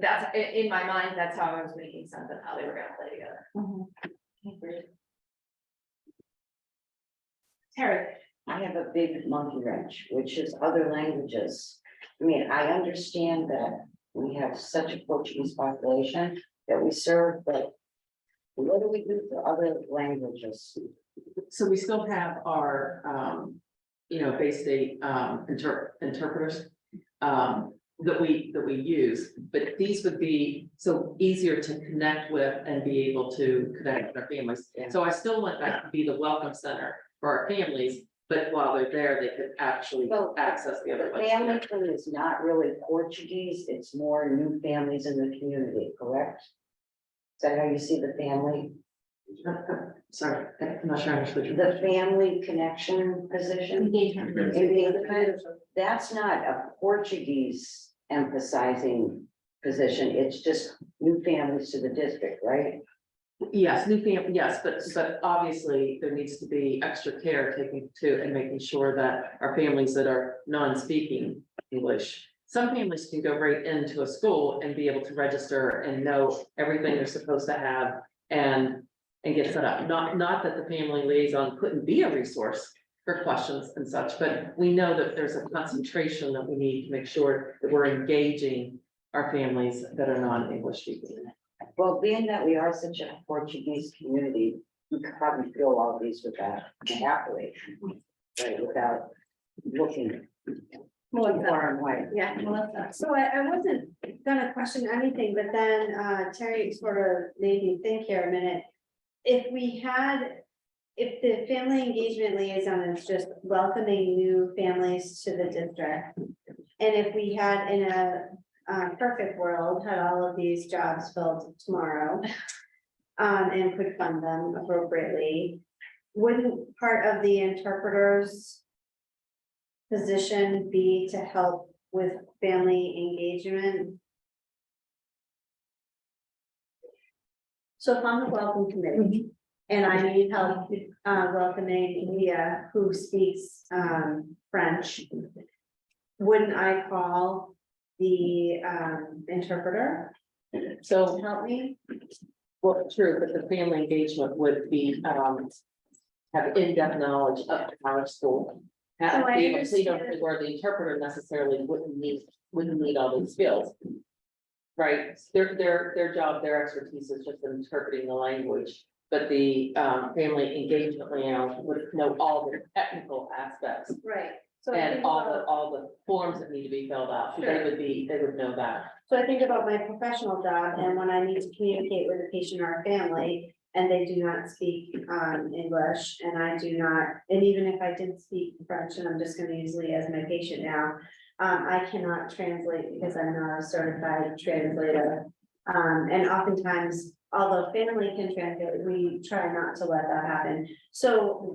That's in my mind, that's how I was making sense of how they were gonna play together. Terry, I have a big monkey wrench, which is other languages. I mean, I understand that we have such a Portuguese population that we serve, but what do we do for other languages? So we still have our, Bay State, interpreters, that we use, but these would be so easier to connect with and be able to connect with our families. So I still want that to be the welcome center for our families, but while they're there, they could actually access the other. The family thing is not really Portuguese, it's more new families in the community, correct? Is that how you see the family? Sorry, I'm not sure I understood. The family connection position. That's not a Portuguese emphasizing position, it's just new families to the district, right? Yes, new family, yes, but obviously there needs to be extra care taken to and making sure that our families that are non-speaking English. Some families can go right into a school and be able to register and know everything they're supposed to have and get set up. Not that the family liaison couldn't be a resource for questions and such, but we know that there's a concentration that we need to make sure that we're engaging our families that are non-English speaking. Well, being that we are such a Portuguese community, we could probably fill all these with that happily, right, without looking far and wide. Yeah, so I wasn't gonna question anything, but then Terry sort of made me think here a minute. If the family engagement liaison is just welcoming new families to the district, and if we had in a perfect world, had all of these jobs filled tomorrow, and could fund them appropriately, wouldn't part of the interpreters position be to help with family engagement? So if I'm the welcome committee and I need help welcoming Leah, who speaks French, wouldn't I call the interpreter So, to help me? well, true, but the family engagement would be, have in-depth knowledge of our school. Have Oh, I be able to see understand. where the interpreter necessarily wouldn't need all these skills. Right, their job, their expertise is just interpreting the language, but the family engagement liaison would know all the technical aspects. Right. So I And think all about- the forms that need to be filled out, so Sure. they would know that. So I think about my professional job and when I need to communicate with a patient or a family and they do not speak English and I do not, and even if I did speak French and I'm just gonna use Leah as my patient now, I cannot translate because I'm not a certified translator. And oftentimes, although family can translate, we try not to let that happen. So,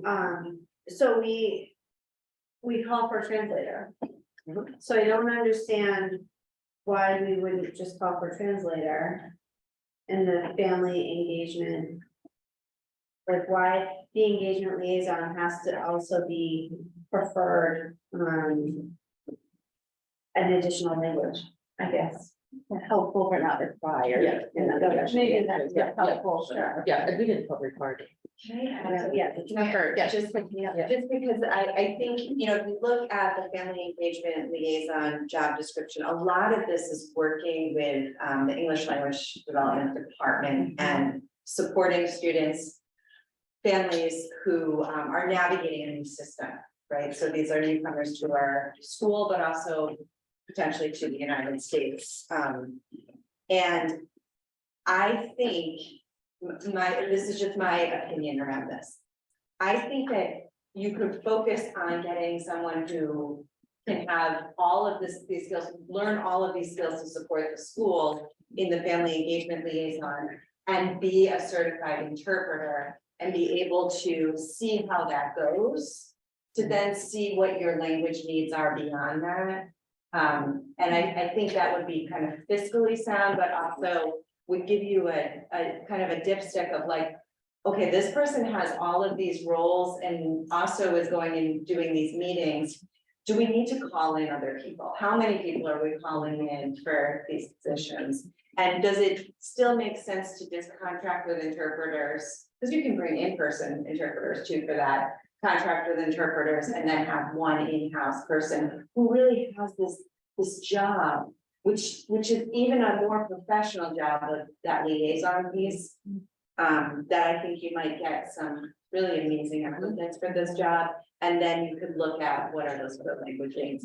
so we call for a translator. So I don't understand why we wouldn't just call for a translator in the family engagement. Like why the engagement liaison has to also be preferred, an additional language, I guess. Helpful but not required. Yeah. Maybe that's Yeah. helpful, sure. Yeah, and we didn't put requirement. Just because I think, you know, if you look at the family engagement liaison job description, a lot of this is working with the English language development department and supporting students, families who are navigating a new system, right? So these are newcomers to our school, but also potentially to the United States. And I think this is just my opinion around this. I think that you could focus on getting someone who can have all of these skills, learn all of these skills to support the school in the family engagement liaison and be a certified interpreter and be able to see how that goes, to then see what your language needs are beyond that. And I think that would be kind of fiscally sound, but also would give you a kind of a dipstick of like, okay, this person has all of these roles and also is going and doing these meetings. Do we need to call in other people? How many people are we calling in for these positions? And does it still make sense to just contract with interpreters? Because you can bring in-person interpreters too for that. Contract with interpreters and then have one in-house person who really has this job, which is even a more professional job of that liaison piece. That I think you might get some really amazing applicants for this job. And then you could look at what are those other language needs.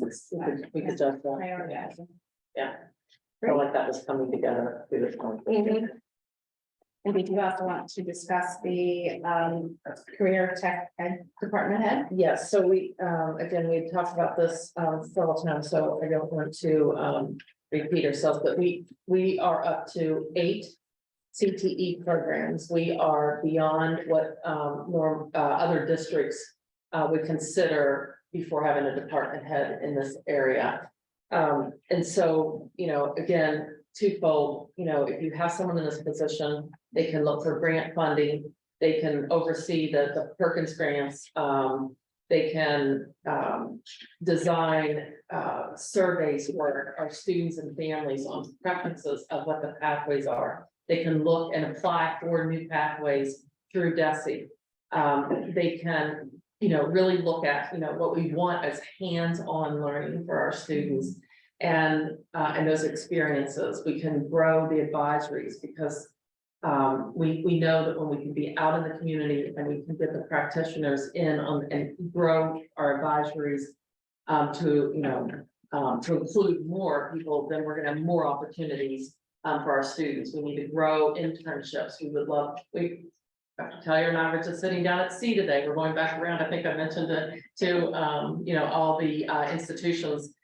We could just, yeah. Feel like that was coming together through this one. And we do also want to discuss the career tech department head. Yes, so we, again, we've talked about this several times, so I don't want to repeat ourselves, but we are up to 8 CTE programs. We are beyond what other districts would consider before having a department head in this area. And so, you know, again, twofold, you know, if you have someone in this position, they can look for grant funding, they can oversee the Perkins grants, they can design surveys for our students and families on preferences of what the pathways are. They can look and apply for new pathways through DESE. They can, you know, really look at, you know, what we want as hands-on learning for our students and those experiences. We can grow the advisories because we know that when we can be out in the community and we can get the practitioners in on and grow our advisories to, you know, to include more people, then we're gonna have more opportunities for our students. We need to grow internships. We would love, Dr. Taylor and I were just sitting down at C today. We're going back around. I think I mentioned it to, you know, all the institutions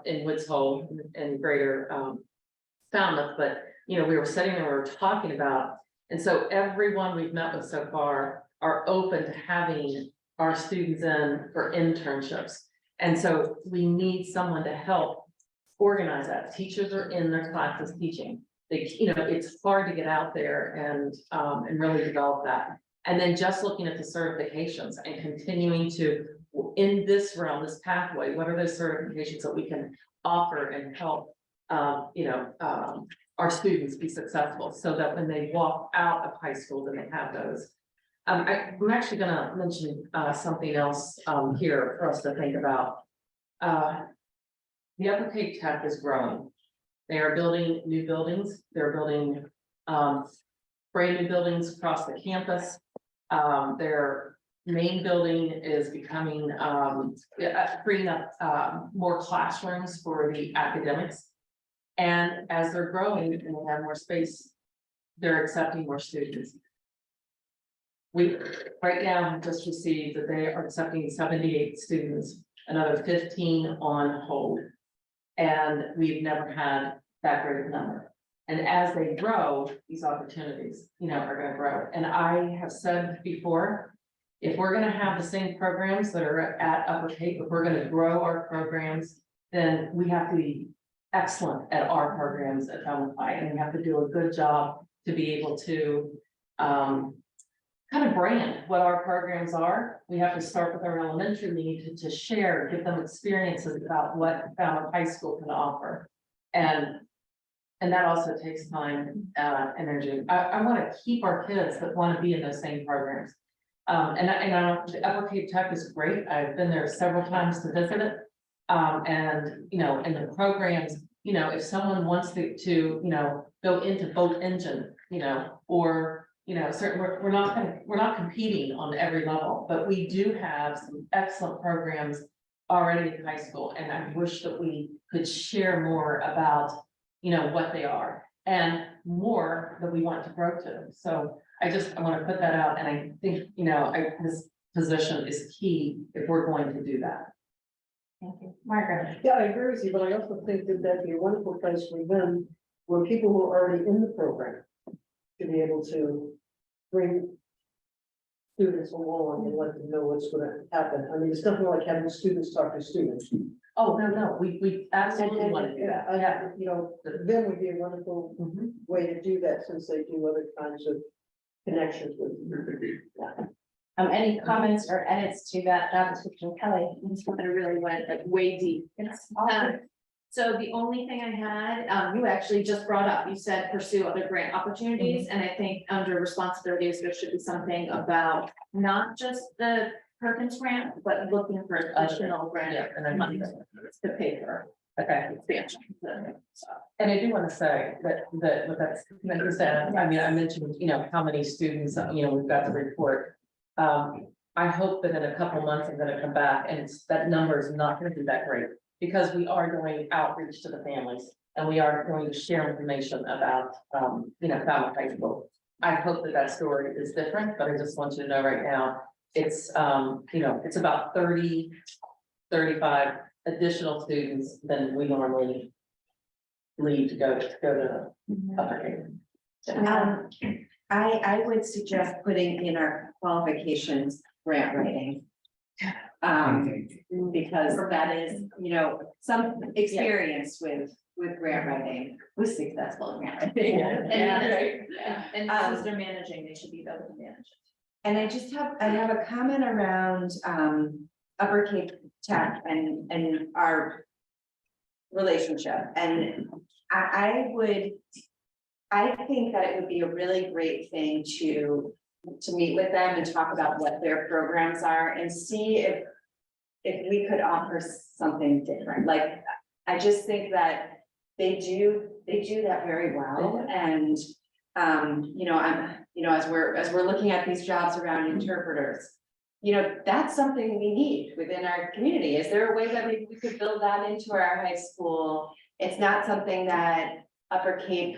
in Woods Hole and greater Falmouth, but, you know, we were sitting there, we were talking about, and so everyone we've met with so far are open to having our students in for internships. And so we need someone to help organize that. Teachers are in their classes teaching. They, you know, it's hard to get out there and really develop that. And then just looking at the certifications and continuing to, in this realm, this pathway, what are those certifications that we can offer and help, our students be successful so that when they walk out of high school, then they have those. I'm actually gonna mention something else here for us to think about. The Upper Cape Tech is growing. They are building new buildings. They're building brand new buildings across the campus. Their main building is becoming freeing up more classrooms for the academics. And as they're growing and they have more space, they're accepting more students. We right now have just received that they are accepting 78 students, another 15 on hold. And we've never had that great of number. And as they grow, these opportunities, are going to grow. And I have said before, if we're going to have the same programs that are at Upper Cape, if we're going to grow our programs, then we have to be excellent at our programs at Falmouth High, and we have to do a good job to be able to kind of brand what our programs are. We have to start with our elementary need to share, give them experiences about what Falmouth High School can offer. And that also takes time, energy. I want to keep our kids that want to be in those same programs. And the Upper Cape Tech is great. I've been there several times to visit it. And the programs, if someone wants to go into boat engine, or certain, we're not competing on every level, but we do have some excellent programs already in high school. And I wish that we could share more about, what they are and more that we want to grow to. So I want to put that out. And I think, this position is key if we're going to do that. Thank you. Margaret. Yeah, I agree with you, but I also think that that'd be a wonderful place for them, where people who are already in the program to be able to bring students along and let them know what's gonna happen. I mean, it's definitely like having students talk to students. Oh, no, we absolutely want to do that. Then would be a wonderful way to do that, since they do other kinds of connections with. Any comments or edits to that job description, Kelly? This one really went like way deep. So the only thing I had, you actually just brought up, you said pursue other grant opportunities, and I think under responsibilities, there should be something about not just the Perkins grant, but looking for additional grant money to pay for expansion. And I do want to say that that's, like you said, I mean, I mentioned, how many students, we've got the report. I hope that in a couple months, I'm going to come back and that number is not going to be that great, because we are doing outreach to the families and we are going to share information about, Falmouth High School. I hope that story is different, but I just want you to know right now, it's, it's about 30, 35 additional students than we normally leave to go to Upper Cape. I would suggest putting in our qualifications grant writing. Because that is, some experience with grant writing, with successful grant writing. And as they're managing, they should be able to manage it. And I have a comment around Upper Cape Tech and our relationship. And I think that it would be a really great thing to meet with them and talk about what their programs are and see if we could offer something different. Like, I just think that they do that very well. And as we're looking at these jobs around interpreters, that's something we need within our community. Is there a way that maybe we could build that into our high school? It's not something that Upper Cape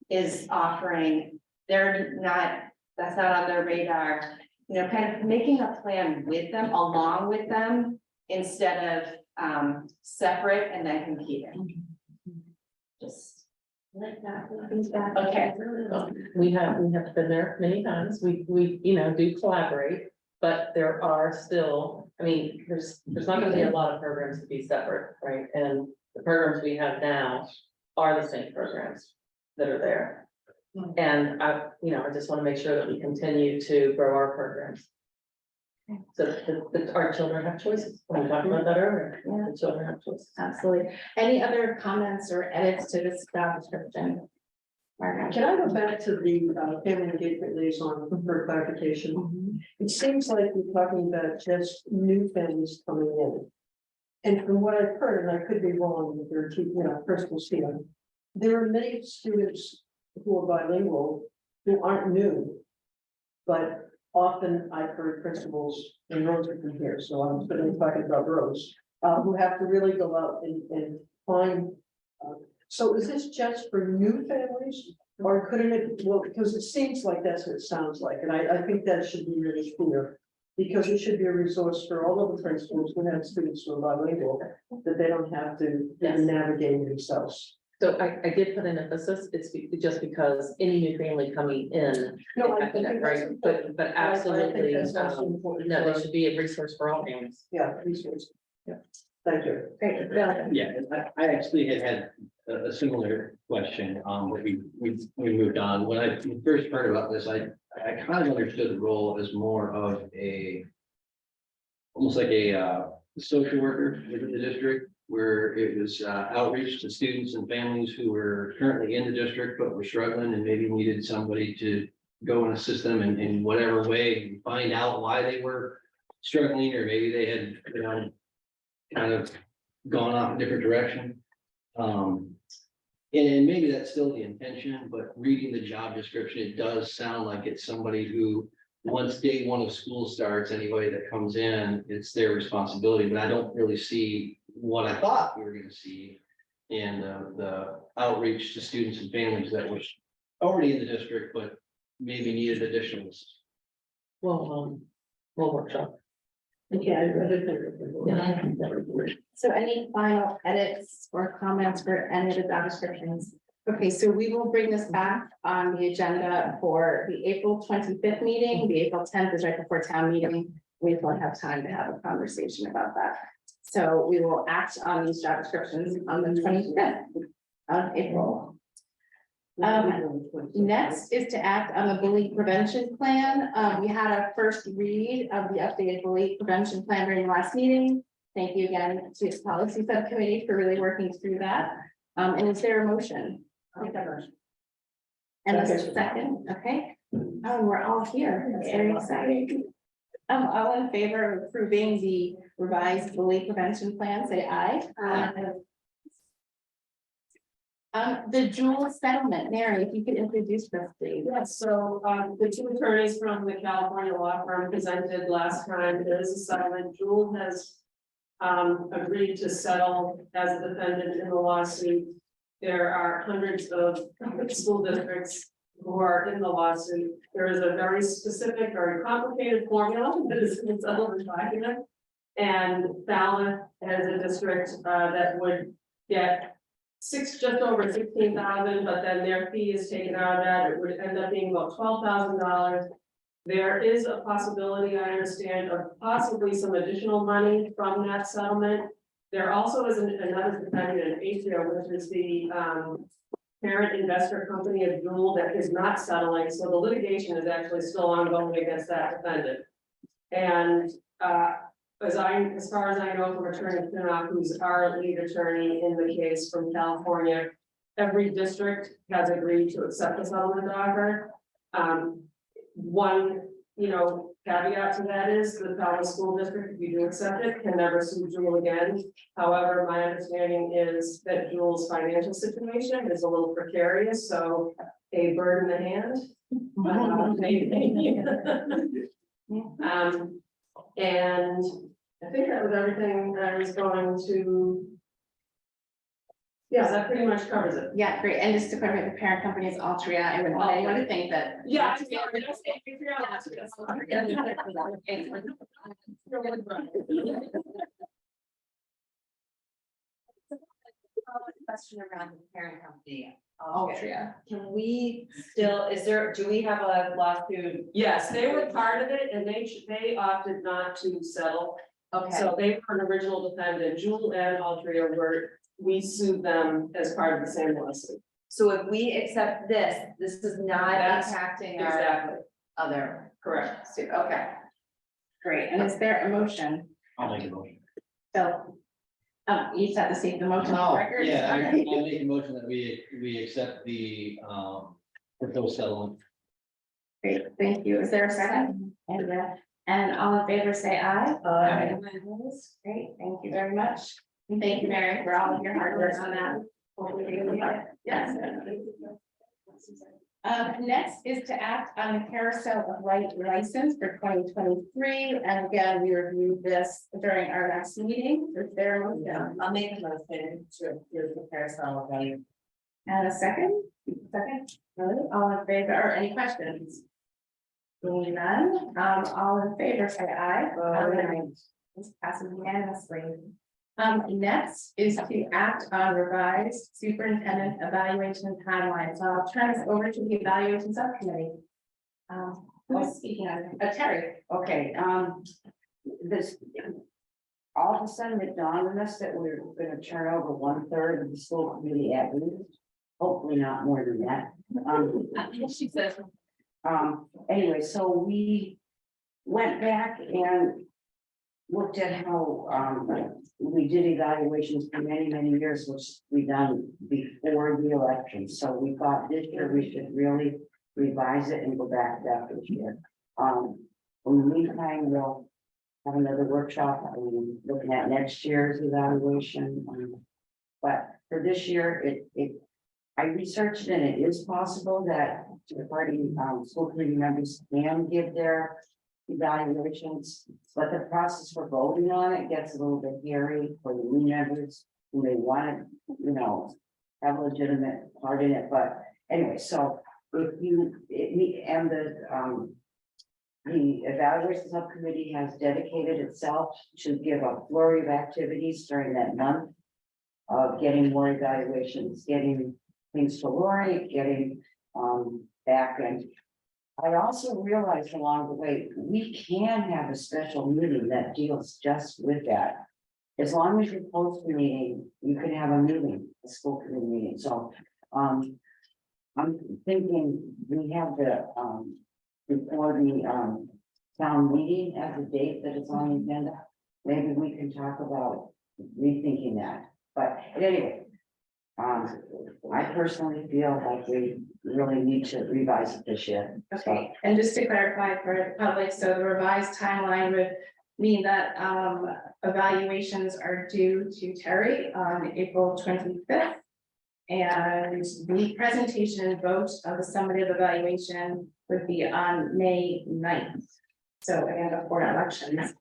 is offering. That's not on their radar. Kind of making a plan with them, along with them, instead of separate and then competing. Just like that. Okay. We have been there many times. We do collaborate, but there are still I mean, there's not gonna be a lot of programs to be separate, right? And the programs we have now are the same programs that are there. And I just wanna make sure that we continue to grow our programs. So that our children have choices. We talked about that earlier. The children have choices. Absolutely. Any other comments or edits to this job description? Margaret? Can I go back to the family engagement liaison for clarification? It seems like we're talking about just new families coming in. And from what I've heard, and I could be wrong with their personal feeling, there are many students who are bilingual who aren't new. But often I've heard principals, and Rose have been here, so I'm certainly talking about Rose, who have to really go out and find. So is this just for new families, or couldn't it, well, because it seems like that's what it sounds like, and I think that should be really clear. Because it should be a resource for all of the principals who have students who are bilingual, that they don't have to navigate themselves. So I did put an emphasis, it's just because any new family coming in. No, I I think think right, but absolutely, that's also important. no, they should be a resource for all families. Yeah, resource. Yeah, thank you. Great, Bill. Yeah, I actually had a similar question, but we moved on. When I first heard about this, I kind of understood the role as more of almost like a social worker within the district, where it was outreach to students and families who were currently in the district but were struggling and maybe needed somebody to go and assist them in whatever way, find out why they were struggling, or maybe they had, kind of gone off a different direction. And maybe that's still the intention, but reading the job description, it does sound like it's somebody who, once day one of school starts, anybody that comes in, it's their responsibility, but I don't really see what I thought we were gonna see in the outreach to students and families that were already in the district, but maybe needed additional. Well, workshop. So any final edits or comments for any of the job descriptions? Okay, so we will bring this back on the agenda for the April 25th meeting. The April 10th is right before town meeting. We will have time to have a conversation about that. So we will act on these job descriptions on the 25th of April. Next is to act on the bully prevention plan. We had a first read of the updated bully prevention plan during the last meeting. Thank you again to the policy subcommittee for really working through that. And is there a motion? And a second, okay. We're all here. That's very exciting. All in favor of approving the revised bully prevention plan, say aye. The JUUL settlement, Mary, if you could introduce this, please. Yes, so the two attorneys from the California law firm presented last time. There is a settlement. JUUL has agreed to settle as a defendant in the lawsuit. There are hundreds of school districts who are in the lawsuit. There is a very specific, very complicated formula that is in the settlement document. And Falmouth has a district that would get just over 16,000, but then their fee is taken out of that. It would end up being about $12,000. There is a possibility, I understand, of possibly some additional money from that settlement. There also is another defendant, ADJOURN, which is the parent investor company of JUUL that is not settling. So the litigation is actually still ongoing against that defendant. And as far as I know from Attorney Pinnock, who's our lead attorney in the case from California, every district has agreed to accept the settlement offer. One, caveat to that is the Falmouth School District, if you do accept it, can never sue JUUL again. However, my understanding is that JUUL's financial situation is a little precarious, so a bird in the hand. And I think that was everything that I was going to. Yeah, that pretty much covers it. Yeah, great. And just to clarify, the parent company is Altria. I would want anyone to think that. Yeah. Question around the parent company. Altria. Can we still, do we have a lawsuit? Yes, they were part of it and they opted not to settle. Okay, So they were an original defendant, JUUL and Altria we sued them as part of the same lawsuit. so if we accept this, this is not That's impacting our Exactly, other, correct. okay. Great, and is there a motion? I'll make a motion. So, you just have to state the motion Oh, record. yeah, I Okay. make a motion that we accept the proposed settlement. Great, thank you. Is there a second? And all in favor, say aye. Aye. Great, thank you very much. And thank you, Mary, for all of your hard work on that. Yes. Next is to act on the Carousel of Right license for 2023. And again, we reviewed this during our last meeting. Is there a motion? I'll make a motion to approve the Carousel of Right. And a second? Second? Good. All in favor, or any questions? Seeing none, all in favor, say aye. This passes unanimously. Next is to act on revised superintendent evaluation timeline. So I'll turn this over to the evaluation subcommittee. Who's speaking on it? Terry. Okay, this, all of a sudden it dawned on us that we're gonna turn over 1/3 of the school committee at least. Hopefully not more than that. She says. Anyway, so we went back and looked at how, we did evaluations for many, many years, which we done before the election. So we thought this year we should really revise it and go back to that this year. In the meantime, we'll have another workshop, looking at next year's evaluation. But for this year, I researched and it is possible that departing school committee members can give their evaluations, but the process for voting on it gets a little bit hairy for the new members who may want to, have a legitimate part in it. But anyway, so if you, the evaluation subcommittee has dedicated itself to give a flurry of activities during that month of getting more evaluations, getting things to Lori, getting back. And I also realized along the way, we can have a special meeting that deals just with that. As long as you post the meeting, you can have a meeting, a school committee meeting. So I'm thinking we have the before the town meeting as a date that it's on the agenda. Maybe we can talk about rethinking that. But anyway, I personally feel like we really need to revise it this year. Okay, and just to clarify for the public, so the revised timeline would mean that evaluations are due to Terry on April 25th. And the presentation and vote of the summative evaluation would be on May 9th. So again, before elections.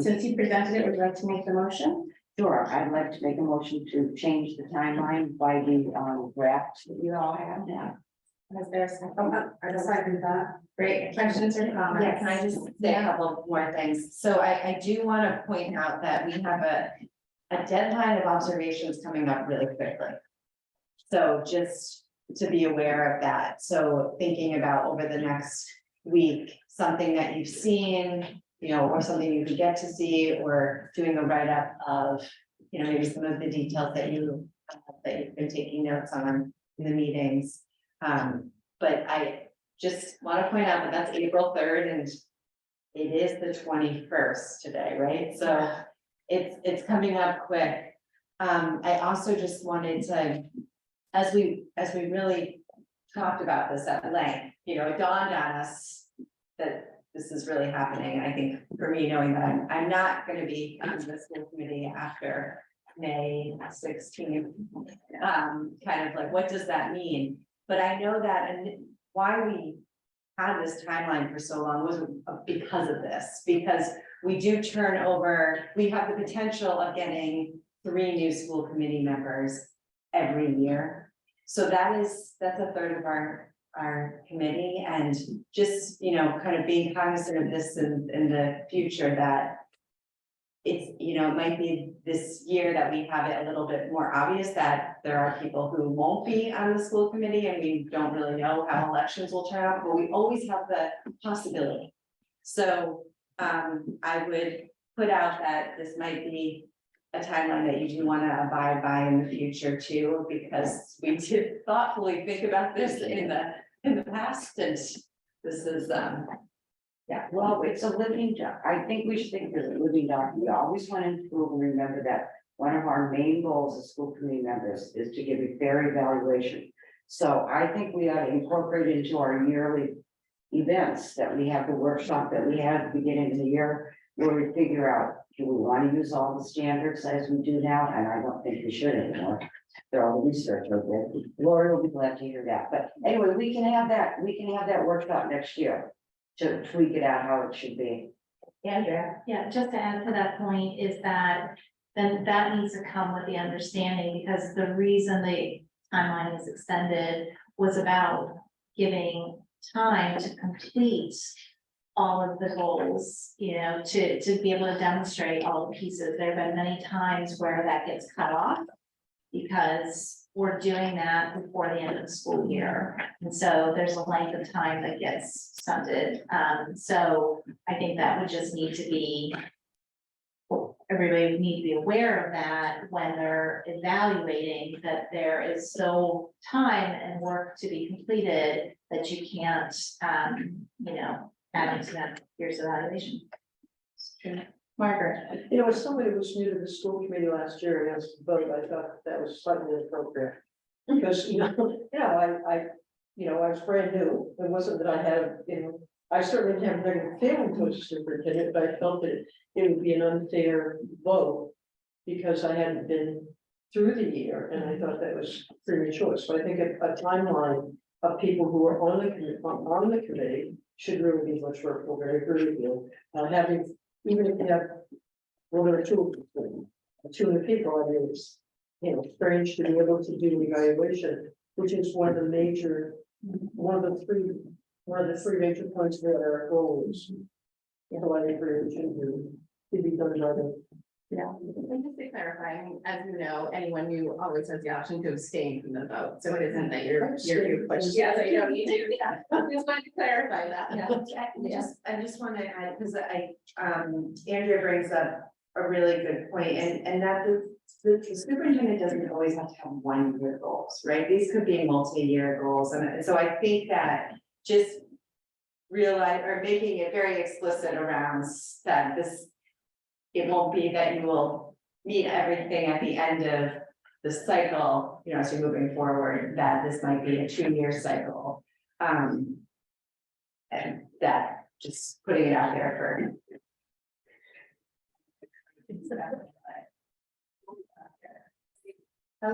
Since you presented it, would you like to make the motion? Sure, I'd like to make a motion to change the timeline by the draft that you all have now. Is there a second? I decided that. Great, questions or comments? Yeah, can I just say a couple more things? So I do want to point out that we have a deadline of observations coming up really quickly. So just to be aware of that. So thinking about over the next week, something that you've seen, or something you could get to see, or doing a write-up of, maybe some of the details that you've been taking notes on in the meetings. But I just want to point out that that's April 3rd and it is the 21st today, right? So it's coming up quick. I also just wanted to, as we really talked about this at length, it dawned on us that this is really happening. And I think for me, knowing that I'm not going to be on the school committee after May 16th, kind of like, what does that mean? But I know that, and why we had this timeline for so long was because of this, because we do turn over, we have the potential of getting 3 new school committee members every year. So that's a third of our committee, and just, kind of being cognizant of this in the future, that it's, it might be this year that we have it a little bit more obvious that there are people who won't be on the school committee, and we don't really know how elections will turn out, but we always have the possibility. So I would put out that this might be a timeline that you do want to abide by in the future too, because we did thoughtfully think about this in the past, and this is, Yeah, well, it's a living doc. I think we should think of it as a living document. We always want to improve and remember that one of our main goals as school committee members is to give a fair evaluation. So I think we ought to incorporate into our yearly events that we have the workshop that we had at the beginning of the year, where we figure out, do we want to use all the standards as we do now? And I don't think we should anymore. They're all the research over there. Lori will be glad to hear that. But anyway, we can have that workshop next year to tweak it out how it should be. Andrea? Yeah, just to add to that point is that then that needs to come with the understanding, because the reason the timeline is extended was about giving time to complete all of the goals, you know, to be able to demonstrate all the pieces. There have been many times where that gets cut off because we're doing that before the end of the school year. And so there's a length of time that gets stunted. So I think that would just need to be, everybody would need to be aware of that when they're evaluating, that there is still time and work to be completed that you can't, you know, add into that year's evaluation. Margaret. You know, as somebody who was new to the school committee last year and asked to vote, I thought that was slightly inappropriate. Because, I was brand new. It wasn't that I had, I certainly didn't have a very feeling towards the superintendent, but I felt that it would be an unfair vote because I hadn't been through the year, and I thought that was premature. So I think a timeline of people who are on the committee should really be much more appropriate. I agree with you. Having, even if you have one or two of the people, I mean, it's, strange to be able to do evaluation, which is one of the three major points that our goals. So I agree with you, to be done by the. Yeah, and just to clarify, I mean, as you know, anyone new always has the option to abstain from the vote, so it isn't that you're pushed. Yes, I know you do, yeah, I just wanted to clarify that. I just want to add, because Andrea brings up a really good point, and that the superintendent doesn't always have to have 1 year goals, right? These could be multi-year goals, and so I think that just realize or making it very explicit around that this. It won't be that you will meet everything at the end of the cycle, as you're moving forward, that this might be a 2-year cycle. And that just putting it out there for.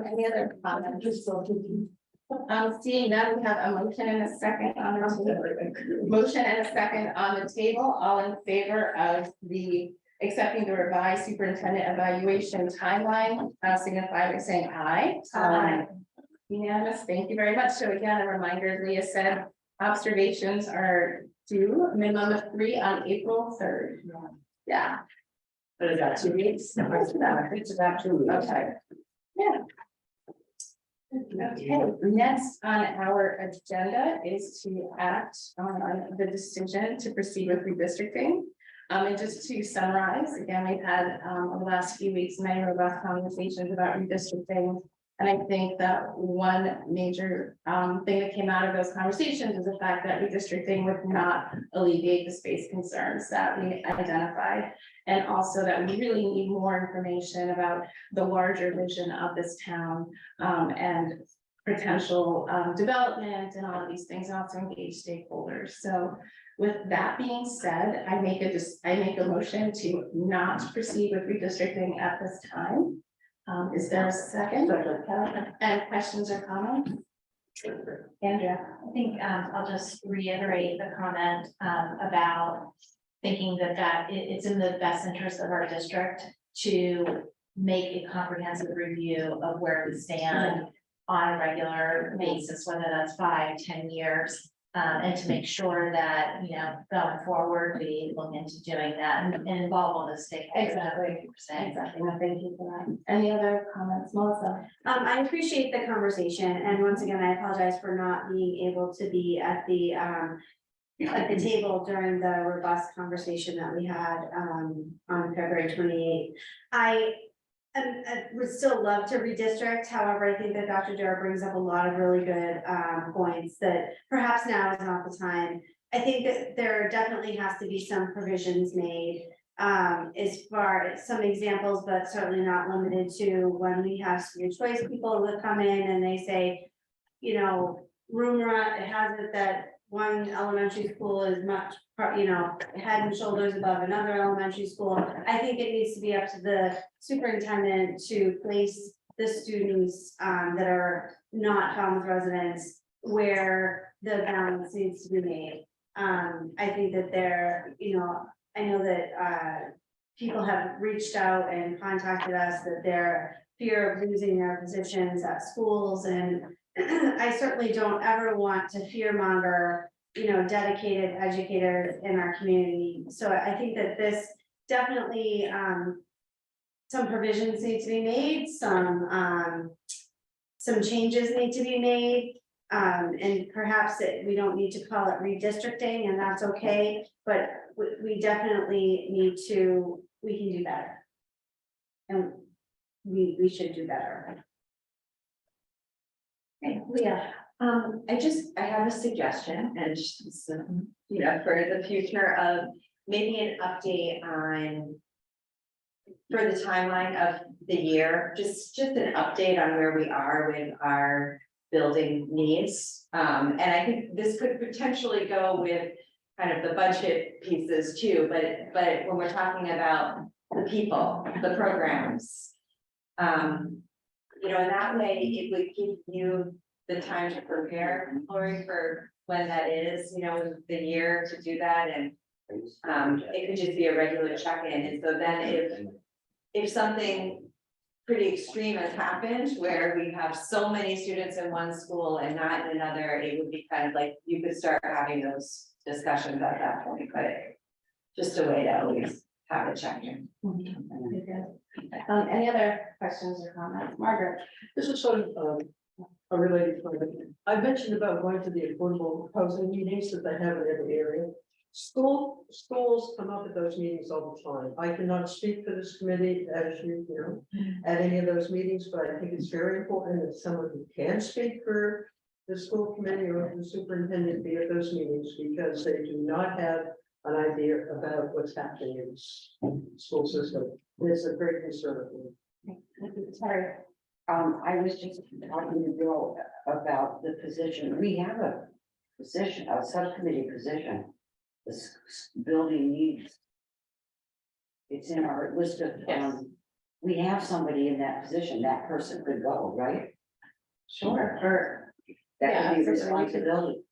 Any other comments? Seeing none, we have a motion and a second on the table. Motion and a second on the table, all in favor of the accepting the revised superintendent evaluation timeline, signify by saying aye. Aye. Unanimous, thank you very much. So again, a reminder, Leah said observations are due a minimum of 3 on April 3rd. Yeah. What is that, 2 weeks? No, it's about 2 weeks. Okay. Yeah. Okay, next on our agenda is to act on the decision to proceed with redistricting. And just to summarize, again, we've had over the last few weeks, many robust conversations about redistricting. And I think that one major thing that came out of those conversations is the fact that redistricting would not alleviate the space concerns that we identified. And also that we really need more information about the larger vision of this town and potential development and all of these things, and also engage stakeholders. So with that being said, I make a motion to not proceed with redistricting at this time. Is there a second? And questions or comments? Andrea? I think I'll just reiterate the comment about thinking that it's in the best interest of our district to make a comprehensive review of where we stand on a regular basis, whether that's 5-10 years. And to make sure that, going forward, we look into doing that and involve all the stakeholders. Exactly. No, thank you for that. Any other comments, Melissa? I appreciate the conversation, and once again, I apologize for not being able to be at the at the table during the robust conversation that we had on February 28th. I would still love to redistrict, however, I think that Dr. Jarrett brings up a lot of really good points that perhaps now is not the time. I think that there definitely has to be some provisions made as far as some examples, but certainly not limited to when we have school choice people that come in and they say, you know, rumor has it that one elementary school is much, you know, head and shoulders above another elementary school. I think it needs to be up to the superintendent to place the students that are not Falmouth residents where the balance needs to be made. I think that there, you know, I know that people have reached out and contacted us that their fear of losing their positions at schools, and I certainly don't ever want to fear monger, you know, dedicated educators in our community. So I think that this definitely some provisions need to be made, some changes need to be made. And perhaps we don't need to call it redistricting, and that's okay, but we definitely need to, we can do better. And we should do better. Okay, Leah, I have a suggestion, and just, you know, for the future of maybe an update on for the timeline of the year, just an update on where we are with our building needs. And I think this could potentially go with kind of the budget pieces too, but when we're talking about the people, the programs, you know, in that way, it would give you the time to prepare, Lori, for when that is, you know, the year to do that, and it could just be a regular check-in. And so then if something pretty extreme has happened where we have so many students in one school and not in another, it would be kind of like you could start having those discussions at that point, but just a way to always have a check-in. Any other questions or comments? Margaret? This is sort of a related point. I mentioned about going to the affordable housing meetings that they have in every area. Schools come up at those meetings all the time. I cannot speak for this committee, as you know, at any of those meetings, but I think it's very important that someone who can speak for the school committee or the superintendent be at those meetings, because they do not have an idea about what's happening in the school system. It's a great concern. Sorry. I was just talking to Bill about the position. We have a position, a subcommittee position. This building needs. It's in our list of, we have somebody in that position. That person could go, right? Sure. That could be responsibility.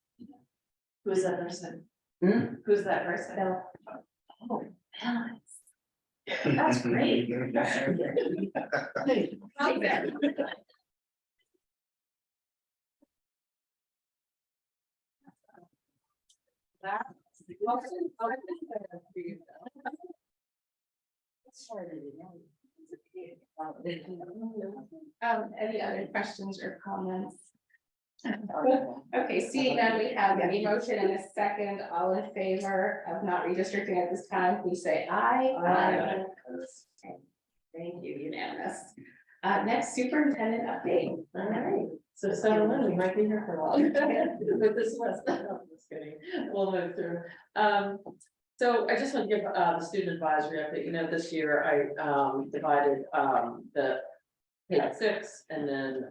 Who's that person? Who's that person? Oh, that's great. Any other questions or comments? Okay, seeing none, we have a motion and a second. All in favor of not redistricting at this time, please say aye. Aye. Thank you, unanimous. Next, superintendent update. All right. So we might be here for a while. But this was, no, just kidding. We'll move through. So I just want to give the student advisory update. You know, this year I divided the K-6 and then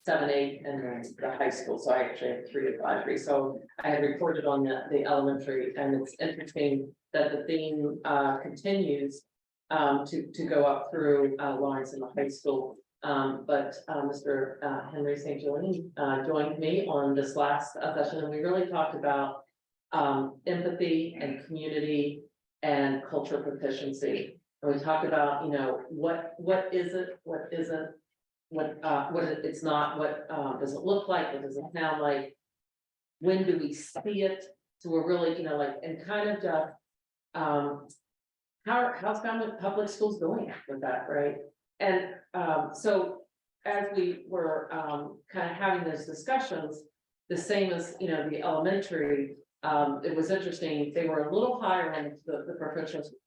7, 8, and then the high school. So I actually have 3 advisory. So I had reported on the elementary, and it's interesting that the theme continues to go up through Lawrence in the high school. But Mr. Henry St. Julian joined me on this last session, and we really talked about empathy and community and cultural proficiency. And we talked about, you know, what is it, what isn't, what it's not, what does it look like, what does it sound like, when do we see it? So we're really, you know, like, and kind of just how's Falmouth Public Schools going with that, right? And so as we were kind of having those discussions, the same as, you know, the elementary, it was interesting, they were a little higher on the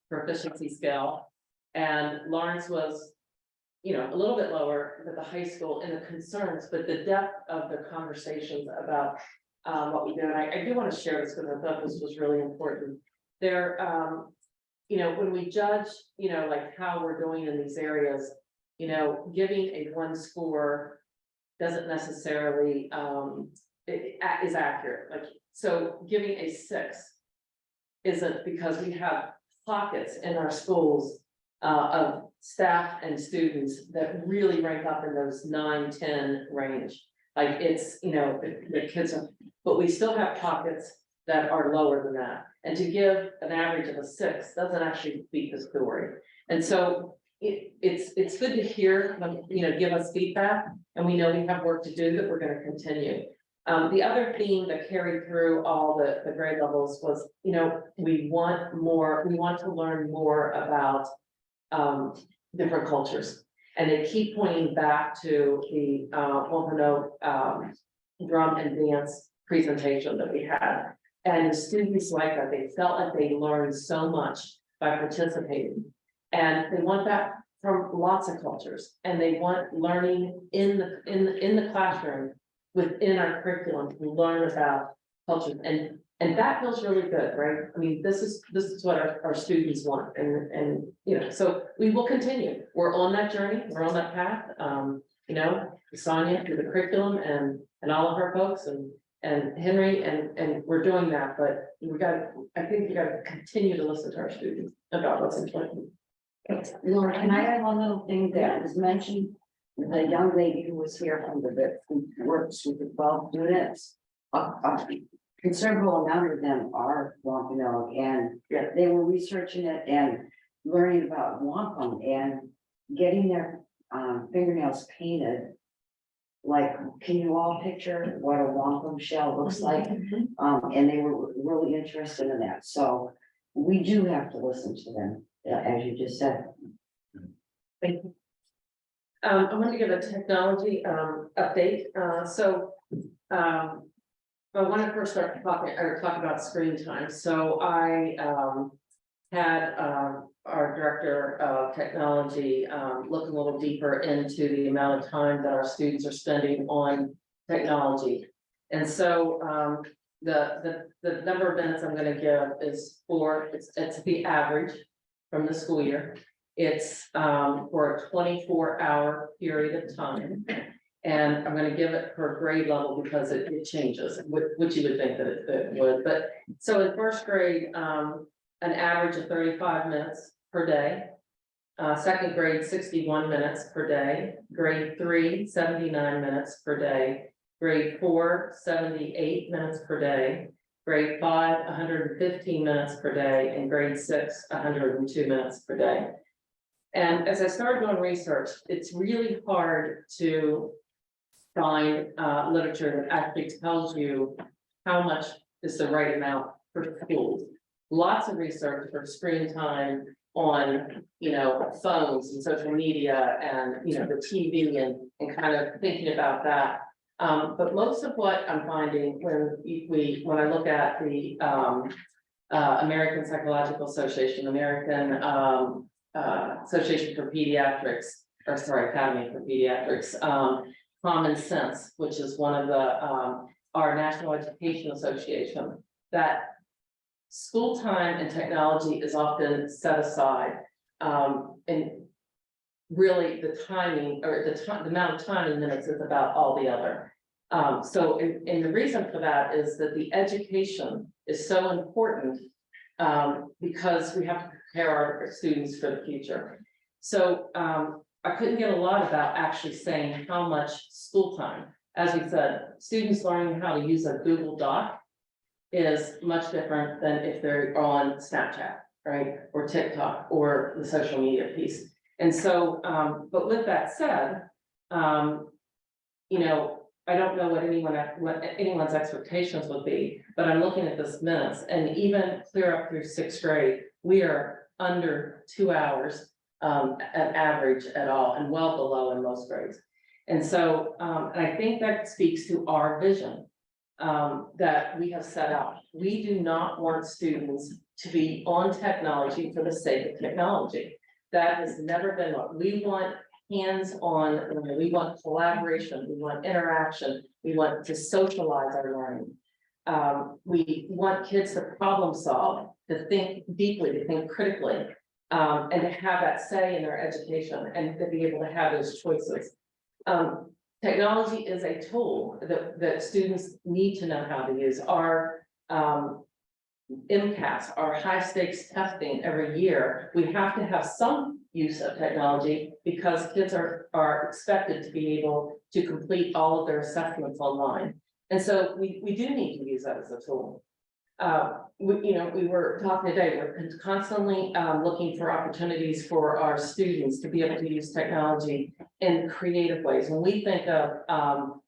proficiency scale. And Lawrence was, you know, a little bit lower at the high school in the concerns, but the depth of the conversations about what we do. And I do want to share this because I thought this was really important. There, you know, when we judge, you know, like how we're doing in these areas, you know, giving a 1 score doesn't necessarily is accurate. Like, so giving a 6 isn't, because we have pockets in our schools of staff and students that really rank up in those 9, 10 range. Like it's, you know, the kids are, but we still have pockets that are lower than that. And to give an average of a 6 doesn't actually speak the story. And so it's good to hear them, you know, give us feedback, and we know we have work to do that we're going to continue. The other theme that carried through all the grade levels was, you know, we want to learn more about different cultures. And they keep pointing back to the Wampanoag drum and dance presentation that we had. And the students like that, they felt like they learned so much by participating. And they want that from lots of cultures. And they want learning in the classroom within our curriculum to learn about culture. And that feels really good, right? I mean, this is what our students want. And you know, so we will continue. We're on that journey, we're on that path. You know, Sonia through the curriculum and all of her folks and Henry and we're doing that, but I think we gotta continue to listen to our students about what's important. Laura, can I add one little thing that was mentioned? The young lady who was here from who works with the 12 students. Considerable amount of them are Wampanoag, and they were researching it and learning about wampum and getting their fingernails painted. Like, can you all picture what a wampum shell looks like? And they were really interested in that. So we do have to listen to them, as you just said. Thank you. I want to give a technology update. I want to first start talk about screen time. So I had our director of technology look a little deeper into the amount of time that our students are spending on technology. And so the number of minutes I'm going to give is it's the average from the school year. It's for a 24-hour period of time. And I'm going to give it per grade level because it changes, which you would think that it would. But so in first grade, an average of 35 minutes per day. Second grade, 61 minutes per day. Grade 3, 79 minutes per day. Grade 4, 78 minutes per day. Grade 5, 115 minutes per day. And grade 6, 102 minutes per day. And as I started doing research, it's really hard to find literature that actually tells you how much is the right amount for schools. Lots of research for screen time on, you know, phones and social media and, you know, the TV and kind of thinking about that. But most of what I'm finding when I look at the American Psychological Association, American Association for Pediatrics, or sorry, Academy for Pediatrics, Common Sense, which is one of the our National Education Association, that school time and technology is often set aside, and really the timing or the amount of time in minutes is about all the other. So and the reason for that is that the education is so important because we have to prepare our students for the future. So I couldn't get a lot about actually saying how much school time. As we said, students learning how to use a Google Doc is much different than if they're on Snapchat, right? Or TikTok or the social media piece. And so, but with that said, you know, I don't know what anyone's expectations would be, but I'm looking at this minutes, and even clear up through 6th grade, we are under 2 hours at average at all, and well below in most grades. And so, and I think that speaks to our vision. that we have set out. We do not want students to be on technology for the sake of technology. That has never been what we want. Hands-on, we want collaboration, we want interaction, we want to socialize our learning. We want kids to problem solve, to think deeply, to think critically, and to have that say in their education and to be able to have those choices. Technology is a tool that students need to know how to use. Our MCAS, our high stakes testing every year, we have to have some use of technology because kids are expected to be able to complete all of their assessments online. And so we do need to use that as a tool. We were talking today, we're constantly looking for opportunities for our students to be able to use technology in creative ways. When we think of,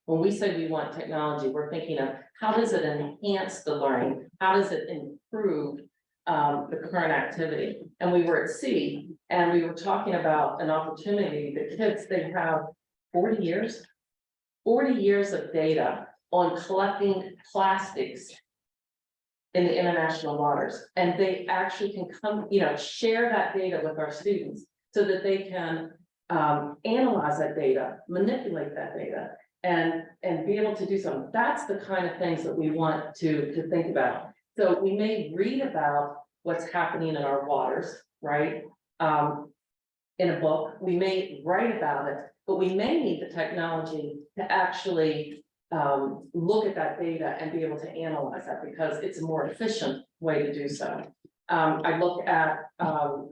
when we say we want technology, we're thinking of how does it enhance the learning? How does it improve the current activity? And we were at sea and we were talking about an opportunity that kids, they have 40 years of data on collecting plastics in the international waters. And they actually can come, share that data with our students so that they can analyze that data, manipulate that data, and be able to do something. That's the kind of things that we want to think about. So we may read about what's happening in our waters, right? In a book, we may write about it, but we may need the technology to actually look at that data and be able to analyze that because it's a more efficient way to do so. I look at,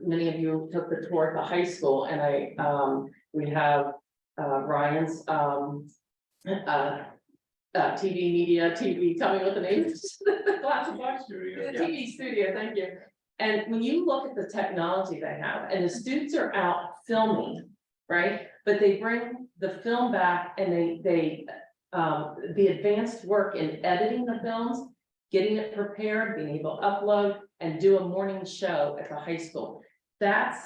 many of you took the tour at the high school and we have Ryan's TV, tell me what the name is. The TV studio, thank you. And when you look at the technology they have, and the students are out filming, right? But they bring the film back and the advanced work in editing the films, getting it prepared, being able to upload and do a morning show at the high school. That's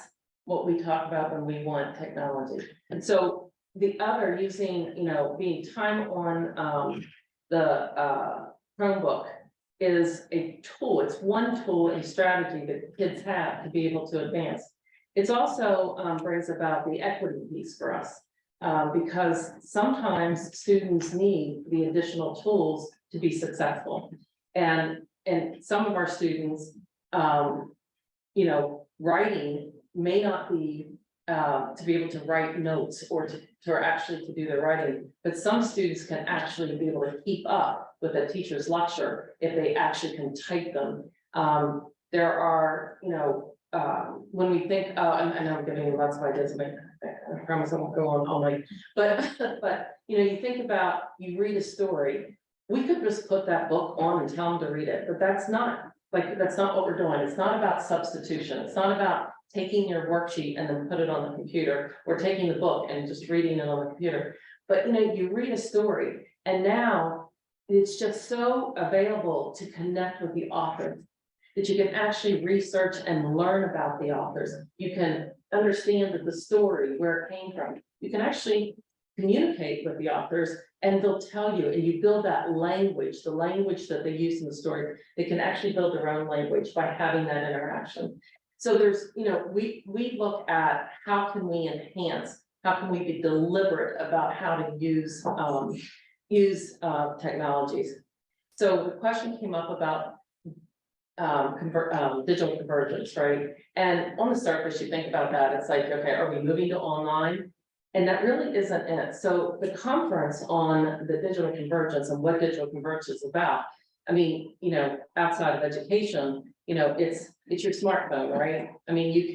what we talk about when we want technology. And so the other using, being time on the Chromebook is a tool. It's one tool and strategy that kids have to be able to advance. It's also brings about the equity piece for us because sometimes students need the additional tools to be successful. And some of our students, writing may not be to be able to write notes or to actually to do their writing, but some students can actually be able to keep up with a teacher's lecture if they actually can type them. There are, when we think, I know I'm giving you lots of ideas, but I promise I won't go on all night, but you think about, you read a story, we could just put that book on and tell them to read it, but that's not what we're doing. It's not about substitution. It's not about taking your worksheet and then put it on the computer, or taking the book and just reading it on the computer. But you read a story and now it's just so available to connect with the author that you can actually research and learn about the authors. You can understand that the story, where it came from. You can actually communicate with the authors and they'll tell you, and you build that language, the language that they use in the story. They can actually build their own language by having that interaction. So there's, we look at how can we enhance, how can we be deliberate about how to use technologies. So the question came up about digital convergence, right? And on the surface, you think about that, it's like, okay, are we moving to online? And that really isn't it. So the conference on the digital convergence and what digital convergence is about, I mean, outside of education, it's your smartphone, right? I mean, you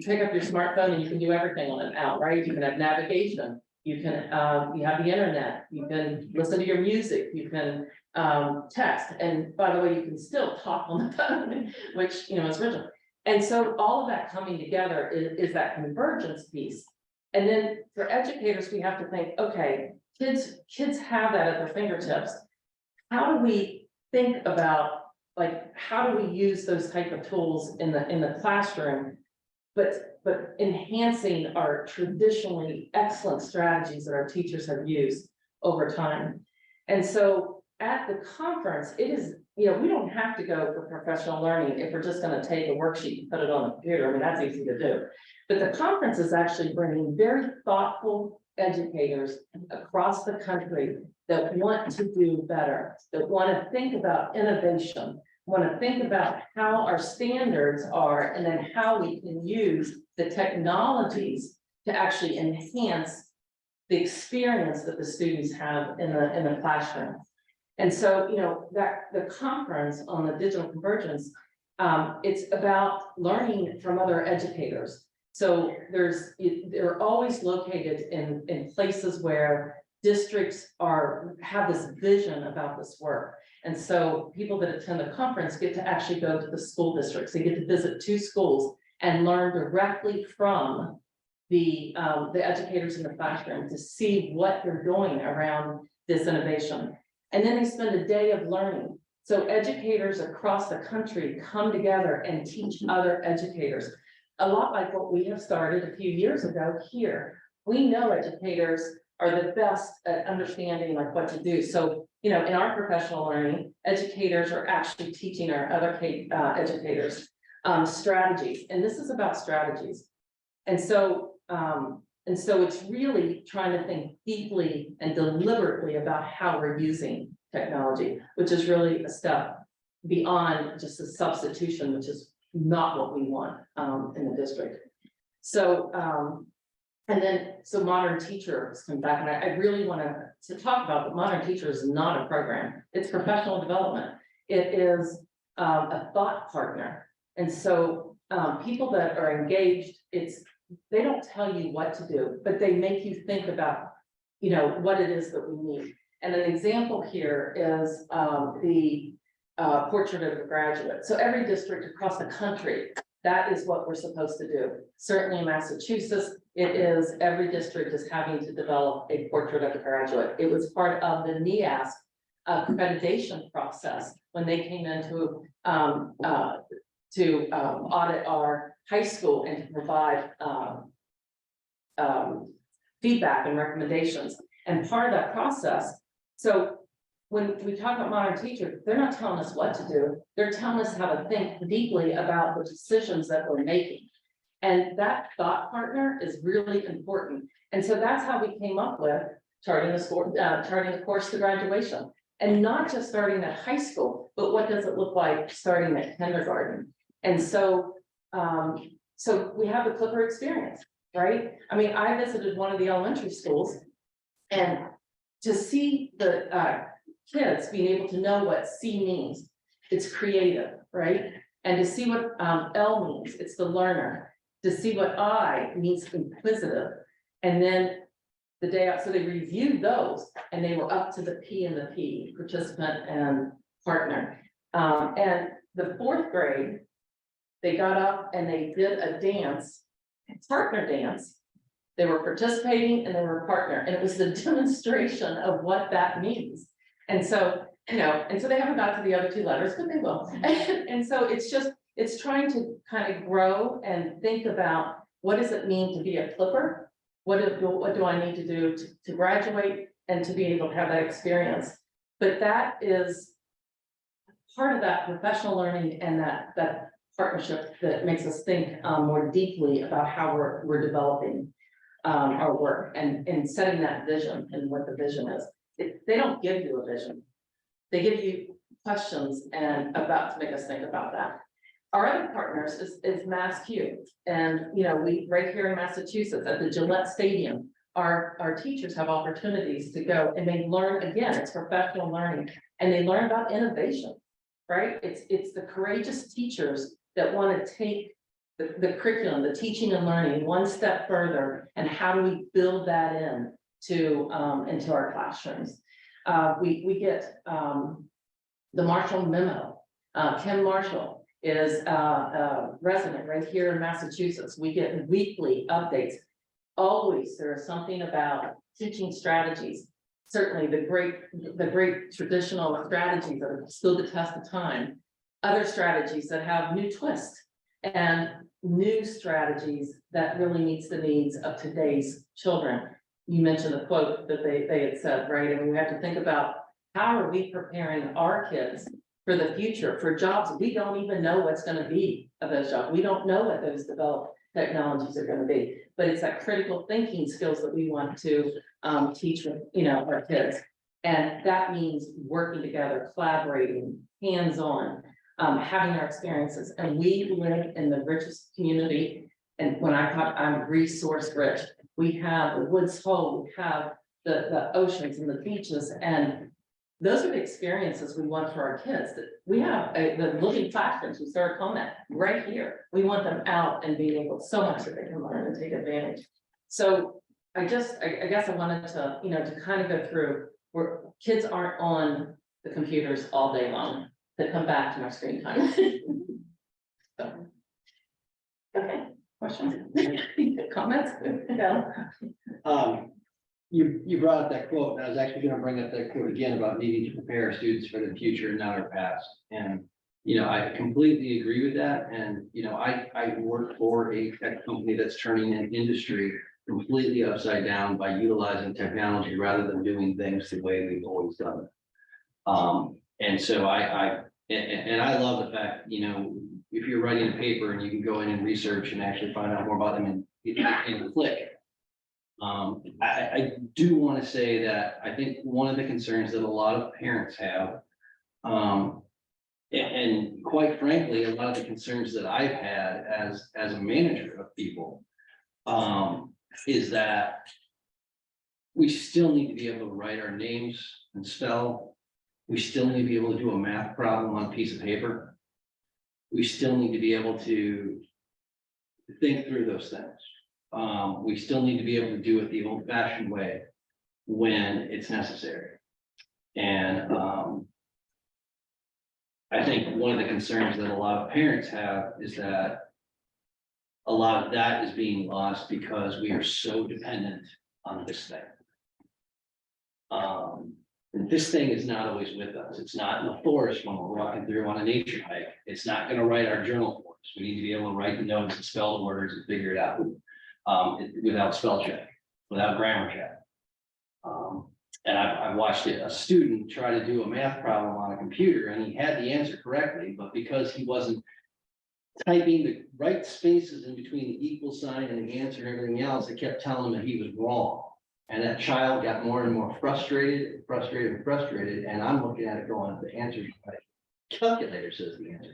pick up your smartphone and you can do everything on it now, right? You can have navigation, you can, you have the internet, you can listen to your music, you can text, and by the way, you can still talk on the phone, which, is original. And so all of that coming together is that convergence piece. And then for educators, we have to think, okay, kids have that at their fingertips. How do we think about, how do we use those type of tools in the classroom, but enhancing our traditionally excellent strategies that our teachers have used over time? And so at the conference, it is, we don't have to go for professional learning if we're just gonna take a worksheet and put it on the computer. I mean, that's easy to do. But the conference is actually bringing very thoughtful educators across the country that want to do better, that want to think about innovation, want to think about how our standards are, and then how we can use the technologies to actually enhance the experience that the students have in the classroom. And so, that the conference on the digital convergence, it's about learning from other educators. So they're always located in places where districts have this vision about this work. And so people that attend the conference get to actually go to the school districts. They get to visit 2 schools and learn directly from the educators in the classroom to see what they're doing around this innovation. And then they spend a day of learning. So educators across the country come together and teach other educators. A lot like what we have started a few years ago here. We know educators are the best at understanding like what to do. So, in our professional learning, educators are actually teaching our other educators strategies. And this is about strategies. And so it's really trying to think deeply and deliberately about how we're using technology, which is really a step beyond just a substitution, which is not what we want in the district. So, so modern teachers come back, and I really want to talk about that. Modern teacher is not a program, it's professional development. It is a thought partner. And so people that are engaged, they don't tell you what to do, but they make you think about, what it is that we need. And an example here is the portrait of a graduate. So every district across the country, that is what we're supposed to do. Certainly in Massachusetts, it is every district is having to develop a portrait of a graduate. It was part of the NEASC accreditation process when they came in to audit our high school and to provide feedback and recommendations. And part of that process, so when we talk about modern teachers, they're not telling us what to do. They're telling us how to think deeply about the decisions that we're making. And that thought partner is really important. And so that's how we came up with charting the course to graduation. And not just starting at high school, but what does it look like starting at kindergarten? And so, so we have the Clipper experience, right? I mean, I visited one of the elementary schools, and to see the kids being able to know what C means, it's creative, right? And to see what L means, it's the learner. To see what I means inquisitive. And then the day out, so they reviewed those and they were up to the P and the P, participant and partner. And the 4th grade, they got up and they did a dance, partner dance. They were participating and they were a partner, and it was the demonstration of what that means. And so, and so they haven't got to the other 2 letters, but they will. And so it's trying to kind of grow and think about what does it mean to be a Clipper? What do I need to do to graduate and to be able to have that experience? But that is part of that professional learning and that partnership that makes us think more deeply about how we're developing our work and setting that vision and what the vision is. They don't give you a vision. They give you questions and to make us think about that. Our other partners is MassQ. And, we right here in Massachusetts at the Gillette Stadium, our teachers have opportunities to go and they learn, again, it's professional learning, and they learn about innovation, right? It's the courageous teachers that want to take the curriculum, the teaching and learning one step further, and how do we build that into our classrooms. We get the Marshall Memo. Kim Marshall is a resident right here in Massachusetts. We get weekly updates. Always there is something about teaching strategies. Certainly the great traditional strategies that have stood the test of time. Other strategies that have new twists and new strategies that really meets the needs of today's children. You mentioned the quote that they had said, right? I mean, we have to think about how are we preparing our kids for the future, for jobs? We don't even know what's gonna be of those jobs. We don't know what those developed technologies are gonna be. But it's that critical thinking skills that we want to teach with, our kids. And that means working together, collaborating, hands-on, having our experiences. And we live in the richest community. And when I talk, I'm resource rich. We have the Woods Hole, we have the oceans and the beaches, and those are the experiences we want for our kids. That we have the living classrooms, we started calling that right here. We want them out and being able so much that they can learn and take advantage. So I guess I wanted to, to kind of go through where kids aren't on the computers all day long, to come back to my screen time. So. Okay, questions, comments? No. You brought up that quote, and I was actually gonna bring up that quote again about needing to prepare our students for the future and not our past. And, I completely agree with that. And, I work for a tech company that's turning an industry completely upside down by utilizing technology rather than doing things the way we've always done it. And so I love the fact, if you're writing a paper and you can go in and research and actually find out more about them and click. I do want to say that I think one of the concerns that a lot of parents have, and quite frankly, a lot of the concerns that I've had as a manager of people, is that we still need to be able to write our names and spell. We still need to be able to do a math problem on a piece of paper. We still need to be able to think through those things. We still need to be able to do it the old-fashioned way when it's necessary. And I think one of the concerns that a lot of parents have is that a lot of that is being lost because we are so dependent on this thing. And this thing is not always with us. It's not in the forest when we're walking through on a nature hike. It's not going to write our journal for us. We need to be able to write the notes and spell the words and figure it out. Without spell check, without grammar check. And I watched a student try to do a math problem on a computer and he had the answer correctly, but because he wasn't typing the right spaces in between the equal sign and the answer and everything else, it kept telling him that he was wrong. And that child got more and more frustrated, and I'm looking at it going, the answer's right. Calculator says the answer.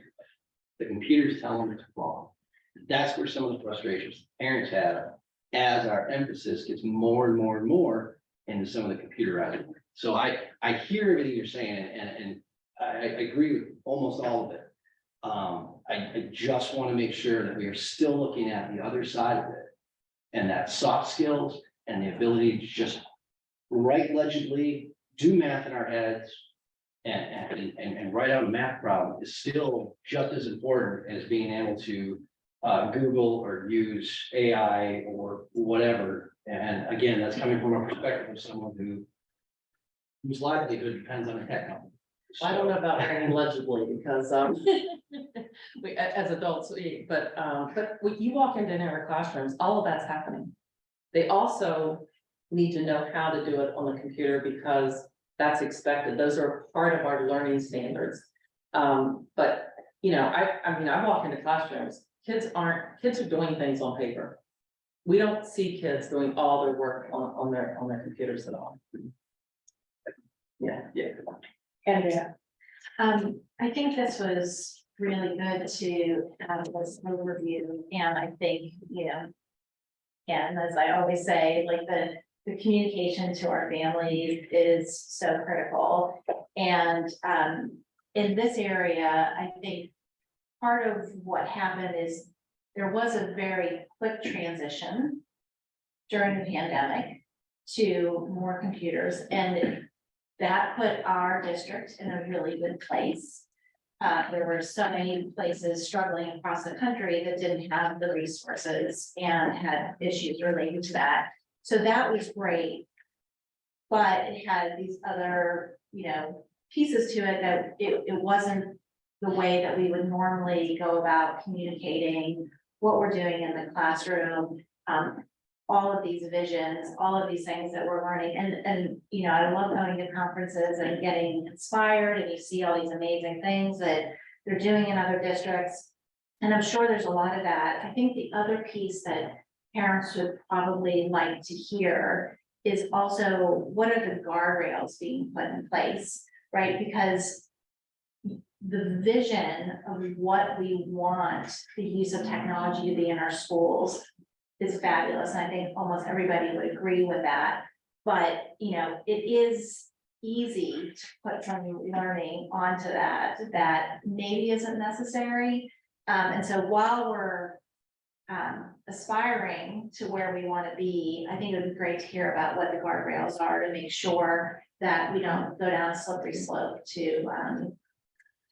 The computer's telling him it's wrong. That's where some of the frustrations parents have as our emphasis gets more and more and more into some of the computerized. So I hear everything you're saying, and I agree with almost all of it. I just want to make sure that we are still looking at the other side of it, and that soft skills and the ability to just write legibly, do math in our heads, and write out a math problem is still just as important as being able to Google or use AI or whatever. And again, that's coming from a perspective of someone whose livelihood depends on a tech company. I don't know about writing legibly because we as adults, but when you walk into our classrooms, all of that's happening. They also need to know how to do it on the computer because that's expected. Those are part of our learning standards. But I walk into classrooms. Kids are doing things on paper. We don't see kids doing all their work on their computers at all. Yeah. Andrea. I think this was really good to have this overview, and I think, and as I always say, like the communication to our families is so critical. And in this area, I think part of what happened is there was a very quick transition during the pandemic to more computers, and that put our district in a really good place. There were so many places struggling across the country that didn't have the resources and had issues related to that. So that was great. But it had these other, pieces to it that it wasn't the way that we would normally go about communicating what we're doing in the classroom. all of these visions, all of these things that we're learning, and, you know, I love going to conferences and getting inspired, and you see all these amazing things that they're doing in other districts. And I'm sure there's a lot of that. I think the other piece that parents would probably like to hear is also, what are the guardrails being put in place, right? Because the vision of what we want the use of technology to be in our schools is fabulous, and I think almost everybody would agree with that. But, you know, it is easy to put some learning onto that maybe isn't necessary. And so while we're aspiring to where we want to be, I think it would be great to hear about what the guardrails are to make sure that we don't go down a slippery slope to,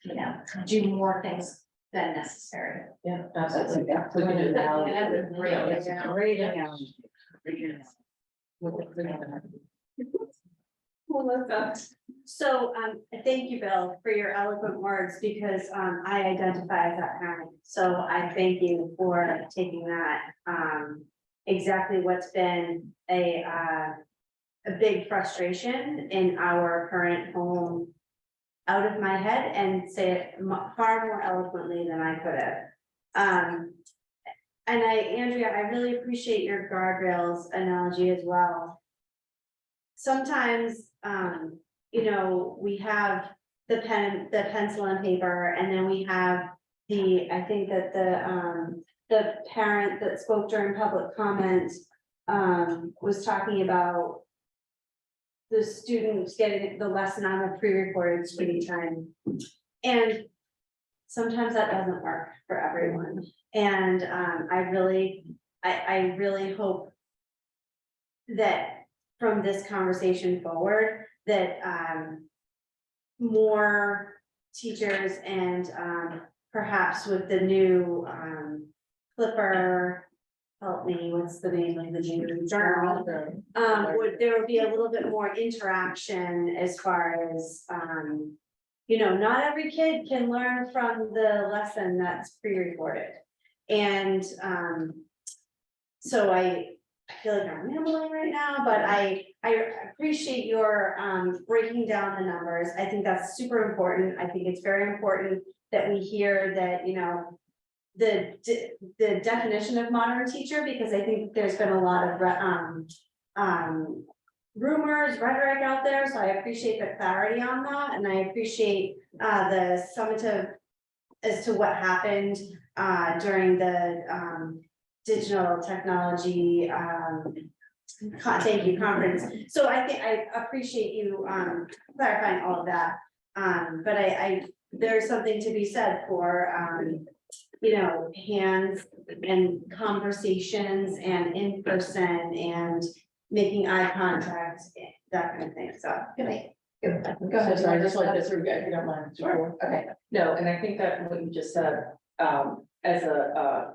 you know, do more things than necessary. Yeah, absolutely. Yeah, we can do that. Yeah, that's great. Yeah, that's Yeah. great. So, thank you, Bill, for your eloquent words, because, I identify as that parent. So I thank you for taking that, exactly what's been a big frustration in our current home out of my head and say it far more eloquently than I could have. And Andrea, I really appreciate your guardrails analogy as well. Sometimes, you know, we have the pencil and paper, and then we have I think that the parent that spoke during public comment, was talking about the students getting the lesson on the pre-recorded screen time. And sometimes that doesn't work for everyone. And I really hope that from this conversation forward, that more teachers and perhaps with the new Clipper, help me, what's the name of the new journal? There would be a little bit more interaction as far as, you know, not every kid can learn from the lesson that's pre-recorded. And so I feel like I'm rambling right now, but I appreciate your breaking down the numbers. I think that's super important. I think it's very important that we hear that, you know, the definition of modern teacher, because I think there's been a lot of rumors, rhetoric out there. So I appreciate the clarity on that. And I appreciate the summative as to what happened during the digital technology thank you conference. So I think I appreciate you clarifying all of that. But there's something to be said for you know, hands and conversations and in person and making eye contact, that kind of thing. So good night. Go ahead, sorry, I just wanted to, if you don't mind. Sure. Okay, no, and I think that what you just said, as a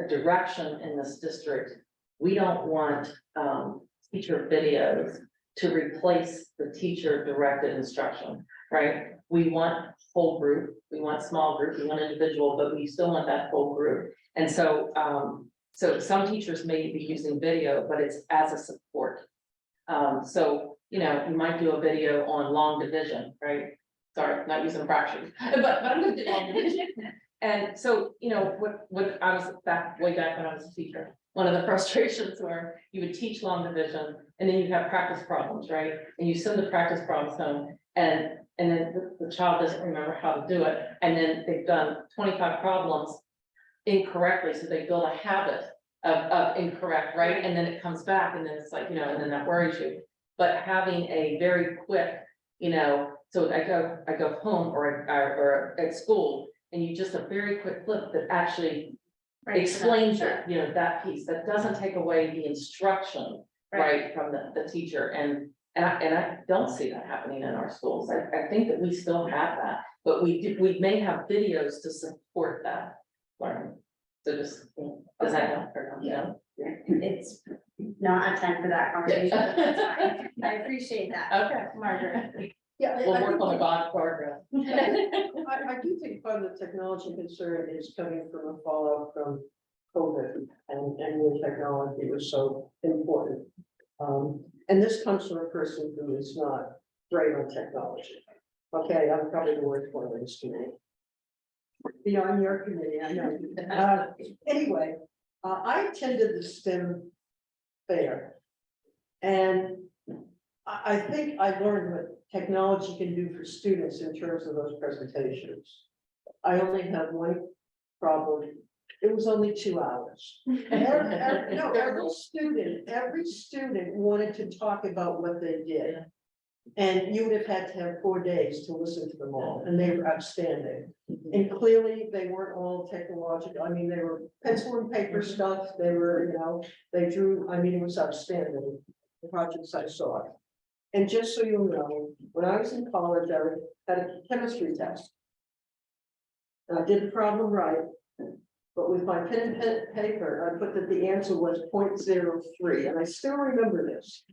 direction in this district, we don't want teacher videos to replace the teacher directed instruction, right? We want whole group, we want small group, we want individual, but we still want that whole group. And so, so some teachers may be using video, but it's as a support. So, you know, you might do a video on long division, right? Sorry, not using fractions, but I'm gonna do long division. And so, you know, what I was way back when I was a teacher, one of the frustrations were you would teach long division and then you have practice problems, right? And you send the practice problems home and then the child doesn't remember how to do it. And then they've done 25 problems incorrectly. So they build a habit of incorrect, right? And then it comes back and then it's like, you know, and then that worries you. But having a very quick, you know, so I go home or at school and you just a very quick flip that actually explains it, you know, that piece that doesn't take away the instruction, right, from the teacher. And I don't see that happening in our schools. I think that we still have that, but we may have videos to support that learning. So just, does that help or not? Yeah. It's not a time for that conversation. But that's fine. I appreciate that. Okay, Margaret. Yeah, we'll work on the bond program. I do think part of the technology concern is coming from a fallout from COVID and new technology was so important. And this comes from a person who is not great on technology. Okay, I'm probably the worst one on this committee. Beyond your committee, I know. Anyway, I attended the STEM fair. And I think I learned what technology can do for students in terms of those presentations. I only have one problem. It was only 2 hours. Every student wanted to talk about what they did. And you would have had to have 4 days to listen to them all, and they were outstanding. And clearly, they weren't all technological. I mean, they were pencil and paper stuff. They were, you know, they drew. I mean, it was outstanding, the projects I saw. And just so you know, when I was in college, I had a chemistry test. And I did the problem right, but with my pen and paper, I put that the answer was 0.03, and I still remember this.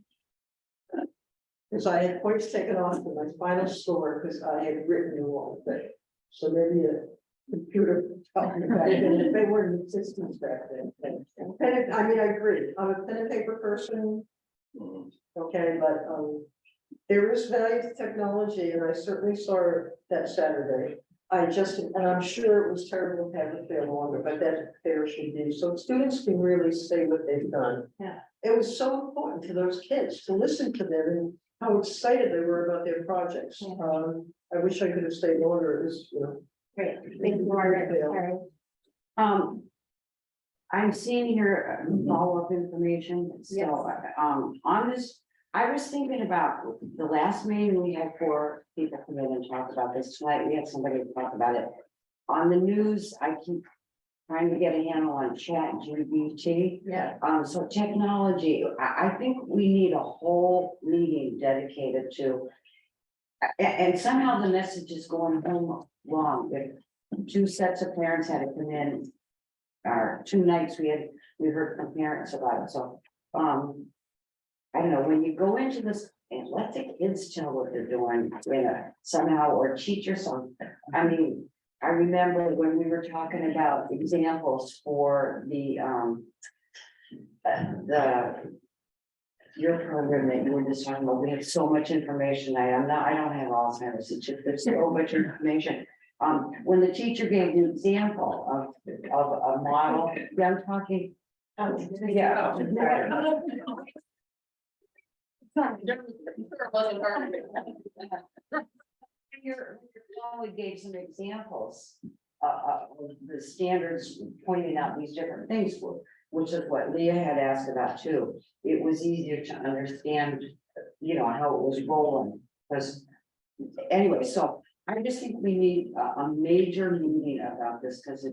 Because I had points taken off for my final score because I had written the wrong thing. So maybe a computer helped me back then. They weren't in existence back then. I mean, I agree. I'm a pen and paper person. Okay, but there is value to technology, and I certainly saw it that Saturday. And I'm sure it was terrible to have it there longer, but that fair should be, so students can really say what they've done. Yeah. It was so important to those kids to listen to them and how excited they were about their projects. I wish I could have stayed longer. It was, you know. Great, thank you, Margaret. I'm seeing here follow-up information, so, on this, I was thinking about the last meeting, we had 4 people come in and talk about this. Tonight, we had somebody talk about it. On the news, I keep trying to get a handle on ChatGPT. Yeah. So technology, I think we need a whole meeting dedicated to. And somehow the message is going home wrong. If 2 sets of parents had to come in, 2 nights we heard from parents about it. So, I don't know, when you go into this and let the kids tell what they're doing, somehow, or teach or something. I mean, I remember when we were talking about examples for your program that you were just talking about, we have so much information. I don't have Alzheimer's, it's just, there's so much information. When the teacher gave the example of a model, yeah, I'm talking. Yeah. Your colleague gave some examples of the standards, pointing out these different things, which is what Leah had asked about too. It was easier to understand, you know, how it was rolling. Because anyway, so I just think we need a major meeting about this because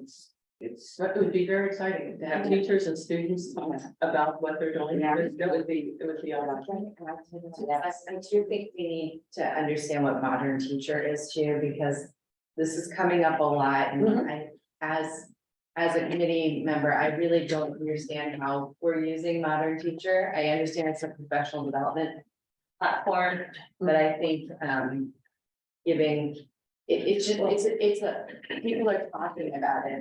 It would be very exciting to have teachers and students about what they're doing. Yeah. It would be all right. I do think we need to understand what modern teacher is too, because this is coming up a lot, and I, as a committee member, I really don't understand how we're using modern teacher. I understand it's a professional development platform, but I think giving it's people are talking about it.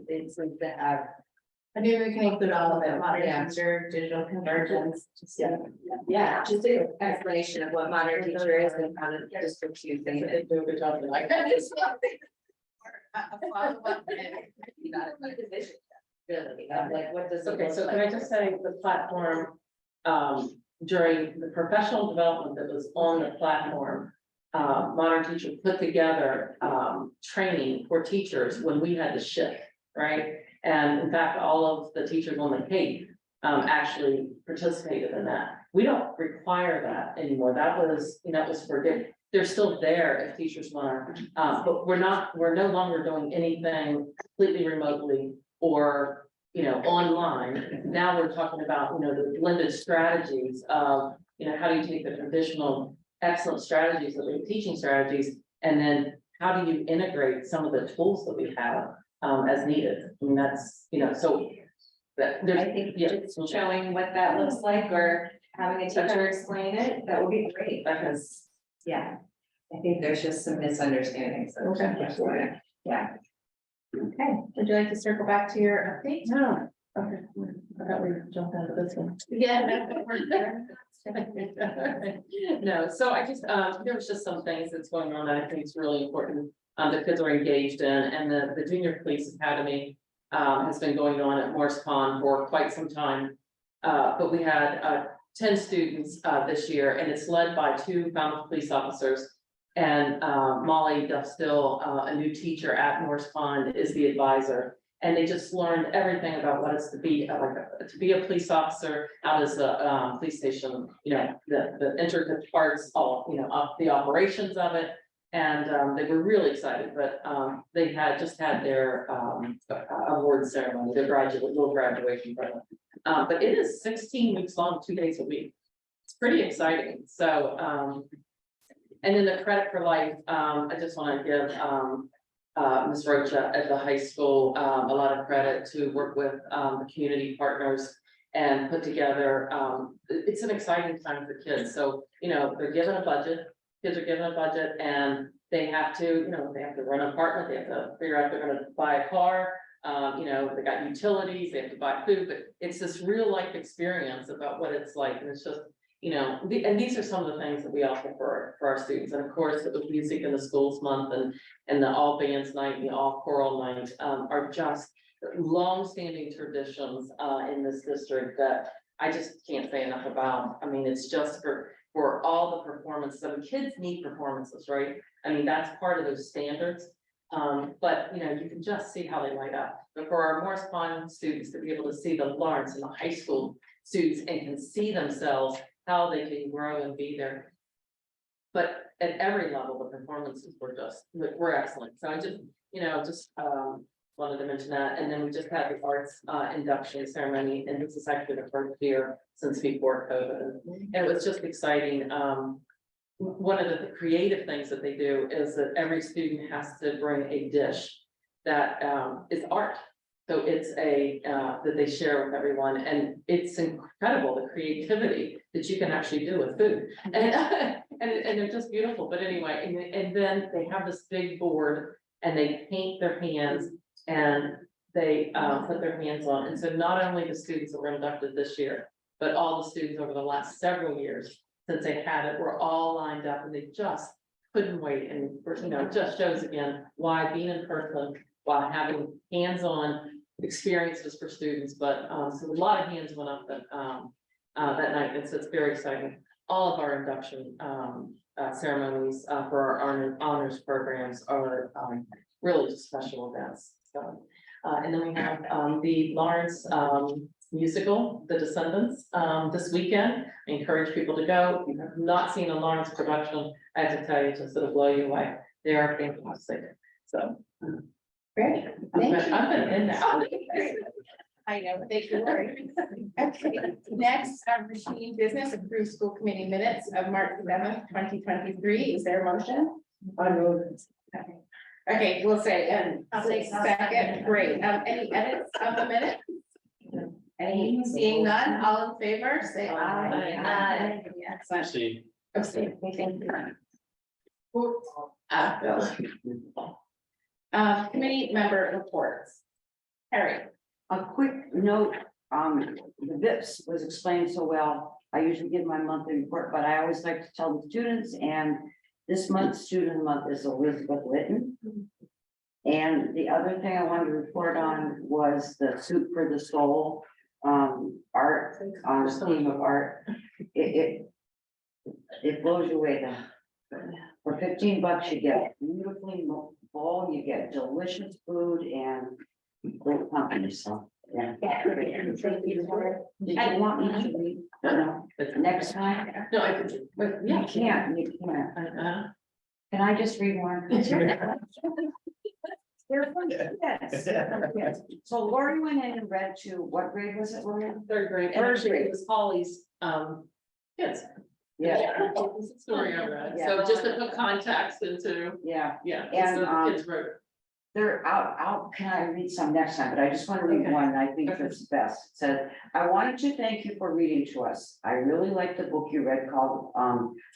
They seem to have. I mean, we can include all of it, modern Yeah. teacher, digital convergence. Yeah, just an explanation of what modern teacher is and how to just confuse things. Do a good job. Like, Really, like, what does it okay, look so like? can I just say the platform, during the professional development that was on the platform, modern teacher put together, training for teachers when we had to shift, right? And in fact, all of the teachers on the Cape, actually participated in that. We don't require that anymore. That was, that was for good. They're still there if teachers want, but we're no longer doing anything completely remotely or, online. Now we're talking about, the blended strategies of, how do you take the traditional excellent strategies that we teaching strategies, and then how do you integrate some of the tools that we have as needed? I mean, that's, so that there's, I think just showing what that looks like or having a teacher explain it, that would be great, because, yeah, I think there's just some misunderstandings. Okay. Yeah. Okay, would you like to circle back to your update? No, Okay, I thought we jumped out of this one. Yeah. No, we're there. No, so I just, there was just some things that's going on that I think is really important, the kids are engaged in, and the Junior Police Academy has been going on at Morse Pond for quite some time. But we had 10 students this year, and it's led by 2 Falmouth police officers. And Molly Duffstill, a new teacher at Morse Pond, is the advisor. And they just learned everything about what it's to be a police officer, how does the police station, you know, the intricate parts, all, you know, of the operations of it. And they were really excited, but they had just had their award ceremony, their little graduation present. But it is 16 weeks long, 2 days a week. It's pretty exciting. So and then the credit for life, I just want to give Ms. Rocha at the high school a lot of credit to work with the community partners and put together. It's an exciting time for kids. So, you know, they're given a budget. Kids are given a budget, and they have to, you know, they have to rent an apartment, they have to figure out if they're gonna buy a car, you know, they got utilities, they have to buy food, but it's this real life experience about what it's like, and it's just, you know, and these are some of the things that we offer for our students, and of course, the music in the schools month and the all bands night, and the all choral night are just long-standing traditions in this district that I just can't say enough about. I mean, it's just for all the performances. I mean, kids need performances, right? I mean, that's part of those standards. But you know, you can just see how they light up. But for our Morse Pond students to be able to see the Lawrence and the high school students and can see themselves, how they can grow and be there. But at every level, the performances were excellent. So I just, you know, wanted to mention that. And then we just had the arts induction ceremony, and this is actually the first year since before COVID. And it was just exciting. One of the creative things that they do is that every student has to bring a dish that is art. So it's that they share with everyone, and it's incredible the creativity that you can actually do with food, and they're just beautiful. But anyway, and then they have this big board, and they paint their hands, and they put their hands on. And so not only the students that were inducted this year, but all the students over the last several years since they had it were all lined up, and they just couldn't wait. And you know, it just shows again why being in person, while having hands-on experiences for students, but so a lot of hands went up that night, and so it's very exciting. All of our induction ceremonies for our honors programs are really just special events. So, and then we have the Lawrence musical, The Descendants, this weekend. I encourage people to go. If you have not seen a Lawrence production, I have to tell you, just it'll blow you away. They are fantastic. So. Great. I've been in now. I know, thank you, Lori. Okay, next, routine business, approved school committee minutes of March 11th, 2023. Is there a motion? I know. Okay, we'll say, I'll say second, great. Any edits of the minute? Any, seeing none, all in favor, say aye. Excellent. See. Abstain. Thank you. Committee member reports. Harry. A quick note, the VIPS was explained so well. I usually give my monthly report, but I always like to tell the students, and this month's student of the month is Elizabeth Litton. And the other thing I wanted to report on was the Soup for the Soul art, on the theme of art. It blows you away. For $15 you get beautifully bowl, you get delicious food and great company. So yeah. Did you want me to read? No, next time? No, I could. You can't. Can I just read one? Yes. So Lori went in and read to, what grade was it, Lori? Third grade. And actually, it was Holly's kids. Yeah. It's a story I read. So just to put context into. Yeah. And so the kids wrote. They're out, can I read some next time? But I just want to read one, I think it's best. It says, I wanted to thank you for reading to us. I really like the book you read called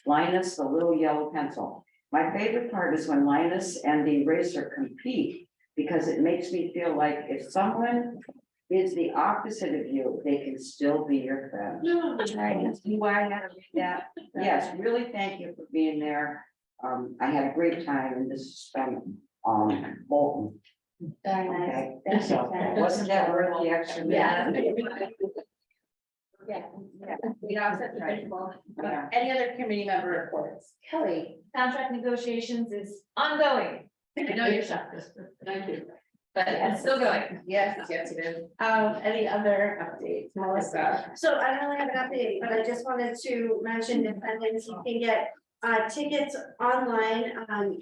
Linus, the Little Yellow Pencil. My favorite part is when Linus and the eraser compete, because it makes me feel like if someone is the opposite of you, they can still be your friend. Right, see why I had to read that. Yes, really thank you for being there. I had a great time and this is from, Bolton. Very nice. Okay, Thank so you. wasn't that worth the extra minute? Yeah. We all set the visual. Yeah. Any other committee member reports? Kelly? Contract negotiations is ongoing. I know you're shocked, Thank you. but it's still going. Yes, it is. Any other updates, Melissa? So I don't really have an update, but I just wanted to mention dependents, you can get tickets online,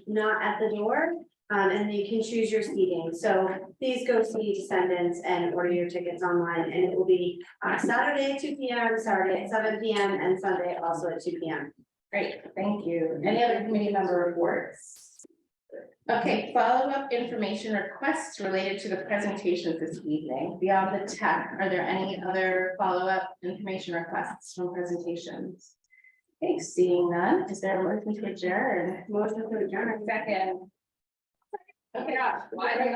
not at the door. And you can choose your seating. So please go see Descendants and order your tickets online, and it will be Saturday at 2 p.m., Saturday at 7 p.m. and Sunday also at 2 p.m. Great, thank you. Any other committee member reports? Okay, follow-up information requests related to the presentations this evening. Beyond the tech, are there any other follow-up information requests from presentations? Okay, seeing none, is there a motion to adjourn? Motion to adjourn. Second. Okay, why are you?